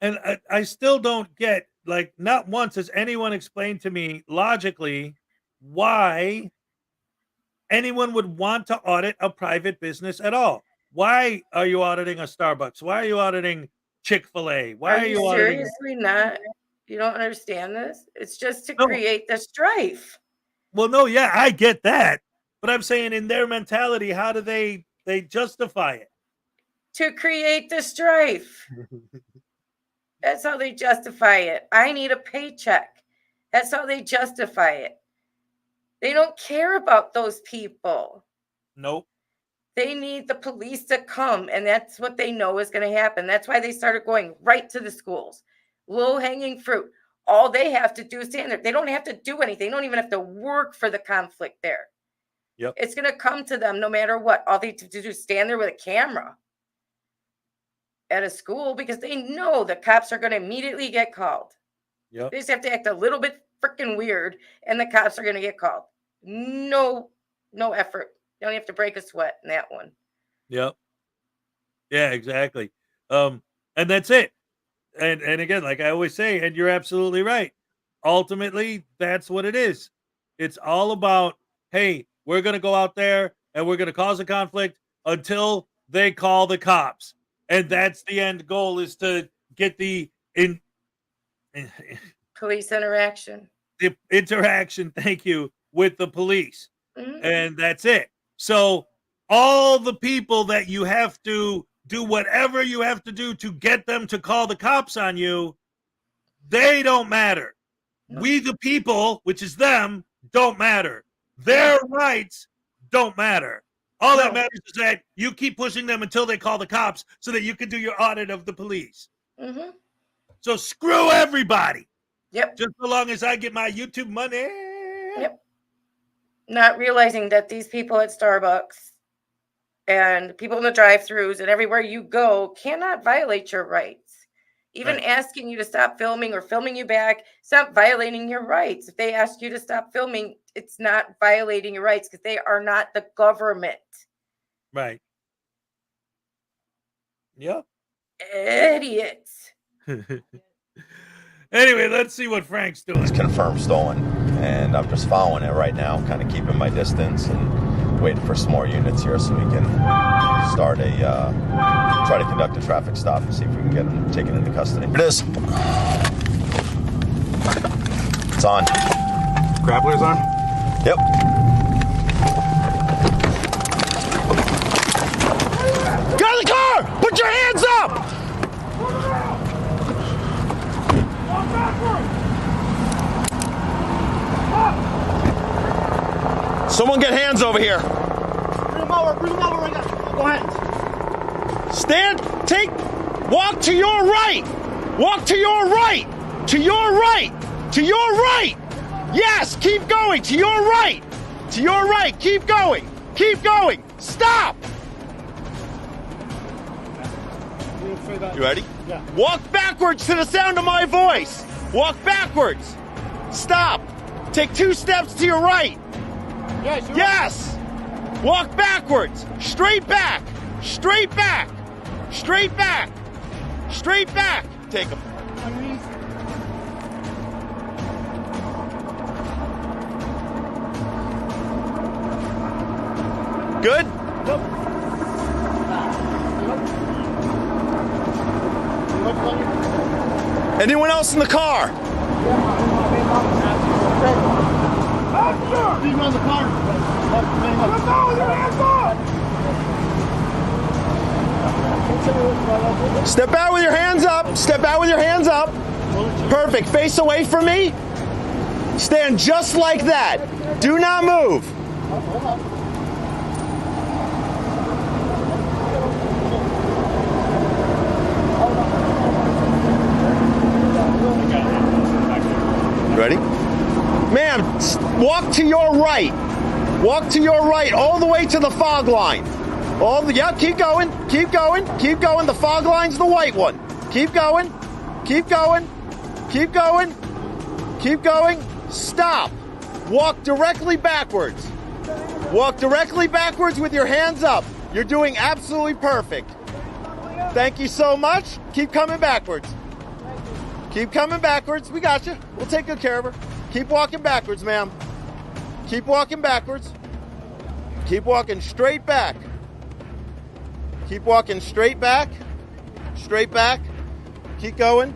And I still don't get, like, not once has anyone explained to me logically why anyone would want to audit a private business at all. Why are you auditing a Starbucks? Why are you auditing Chick-fil-A? Why are you auditing? Seriously not? You don't understand this? It's just to No. create the strife. Well, no, yeah, I get that. But I'm saying in their mentality, how do they justify it? To create the strife. That's how they justify it. I need a paycheck. That's how they justify it. They don't care about those people. Nope. They need the police to come, and that's what they know is going to happen. That's why they started going right to the schools. Low-hanging fruit. All they have to do is stand there. They don't have to do anything. They don't even have to work for the conflict there. Yep. It's going to come to them no matter what. All they have to do is stand there with a camera at a school, because they know the cops are going to immediately get called. Yep. They just have to act a little bit freaking weird, and the cops are going to get called. No effort. You don't have to break a sweat in that one. Yep. Yeah, exactly. And that's it. And again, like I always say, and you're absolutely right. Ultimately, that's what it is. It's all about, hey, we're going to go out there and we're going to cause a conflict until they call the cops. And that's the end goal, is to get the Police interaction. The interaction, thank you, with the police. Mhm. And that's it. So all the people that you have to do whatever you have to do to get them to call the cops on you, they don't matter. We the people, which is them, don't matter. Their rights don't matter. All that matters is that you keep pushing them until they call the cops so that you can do your audit of the police. Mm-hmm. So screw everybody. Yep. Just so long as I get my YouTube money. Yep. Not realizing that these people at Starbucks and people in the drive-thrus and everywhere you go cannot violate your rights. Even Right. asking you to stop filming or filming you back, stop violating your rights. If they ask you to stop filming, it's not violating your rights, because they are not the government. Right. Yep. Idiots. Anyway, let's see what Frank's doing. It's confirmed stolen, and I'm just following it right now, kind of keeping my distance and waiting for some more units here so we can start try to conduct a traffic stop and see if we can get him taken into custody. Here it is. It's on. Grappler's on? Yep. Get out of the car! Put your hands up! Someone get hands over here. Bring them over right now. Go ahead. Stand, walk to your right. Walk to your right. To your right. To your right. Yes, keep going. To your right. To your right. Keep going. Keep going. Stop. You ready? Yeah. Walk backwards to the sound of my voice. Walk backwards. Stop. Take 2 steps to your right. Yes. Yes. Walk backwards. Straight back. Straight back. Straight back. Straight back. Take them. Good? Anyone else in the car? Step out with your hands up. Step out with your hands up. Perfect. Face away from me. Stand just like that. Do not move. Ready? Ma'am, walk to your right. Walk to your right all the way to the fog line. Yeah, keep going. Keep going. Keep going. The fog line's the white one. Keep going. Keep going. Keep going. Keep going. Stop. Walk directly backwards. Walk directly backwards with your hands up. You're doing absolutely perfect. Thank you so much. Keep coming backwards. Keep coming backwards. We got you. We'll take good care of her. Keep walking backwards, ma'am. Keep walking backwards. Keep walking straight back. Keep walking straight back. Straight back. Keep going.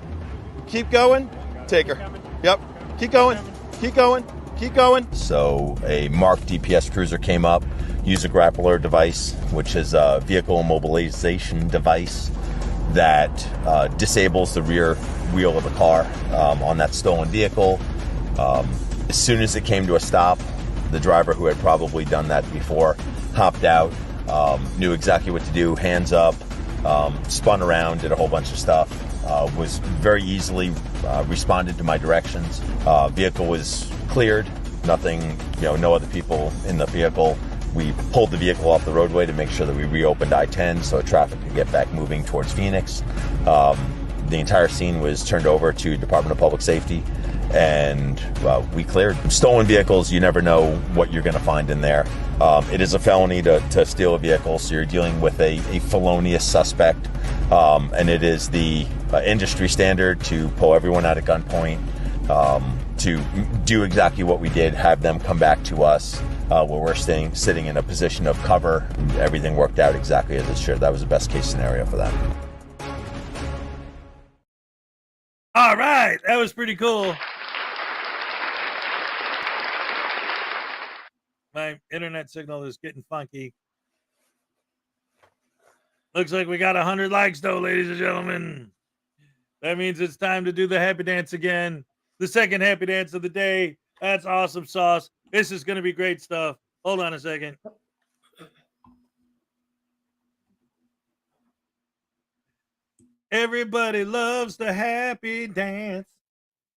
Keep going. Take her. Yep. Keep going. Keep going. Keep going. So a marked DPS cruiser came up, used a grappler device, which is a vehicle immobilization device that disables the rear wheel of the car on that stolen vehicle. As soon as it came to a stop, the driver, who had probably done that before, hopped out, knew exactly what to do, hands up, spun around, did a whole bunch of stuff, was very easily responded to my directions. Vehicle was cleared, nothing, no other people in the vehicle. We pulled the vehicle off the roadway to make sure that we reopened I-10 so traffic could get back moving towards Phoenix. The entire scene was turned over to Department of Public Safety, and we cleared. Stolen vehicles, you never know what you're going to find in there. It is a felony to steal a vehicle, so you're dealing with a felonious suspect, and it is the industry standard to pull everyone at a gunpoint, to do exactly what we did, have them come back to us where we're sitting in a position of cover. Everything worked out exactly as it should. That was the best case scenario for them. All right, that was pretty cool. My internet signal is getting funky. Looks like we got 100 likes, though, ladies and gentlemen. That means it's time to do the happy dance again. The second happy dance of the day. That's awesome sauce. This is going to be great stuff. Hold on a second. Everybody loves the happy dance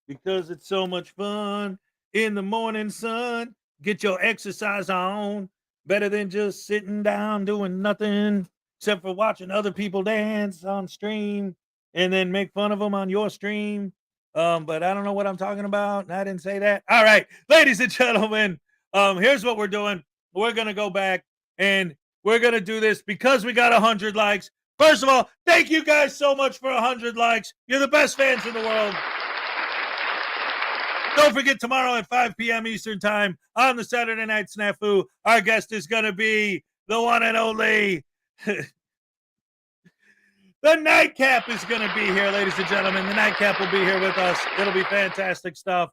because it's so much fun in the morning sun. Get your exercise on. Better than just sitting down doing nothing except for watching other people dance on stream and then make fun of them on your stream. But I don't know what I'm talking about. I didn't say that. All right, ladies and gentlemen, here's what we're doing. We're going to go back and we're going to do this because we got 100 likes. First of all, thank you guys so much for 100 likes. You're the best fans in the world. Don't forget, tomorrow at 5 p.m. Eastern Time on the Saturday Night Snafu, our guest is going to be the one and only. The Nightcap is going to be here, ladies and gentlemen. The Nightcap will be here with us. It'll be fantastic stuff.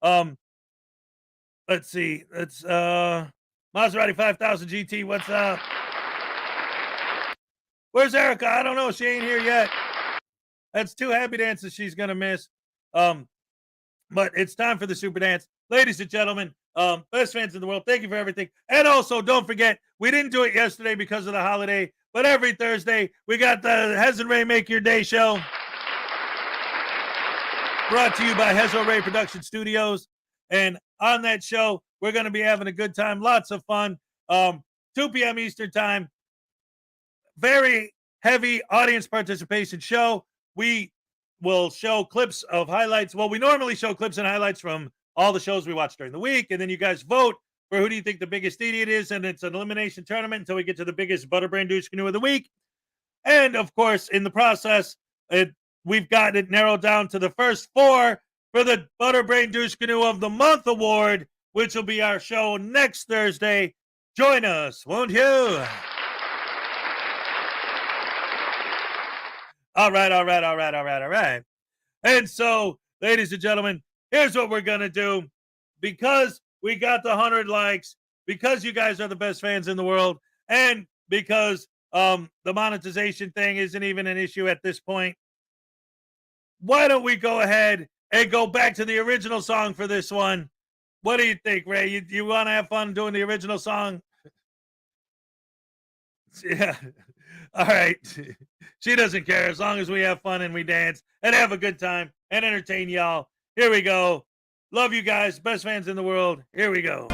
Let's see. It's Maserati 5000 GT. What's up? Where's Erica? I don't know. She ain't here yet. That's 2 happy dances she's going to miss. But it's time for the super dance. Ladies and gentlemen, best fans in the world, thank you for everything. And also, don't forget, we didn't do it yesterday because of the holiday, but every Thursday, we got the Hez and Ray Make Your Day show. Brought to you by Hezo Ray Production Studios. And on that show, we're going to be having a good time, lots of fun. 2 p.m. Eastern Time. Very heavy audience participation show. We will show clips of highlights. Well, we normally show clips and highlights from all the shows we watch during the week, and then you guys vote for who do you think the biggest idiot is, and it's an elimination tournament until we get to the biggest Butterbrain Douche Canoe of the week. And, of course, in the process, we've got it narrowed down to the first 4 for the Butterbrain Douche Canoe of the Month award, which will be our show next Thursday. Join us, won't you? All right. And so, ladies and gentlemen, here's what we're going to do. Because we got the 100 likes, because you guys are the best fans in the world, and because the monetization thing isn't even an issue at this point, why don't we go ahead and go back to the original song for this one? What do you think, Ray? You want to have fun doing the original song? Yeah. All right. She doesn't care as long as we have fun and we dance and have a good time and entertain y'all. Here we go. Love you guys. Best fans in the world. Here we go.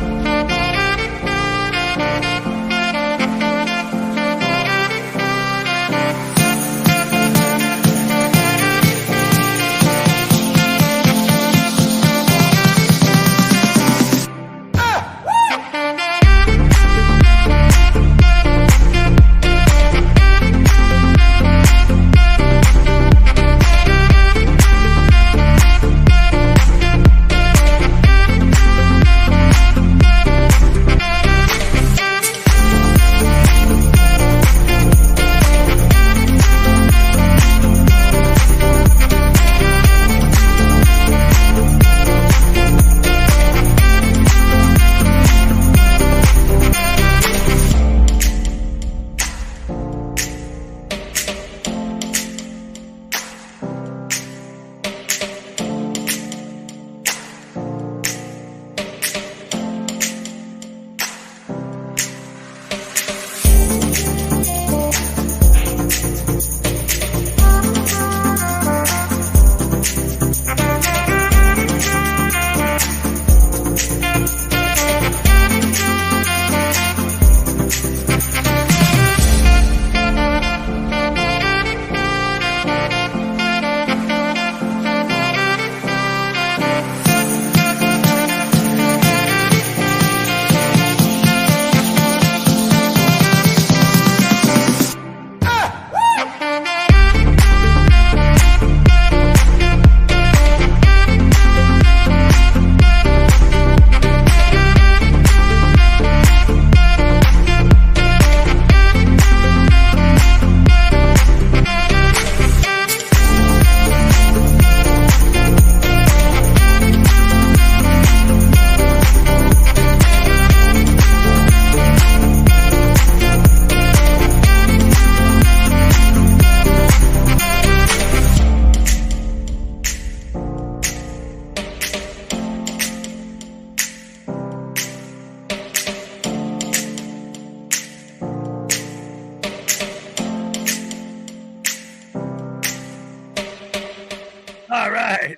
All right.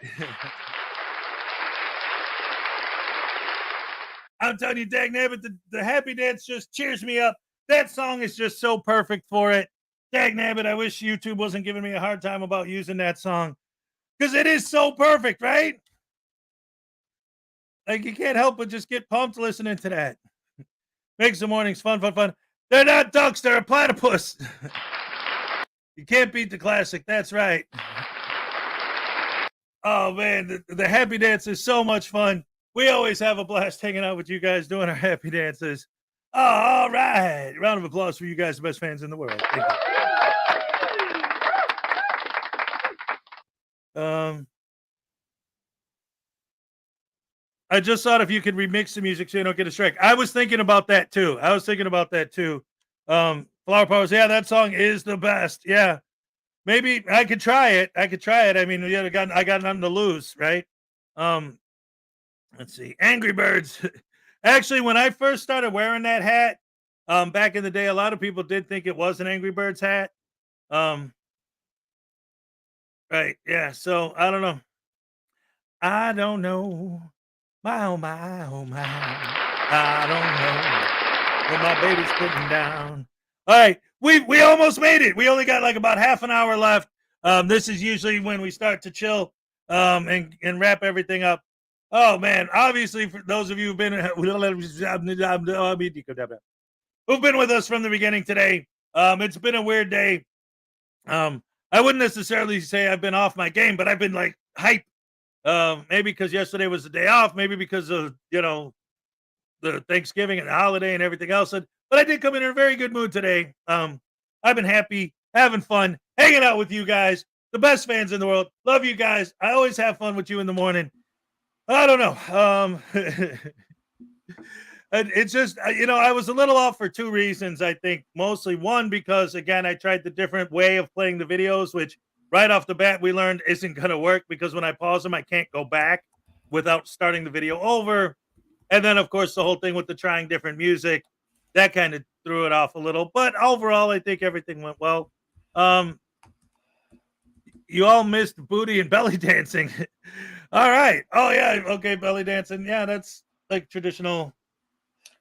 I'm telling you, dang nabbit, the happy dance just cheers me up. That song is just so perfect for it. Dang nabbit, I wish YouTube wasn't giving me a hard time about using that song. Because it is so perfect, right? Like, you can't help but just get pumped listening to that. Makes the mornings fun, fun, fun. They're not ducks, they're a platypus. You can't beat the classic, that's right. Oh, man, the happy dance is so much fun. We always have a blast hanging out with you guys doing our happy dances. Oh, all right. Round of applause for you guys, the best fans in the world. Thank you. I just thought if you could remix the music so you don't get a strike. I was thinking about that too. Flower Powers, yeah, that song is the best. Yeah. Maybe I could try it. I mean, I got nothing to lose, right? Let's see. Angry Birds. Actually, when I first started wearing that hat, back in the day, a lot of people did think it was an Angry Birds hat. Right. Yeah. So I don't know. I don't know. My, oh my, oh my. I don't know what my baby's putting down. All right. We almost made it. We only got like about half an hour left. This is usually when we start to chill and wrap everything up. Oh man, obviously for those of you who've been with us from the beginning today, it's been a weird day. I wouldn't necessarily say I've been off my game, but I've been like hype. Maybe because yesterday was the day off, maybe because of the Thanksgiving and the holiday and everything else. But I did come in a very good mood today. I've been happy, having fun, hanging out with you guys, the the best fans in the world. Love you guys. I always have fun with you in the morning. I don't know. It's just, I was a little off for two reasons, I think. Mostly one, because, again, I tried the different way of playing the videos, which right off the bat we learned isn't going to work because when I pause them, I can't go back without starting the video over. And then, of course, the whole thing with the trying different music, that kind of threw it off a little. But overall, I think everything went well. You all missed booty and belly dancing. All right. Oh, yeah. Okay, belly dancing. Yeah, that's like traditional.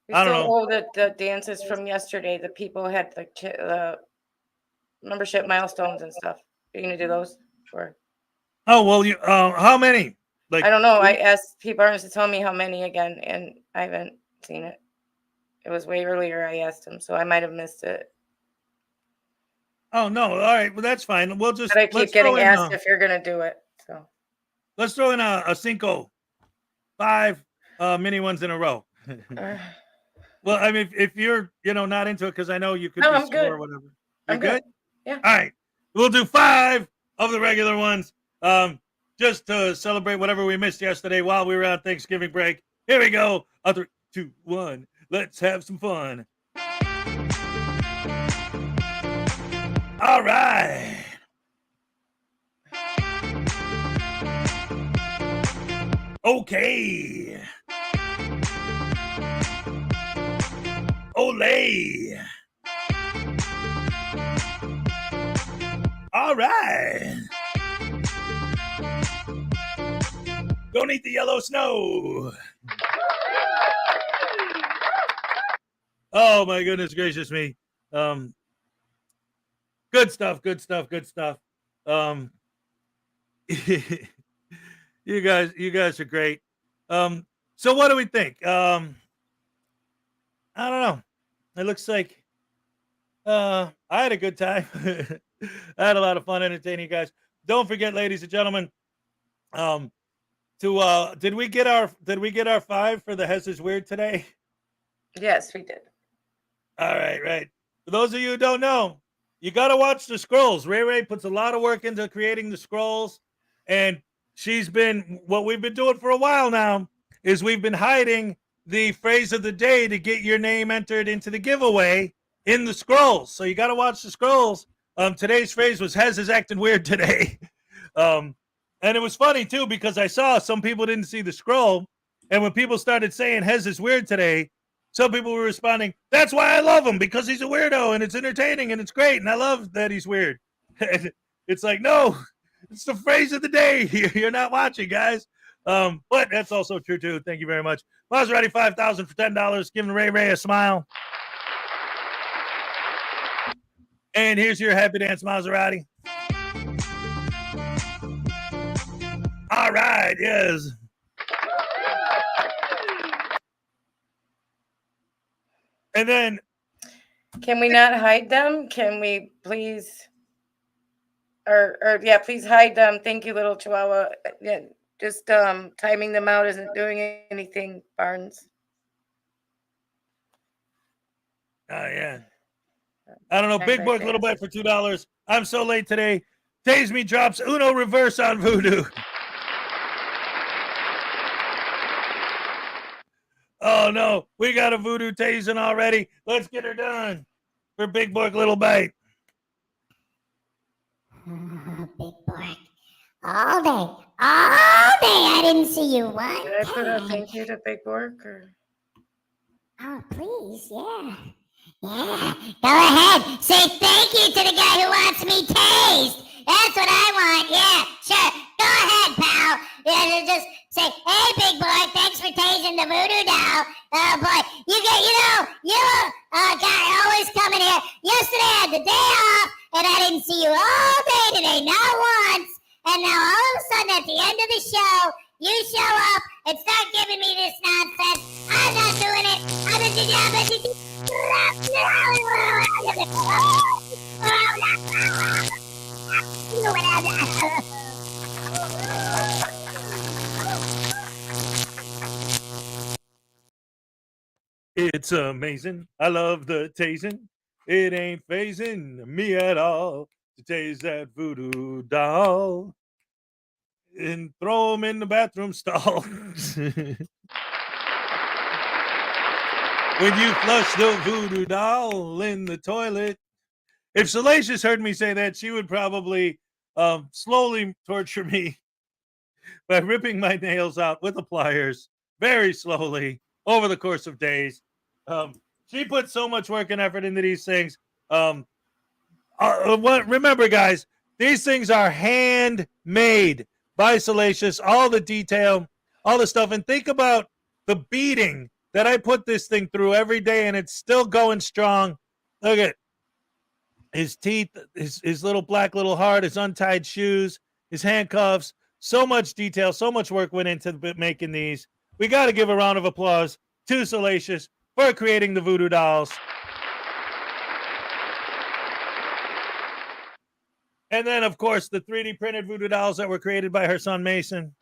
We I don't still know. owe the dances from yesterday. The people had the membership milestones and stuff. Are you gonna do those? Or Oh, well, you how many? Like, I don't know. I asked P. Barnes to tell me how many again, and I haven't seen it. It was way earlier. I asked him, so I might have missed it. Oh no! All right, well that's fine. We'll just But I keep let's getting throw in, asked if you're gonna do it. So let's throw in a Cinco, 5 mini ones in a row. Well, I mean, if you're not into it, because I know you could No, be I'm sore good. or whatever. You're I'm good. Yeah. All right, we'll do 5 of the regular ones, just to celebrate whatever we missed yesterday while we were on Thanksgiving break. Here we go. 3, 2, 1. Let's have some fun. All right. Okay. Olay. All right. Don't eat the yellow snow. Oh my goodness gracious me. Good stuff, good stuff, good stuff. You guys are great. So what do we think? I don't know. It looks like I had a good time. I had a lot of fun entertaining you guys. Don't forget, ladies and gentlemen, did we get our 5 for the Hez is Weird today? Yes, we did. All right, right. For those of you who don't know, you got to watch the scrolls. Ray puts a lot of work into creating the scrolls, and what we've been doing for a while now is we've been hiding the phrase of the day to get your name entered into the giveaway in the scrolls. So you got to watch the scrolls. Today's phrase was Hez is acting weird today. And it was funny too, because I saw some people didn't see the scroll. And when people started saying Hez is weird today, some people were responding, that's why I love him, because he's a weirdo and it's entertaining and it's great. And I love that he's weird. It's like, no, it's the phrase of the day. You're not watching, guys. But that's also true too. Thank you very much. Maserati 5,000 for $10, giving Ray a smile. And here's your happy dance, Maserati. All right, yes. And then, can we not hide them? Can we please? Or yeah, please hide them. Thank you, little Chihuahua. Yeah, just timing them out isn't doing anything, Barnes. Yeah. I don't know. Big Boy, little bite for $2. I'm so late today. Tase Me drops Uno reverse on Voodoo. Oh no, we got a Voodoo tasing already. Let's get her done for Big Boy, little bite. Big Boy. All day. I didn't see you one Did I put a time. thank you to Big Bork? Or? Oh, please, yeah. Yeah. Go ahead. Say thank you to the guy who wants me tased. That's what I want. Yeah, sure. Go ahead, pal. Yeah, just say, hey, Big Boy, thanks for tasing the voodoo doll. Oh, boy. You guy always coming here. Yesterday I had the day off, and I didn't see you all day today, not once. And now all of a sudden at the end of the show, you show up and start giving me this nonsense. I'm not doing it. It's amazing. I love the tasing. It ain't phasing me at all. to tase that voodoo doll and throw him in the bathroom stall. When you flush the voodoo doll in the toilet. If Salacious heard me say that, she would probably slowly torture me by ripping my nails out with the pliers very slowly over the course of days. She put so much work and effort into these things. Remember, guys, these things are handmade by Salacious, all the detail, all the stuff. And think about the beating that I put this thing through every day, and it's still going strong. Look at his teeth, his little black little heart, his untied shoes, his handcuffs. So much detail, so much work went into making these. We got to give a round of applause to Salacious for creating the voodoo dolls. And then, of course, the 3D printed voodoo dolls that were created by her son, Mason.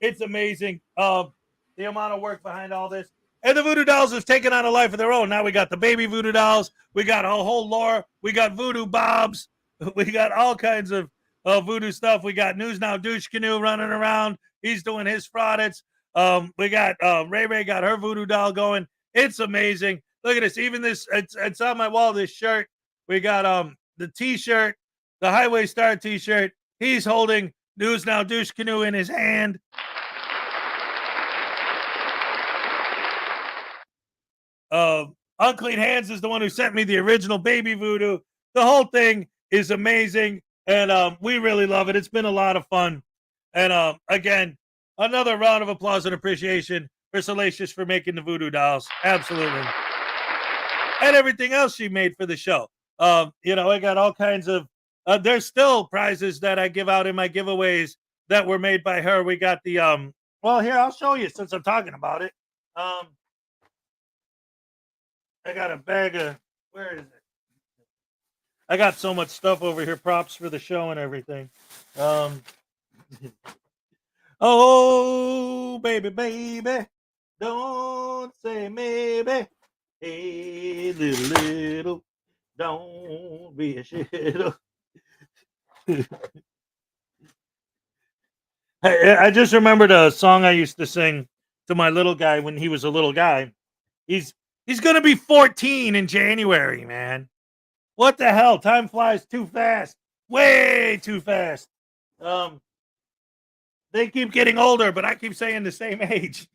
It's amazing the amount of work behind all this. And the voodoo dolls have taken on a life of their own. Now we got the baby voodoo dolls. We got a whole lore. We got voodoo bobs. We got all kinds of voodoo stuff. We got News Now Douche Canoe running around. He's doing his fraudits. We got Ray got her voodoo doll going. It's amazing. Look at this. Even this, it's on my wall, this shirt. We got the t-shirt, the Highway Star t-shirt. He's holding News Now Douche Canoe in his hand. Unclean Hands is the one who sent me the original baby voodoo. The whole thing is amazing, and we really love it. It's been a lot of fun. And again, another round of applause and appreciation for Salacious for making the voodoo dolls. Absolutely. And everything else she made for the show. I got all kinds of there's still prizes that I give out in my giveaways that were made by her. We got the well, here, I'll show you since I'm talking about it. I got a bag of, where is it? I got so much stuff over here, props for the show and everything. Oh, baby, baby, don't say maybe. Hey, little, don't be a shit. I just remembered a song I used to sing to my little guy when he was a little guy. He's going to be 14 in January, man. What the hell? Time flies too fast. Way too fast. They keep getting older, but I keep saying the same age.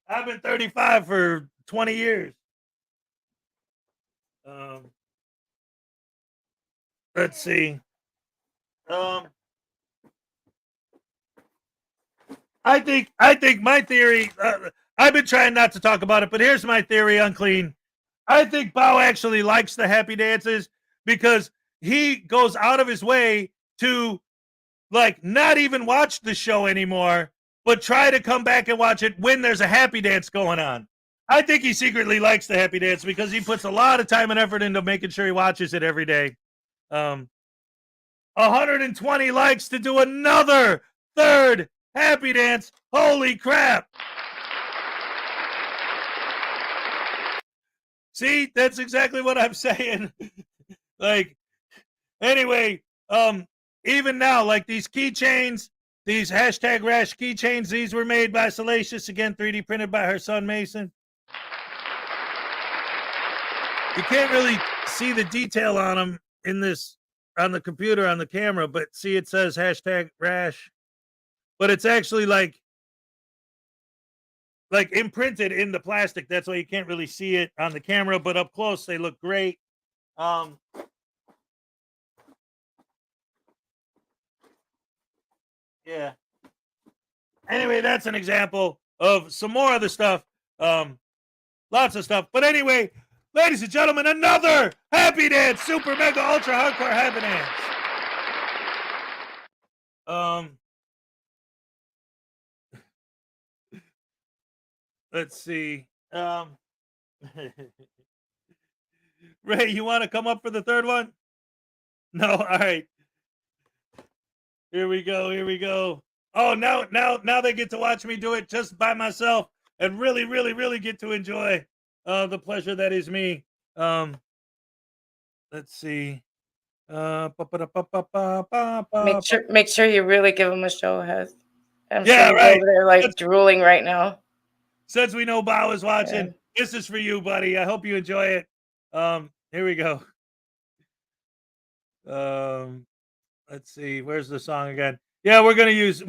I've been 35 for 20 years. Let's see. I think my theory, I've been trying not to talk about it, but here's my theory, Unclean. I think Bao actually likes the happy dances because he goes out of his way to not even watch the show anymore, but try to come back and watch it when there's a happy dance going on. I think he secretly likes the happy dance because he puts a lot of time and effort into making sure he watches it every day. 120 likes to do another third happy dance. Holy crap. See, that's exactly what I'm saying. Anyway, even now, these keychains, these hashtag rash keychains, these were made by Salacious, again, 3D printed by her son, Mason. You can't really see the detail on them on the computer, on the camera, but see, it says hashtag rash, but it's actually like imprinted in the plastic. That's why you can't really see it on the camera, but up close, they look great. Yeah. Anyway, that's an example of some more other stuff. Lots of stuff. But anyway, ladies and gentlemen, another happy dance, super mega ultra hardcore happy dance. Let's see. Ray, you want to come up for the third one? No, all right. Here we go. Oh, now they get to watch me do it just by myself and really, really, really get to enjoy the pleasure that is me. Let's see. Make sure you really give him a show, Hez. I'm Yeah, sure he's right. over there like drooling right now. Since we know Bao is watching, this is for you, buddy. I hope you enjoy it. Here we go. Let's see. Where's the song again? Yeah, we're gonna use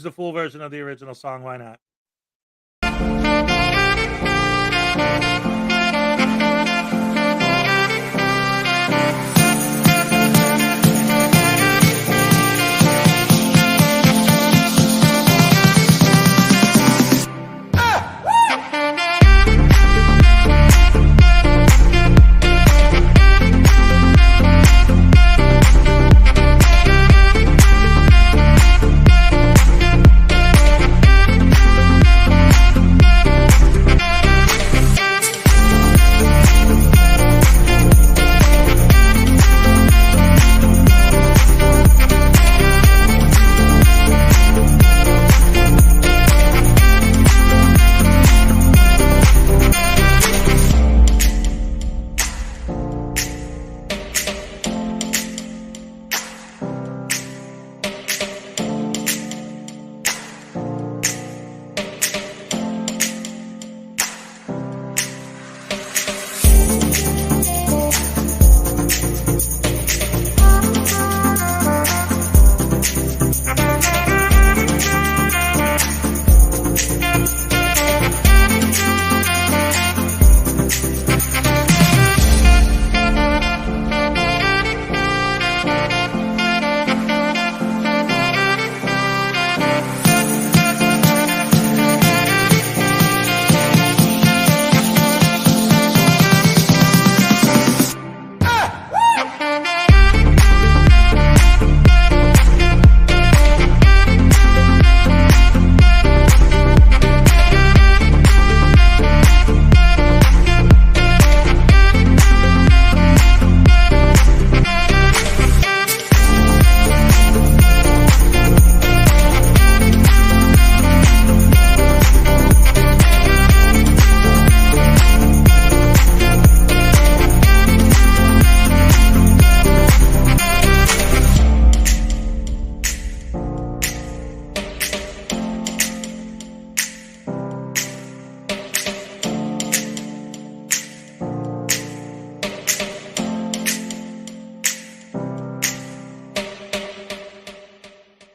the full version of the original song. Why not?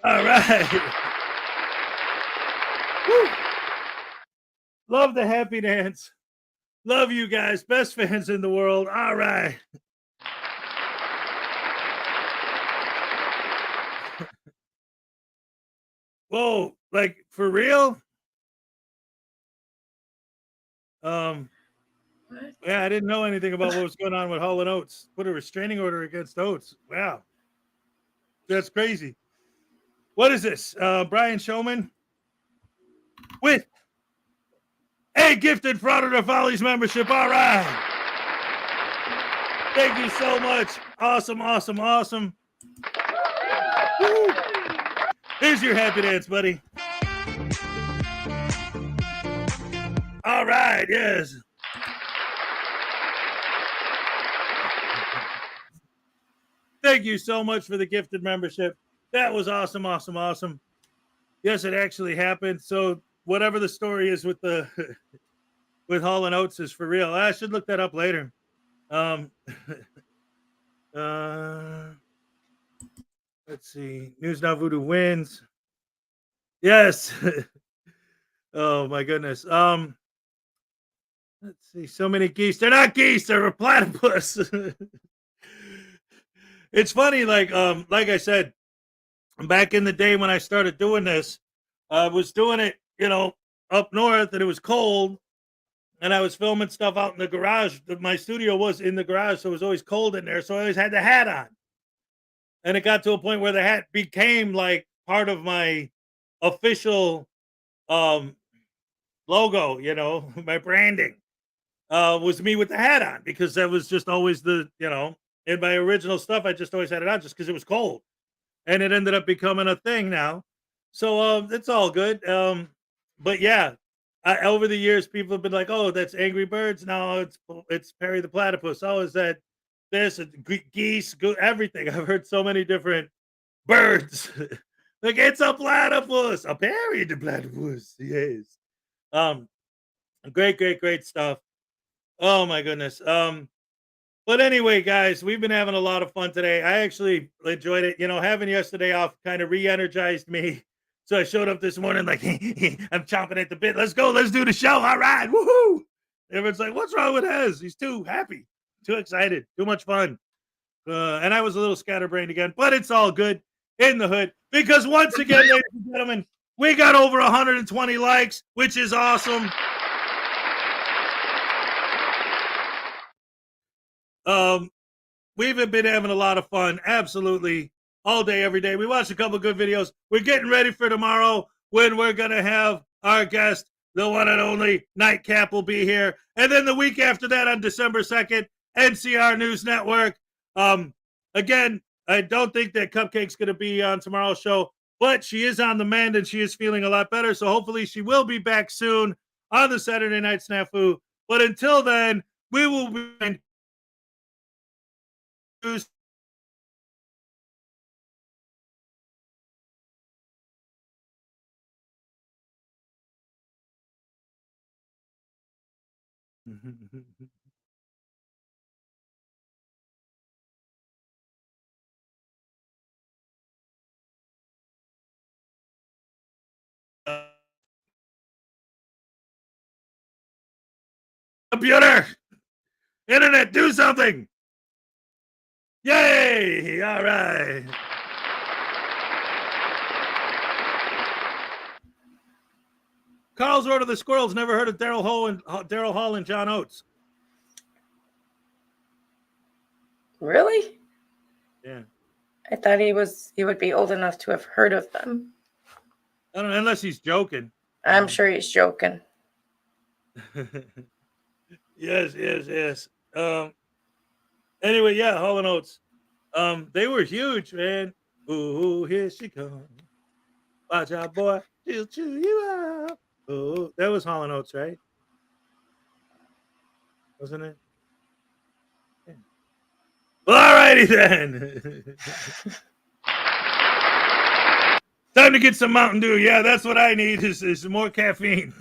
All right. Woo. Love the happy dance. Love you guys. Best fans in the world. All right. Whoa, like for real? Yeah, I didn't know anything about what was going on with Hall & Oates. Put a restraining order against Oates. Wow. That's crazy. What is this? Brian Showman with a gifted Frauditor Follies membership. All right. Thank you so much. Awesome, awesome, awesome. Woo. Here's your happy dance, buddy. All right, yes. Thank you so much for the gifted membership. That was awesome, awesome, awesome. Yes, it actually happened. So whatever the story is with the with Hall & Oates is for real. I should look that up later. Let's see. News Now Voodoo wins. Yes. Oh my goodness. Let's see. So many geese. They're not geese. They're a platypus. It's funny. Like I said, back in the day when I started doing this, I was doing it, up north, and it was cold, and I was filming stuff out in the garage. My studio was in the garage, so it was always cold in there. So I always had the hat on. And it got to a point where the hat became like part of my official logo, my branding was me with the hat on, because that was just always in my original stuff, I just always had it on just because it was cold. And it ended up becoming a thing now. So it's all good. But yeah, over the years, people have been like, "Oh, that's Angry Birds." No, it's Perry the Platypus. Oh, is that this? Geese, everything. I've heard so many different birds. Like it's a platypus, a Perry the Platypus. Yes. Um, great stuff. Oh my goodness. But anyway, guys, we've been having a lot of fun today. I actually enjoyed it. Having yesterday off kind of re-energized me. So I showed up this morning like, I'm chomping at the bit. Let's go. Let's do the show. All right. Woohoo. Everyone's like, what's wrong with Hez? He's too happy, too excited, too much fun. And I was a little scatterbrained again, but it's all good in the hood because once again, ladies and gentlemen, we got over 120 likes, which is awesome. We've been having a lot of fun, absolutely, all day, every day. We watched a couple good videos. We're getting ready for tomorrow when we're going to have our guest, the one and only Nightcap will be here. And then the week after that on December 2nd, NCR News Network. Again, I don't think that Cupcake's going to be on tomorrow's show, but she is on the mend and she is feeling a lot better. So hopefully she will be back soon on the Saturday Night Snafu. But until then, we will be computer, internet, do something. Yay! All right. Carl's Road of the Squirrels. Never heard of Daryl Hall and John Oates. Really? Yeah. I thought he would be old enough to have heard of them. I don't know, unless he's joking. I'm sure he's joking. Yes. Anyway, yeah, Hall and Oates. They were huge, man. Ooh, here she comes. Watch out, boy. She'll chew you up. Oh, that was Hall and Oates, right? Wasn't it? Yeah. Well, all righty then. Time to get some Mountain Dew. Yeah, that's what I need is more caffeine.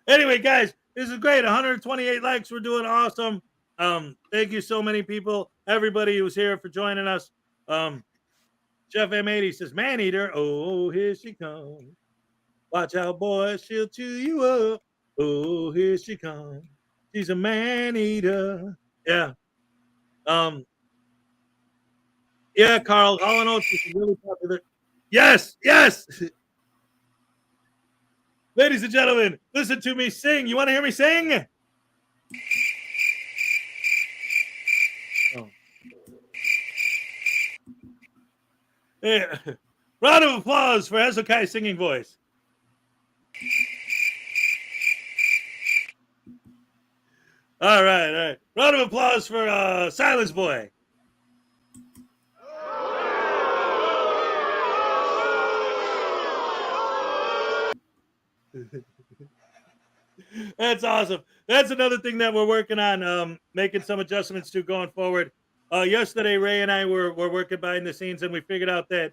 Anyway, guys, this is great. 128 likes. We're doing awesome. Thank you so many people. Everybody who's here for joining us. Jeff M80 says, man eater. Oh, here she comes. Watch out, boy. She'll chew you up. Oh, here she comes. She's a man eater. Yeah. Yeah, Carl. Hall and Oates is really popular. Yes. Ladies and gentlemen, listen to me sing. You want to hear me sing? Oh. Yeah. Round of applause for Hezokai's singing voice. All right. Round of applause for Silence Boy. That's awesome. That's another thing that we're working on, making some adjustments to going forward. Yesterday, Ray and I were working behind the scenes, and we figured out that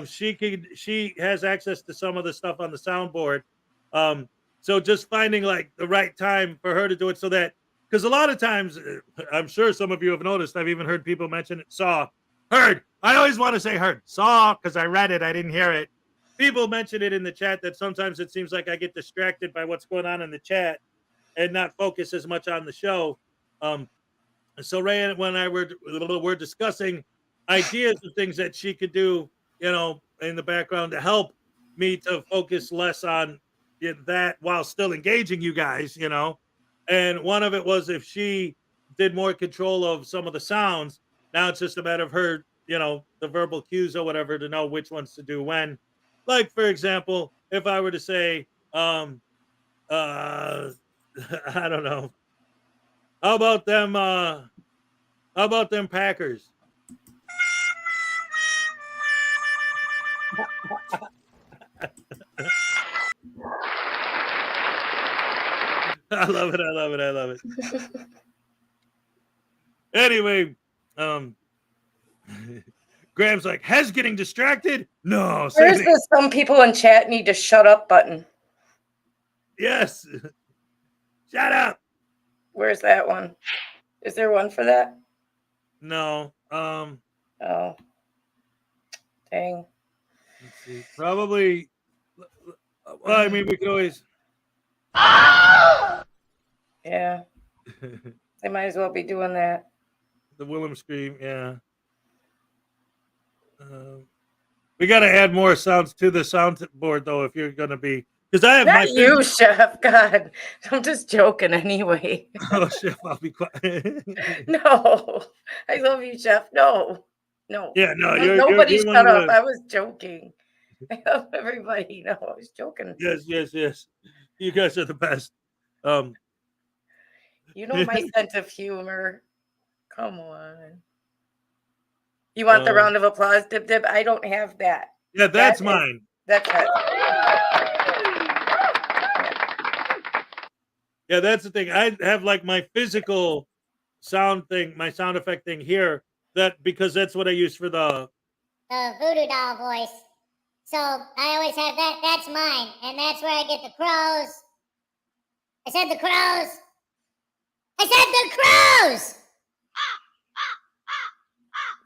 she has access to some of the stuff on the soundboard. So just finding like the right time for her to do it, so that because a lot of times, I'm sure some of you have noticed. I've even heard people mention it. Heard. I always want to say heard. Saw because I read it. I didn't hear it. People mention it in the chat that sometimes it seems like I get distracted by what's going on in the chat and not focus as much on the show. So Ray and I were discussing ideas of things that she could do, in the background to help me to focus less on that while still engaging you guys, And one of it was if she did more control of some of the sounds. Now it's just a matter of her, the verbal cues or whatever to know which ones to do when. Like, for example, if I were to say, I don't know. How about them Packers? I love it. I love it. I love it. Anyway, Graham's like, Hez getting distracted? No. Where's the some people in chat need to shut up button? Yes. Shut up. Where's that one? Is there one for that? No. Oh. Dang. Let's see. Probably. Well, I mean, we could always. Yeah. They might as well be doing that. The Willem scream, yeah. We got to add more sounds to the soundboard, though, if you're going to be. Because I have Not my. you, Chef. God. I'm just joking anyway. Oh, Chef, I'll be quiet. No. I love you, Chef. No. No. Yeah, no, Nobody you're one shut of up. the- I was joking. I love everybody. No, I was joking. Yes. You guys are the best. You know my sense of humor. Come on. You want the round of applause, Dib Dib? I don't have that. Yeah, that's mine. That's it. Yeah, that's the thing. I have like my physical sound thing, my sound effect thing here. That because that's what I use for the voodoo doll voice. So I always have that. That's mine, and that's where I get the crows. I said the crows. I said the crows.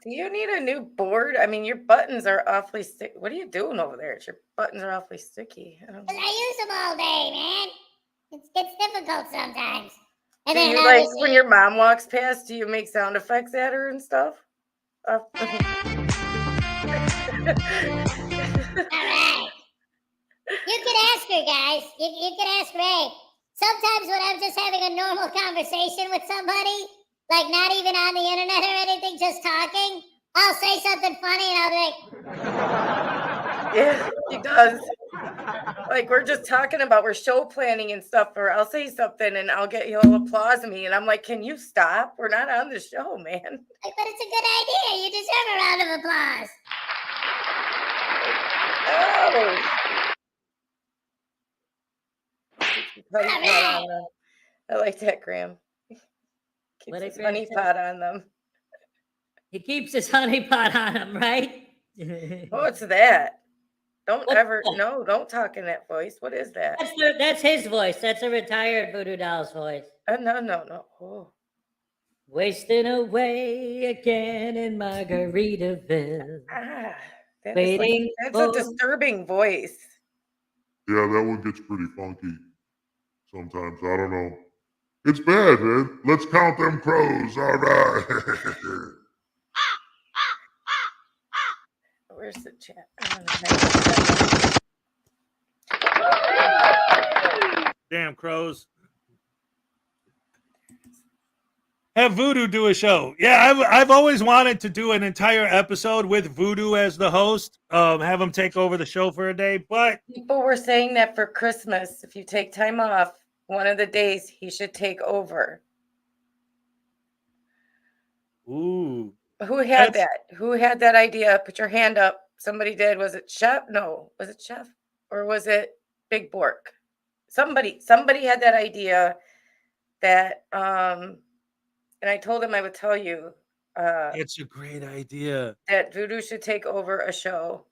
Do you need a new board? I mean, your buttons are awfully sticky. What are you doing over there? Your buttons are awfully sticky. I don't know. I use them all day, man. It's difficult sometimes. And Do then you like obviously- when your mom walks past? Do you make sound effects at her and stuff? All right. You can ask her, guys. You can ask Ray. Sometimes when I'm just having a normal conversation with somebody, like not even on the internet or anything, just talking, I'll say something funny and I'll be like, Yeah, he does. Like we're just talking about we're show planning and stuff, or I'll say something and he'll applause me, and I'm like, can you stop? We're not on the show, man. but it's a good idea. You deserve a round of applause. Oh. I like that, Graham. Keeps his honey pot on them. He keeps his honey pot on him, right? What's that? Don't talk in that voice. What is that? That's his voice. That's a retired Voodoo Doll's voice. No. Oh. Wasting away again in Margaritaville. That's a disturbing voice. Yeah, that one gets pretty funky sometimes. I don't know. It's bad, man. Let's count them crows. All right. Where's the chat? damn crows. Have Voodoo do a show. Yeah, I've always wanted to do an entire episode with Voodoo as the host. Have him take over the show for a day. But people were saying that for Christmas, if you take time off, one of the days he should take over. Ooh. Who had that? Who had that idea? Put your hand up. Somebody did. Was it Chef? No. Was it Chef? Or was it Big Bork? Somebody had that idea that and I told him I would tell you. It's a great idea. That Voodoo should take over a show.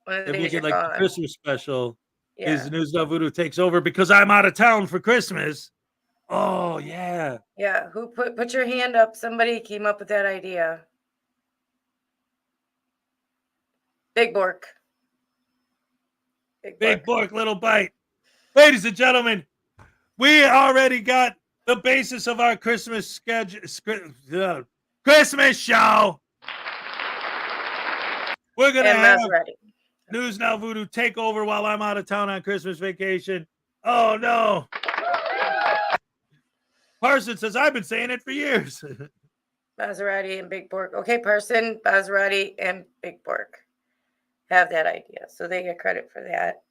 One of the If we days get you're like gone. the Christmas special, Yeah. is News Now Voodoo takes over because I'm out of town for Christmas. Oh yeah. Yeah. Who put your hand up? Somebody came up with that idea. Big Bork. Big Bork, little bite. Ladies and gentlemen, we already got the basis of our Christmas schedule. Christmas show. We're gonna And have Maserati. News Now Voodoo take over while I'm out of town on Christmas vacation. Oh no. Parson says I've been saying it for years. Maserati and Big Bork. Okay, Parson, Maserati, and Big Bork have that idea, so they get credit for that.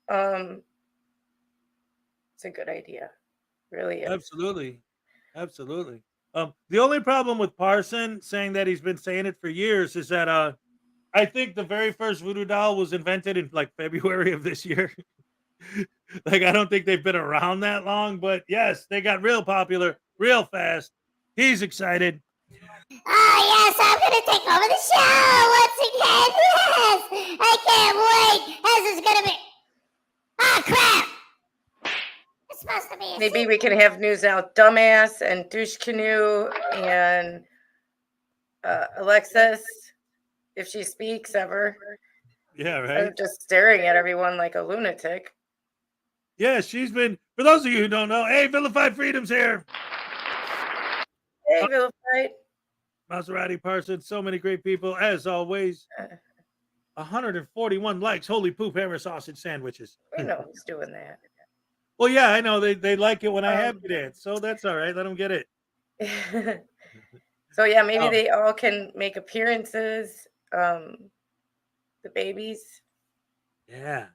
It's a good idea, really is. Absolutely. The only problem with Parson saying that he's been saying it for years is that I think the very first voodoo doll was invented in like February of this year. Like, I don't think they've been around that long, but yes, they got real popular real fast. He's excited. Oh, yes, I'm going to take over the show once again. Yes, I can't wait. This is going to be... Oh, crap. It's supposed to be a Maybe we can have news out dumbass and douche canoe and Alexis, if she speaks ever. Yeah, I'm right? just staring at everyone like a lunatic. Yeah, she's been, for those of you who don't know, hey, Vilified Freedom's here. Hey, Vilified. Maserati Parsons, so many great people, as always. 141 likes. Holy poop, hammer sausage sandwiches. We know who's doing that. Well, yeah, I know. They like it when I happy dance, so that's all right. Let them get it. So, yeah, maybe they all can make appearances. The babies. Yeah.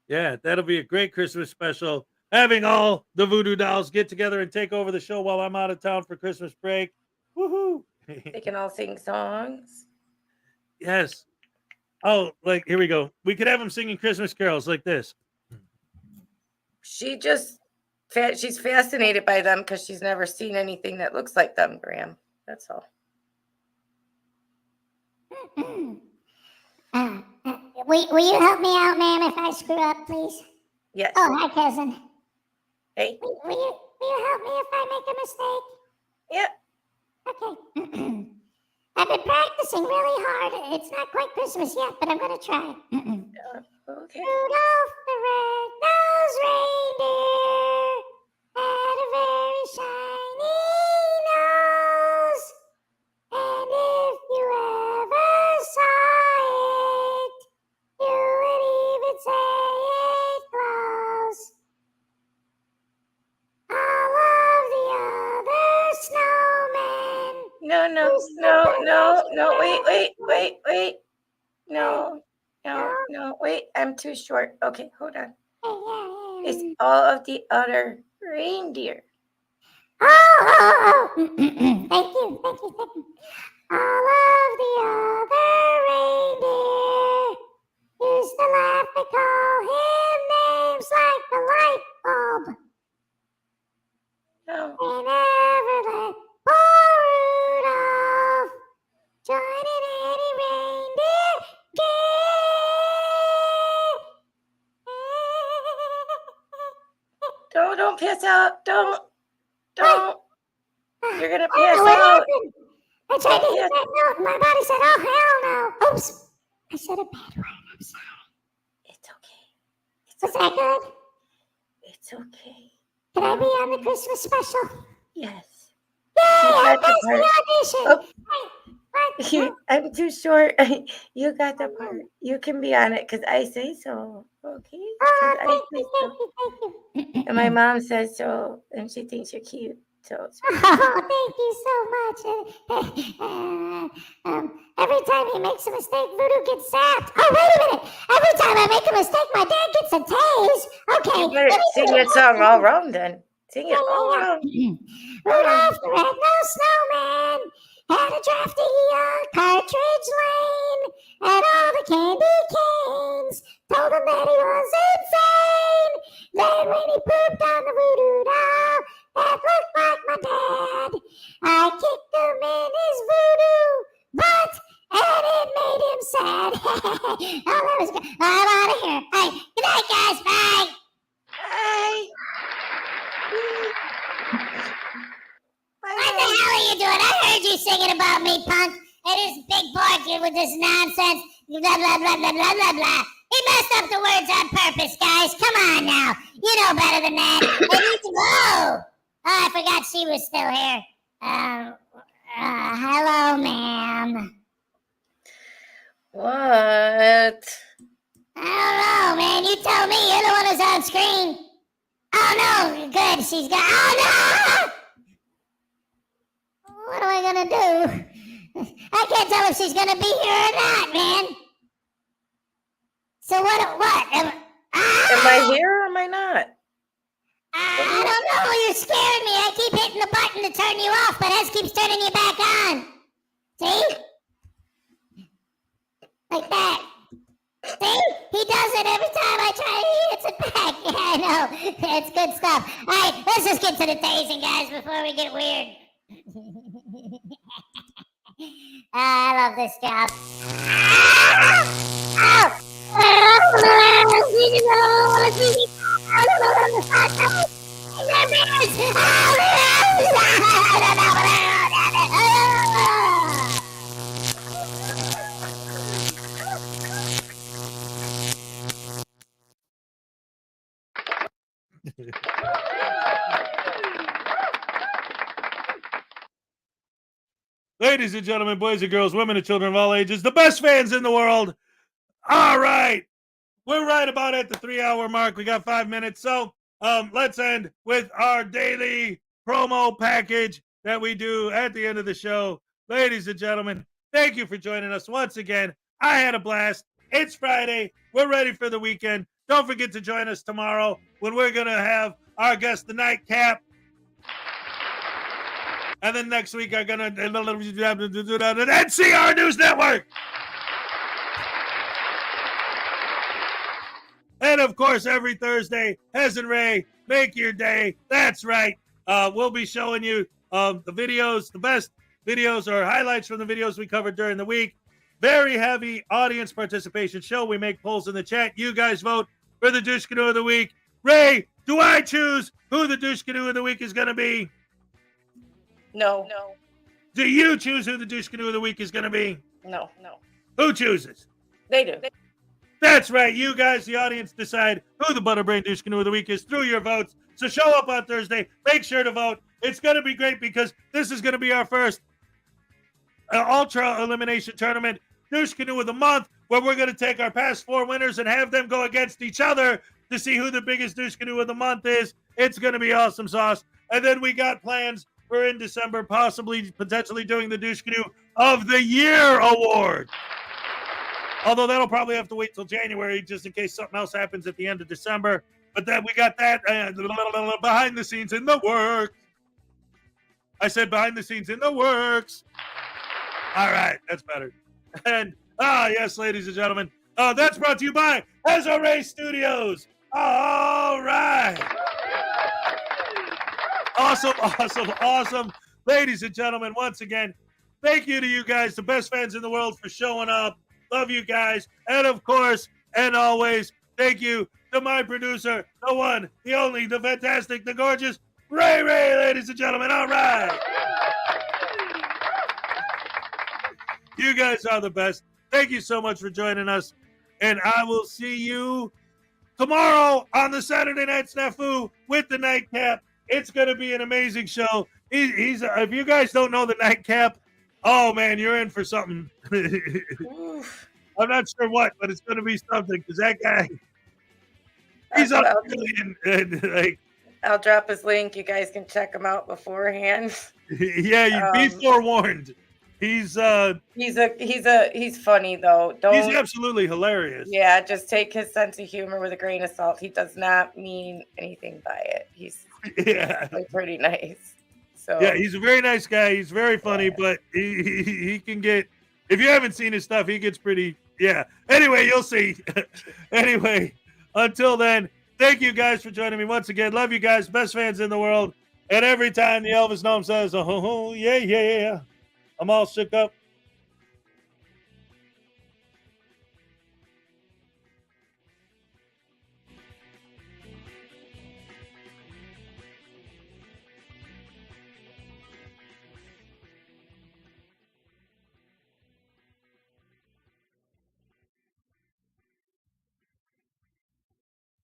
Yeah, that'll be a great Christmas special. Having all the voodoo dolls get together and take over the show while I'm out of town for Christmas break. Woohoo! They can all sing songs. Yes. Oh, like, here we go. We could have them singing Christmas carols like this. She's fascinated by them because she's never seen anything that looks like them, Graham. That's all. Will you help me out, ma'am, if I screw up, please? Yes. Oh, hi, cousin. Hey. Will you help me if I make a mistake? Yeah. Okay. I've been practicing really hard. It's not quite Christmas yet, but I'm going to try. Okay. Rudolph the red-nosed reindeer had a very shiny nose. And if you ever saw it, you would even say it glows. All of the other snowmen. No, wait. No, wait. I'm too short. Okay, hold on. It's all of the other reindeer. Oh. Thank you. All of the other reindeer used to laugh and call him names like the light bulb. No. They never let poor Rudolph join in any reindeer game. Don't pass out. Don't. You're gonna pass What out. happened? I tried to hit that note and my body said, oh, hell no. Oops. I said a bad word. I'm sorry. It's okay. Was that good? It's okay. Can I be on the Christmas special? Yes. Yay! I got the passed the part. audition. I'm too short. You got the part. You can be on it because I say so. Okay? Oh, thank you. And my mom says so, and she thinks you're cute. So thank you so much. Every time he makes a mistake, Voodoo gets zapped. Oh, wait a minute. Every time I make a mistake, my dad gets a tase. Okay. You better sing that song all wrong then. Sing it all wrong. Rudolph the red-nosed snowman had a drafty cartridge lane, and all the candy canes told him that he was insane. Then when he pooped on the voodoo doll that looked like my dad, I kicked him in his voodoo butt, and it made him sad. Oh, that was good. I'm out of here. Hey, good night, guys. Bye. Bye. What the hell are you doing? I heard you singing about me, punk. And this big boy kid with this nonsense. Blah, blah, blah, blah, blah, blah, blah. He messed up the words on purpose, guys. Come on now. You know better than that. Oh, I forgot she was still here. Hello, ma'am. What? I don't know, man. You tell me. You're the one who's on screen. Oh, no. Good. She's got... Oh, no! What am I going to do? I can't tell if she's going to be here or not, man. So what? Am I here or am I not? I don't know. You scared me. I keep hitting the button to turn you off, but Hez keeps turning you back on. See? Like that. See? He does it every time I try. He hits it back. Yeah, I know. It's good stuff. All right, let's just get to the tasing, guys, before we get weird. I love this job. Ladies and gentlemen, boys and girls, women and children of all ages, the best fans in the world. All right. We're right about at the 3-hour mark. We got 5 minutes. So let's end with our daily promo package that we do at the end of the show. Ladies and gentlemen, thank you for joining us once again. I had a blast. It's Friday. We're ready for the weekend. Don't forget to join us tomorrow when we're going to have our guest, the Nightcap. And then next week, I'm going to NCR News Network. And of course, every Thursday, Hez and Ray make your day. That's right. We'll be showing you the videos, the best videos or highlights from the videos we covered during the week. Very heavy audience participation show. We make polls in the chat. You guys vote for the douche canoe of the week. Ray, do I choose who the douche canoe of the week is going to be? No. Do you choose who the douche canoe of the week is going to be? No. Who chooses? They do. That's right. You guys, the audience, decide who the Butterbrain douche canoe of the week is through your votes. So show up on Thursday. Make sure to vote. It's going to be great because this is going to be our first Ultra Elimination Tournament douche canoe of the month, where we're going to take our past 4 winners and have them go against each other to see who the biggest douche canoe of the month is. It's going to be awesome sauce. And then we got plans for in December, potentially doing the douche canoe of the year award. Although that'll probably have to wait till January just in case something else happens at the end of December. But then we got that behind the scenes in the works. I said behind the scenes in the works. All right, that's better. And yes, ladies and gentlemen, that's brought to you by Hezokuai Studios. All right. Awesome. Ladies and gentlemen, once again, thank you to you guys, the best fans in the world, for showing up. Love you guys. And of course, and always, thank you to my producer, the one, the only, the fantastic, the gorgeous Ray, ladies and gentlemen. All right. You guys are the best. Thank you so much for joining us. And I will see you tomorrow on the Saturday Night Snafu with the Nightcap. It's going to be an amazing show. He's if you guys don't know the Nightcap, oh man, you're in for something. I'm not sure what, but it's going to be something because that guy, he's on and like. I'll drop his link. You guys can check him out beforehand. Yeah, you be forewarned. He's funny though. He's absolutely hilarious. Yeah, just take his sense of humor with a grain of salt. He does not mean anything by it. He's pretty nice. So yeah, he's a very nice guy. He's very funny, but he can get, if you haven't seen his stuff, he gets pretty Anyway, you'll see. Anyway, until then, thank you guys for joining me once again. Love you guys, best fans in the world. And every time the Elvis Gnome says, oh yeah, I'm all shook up.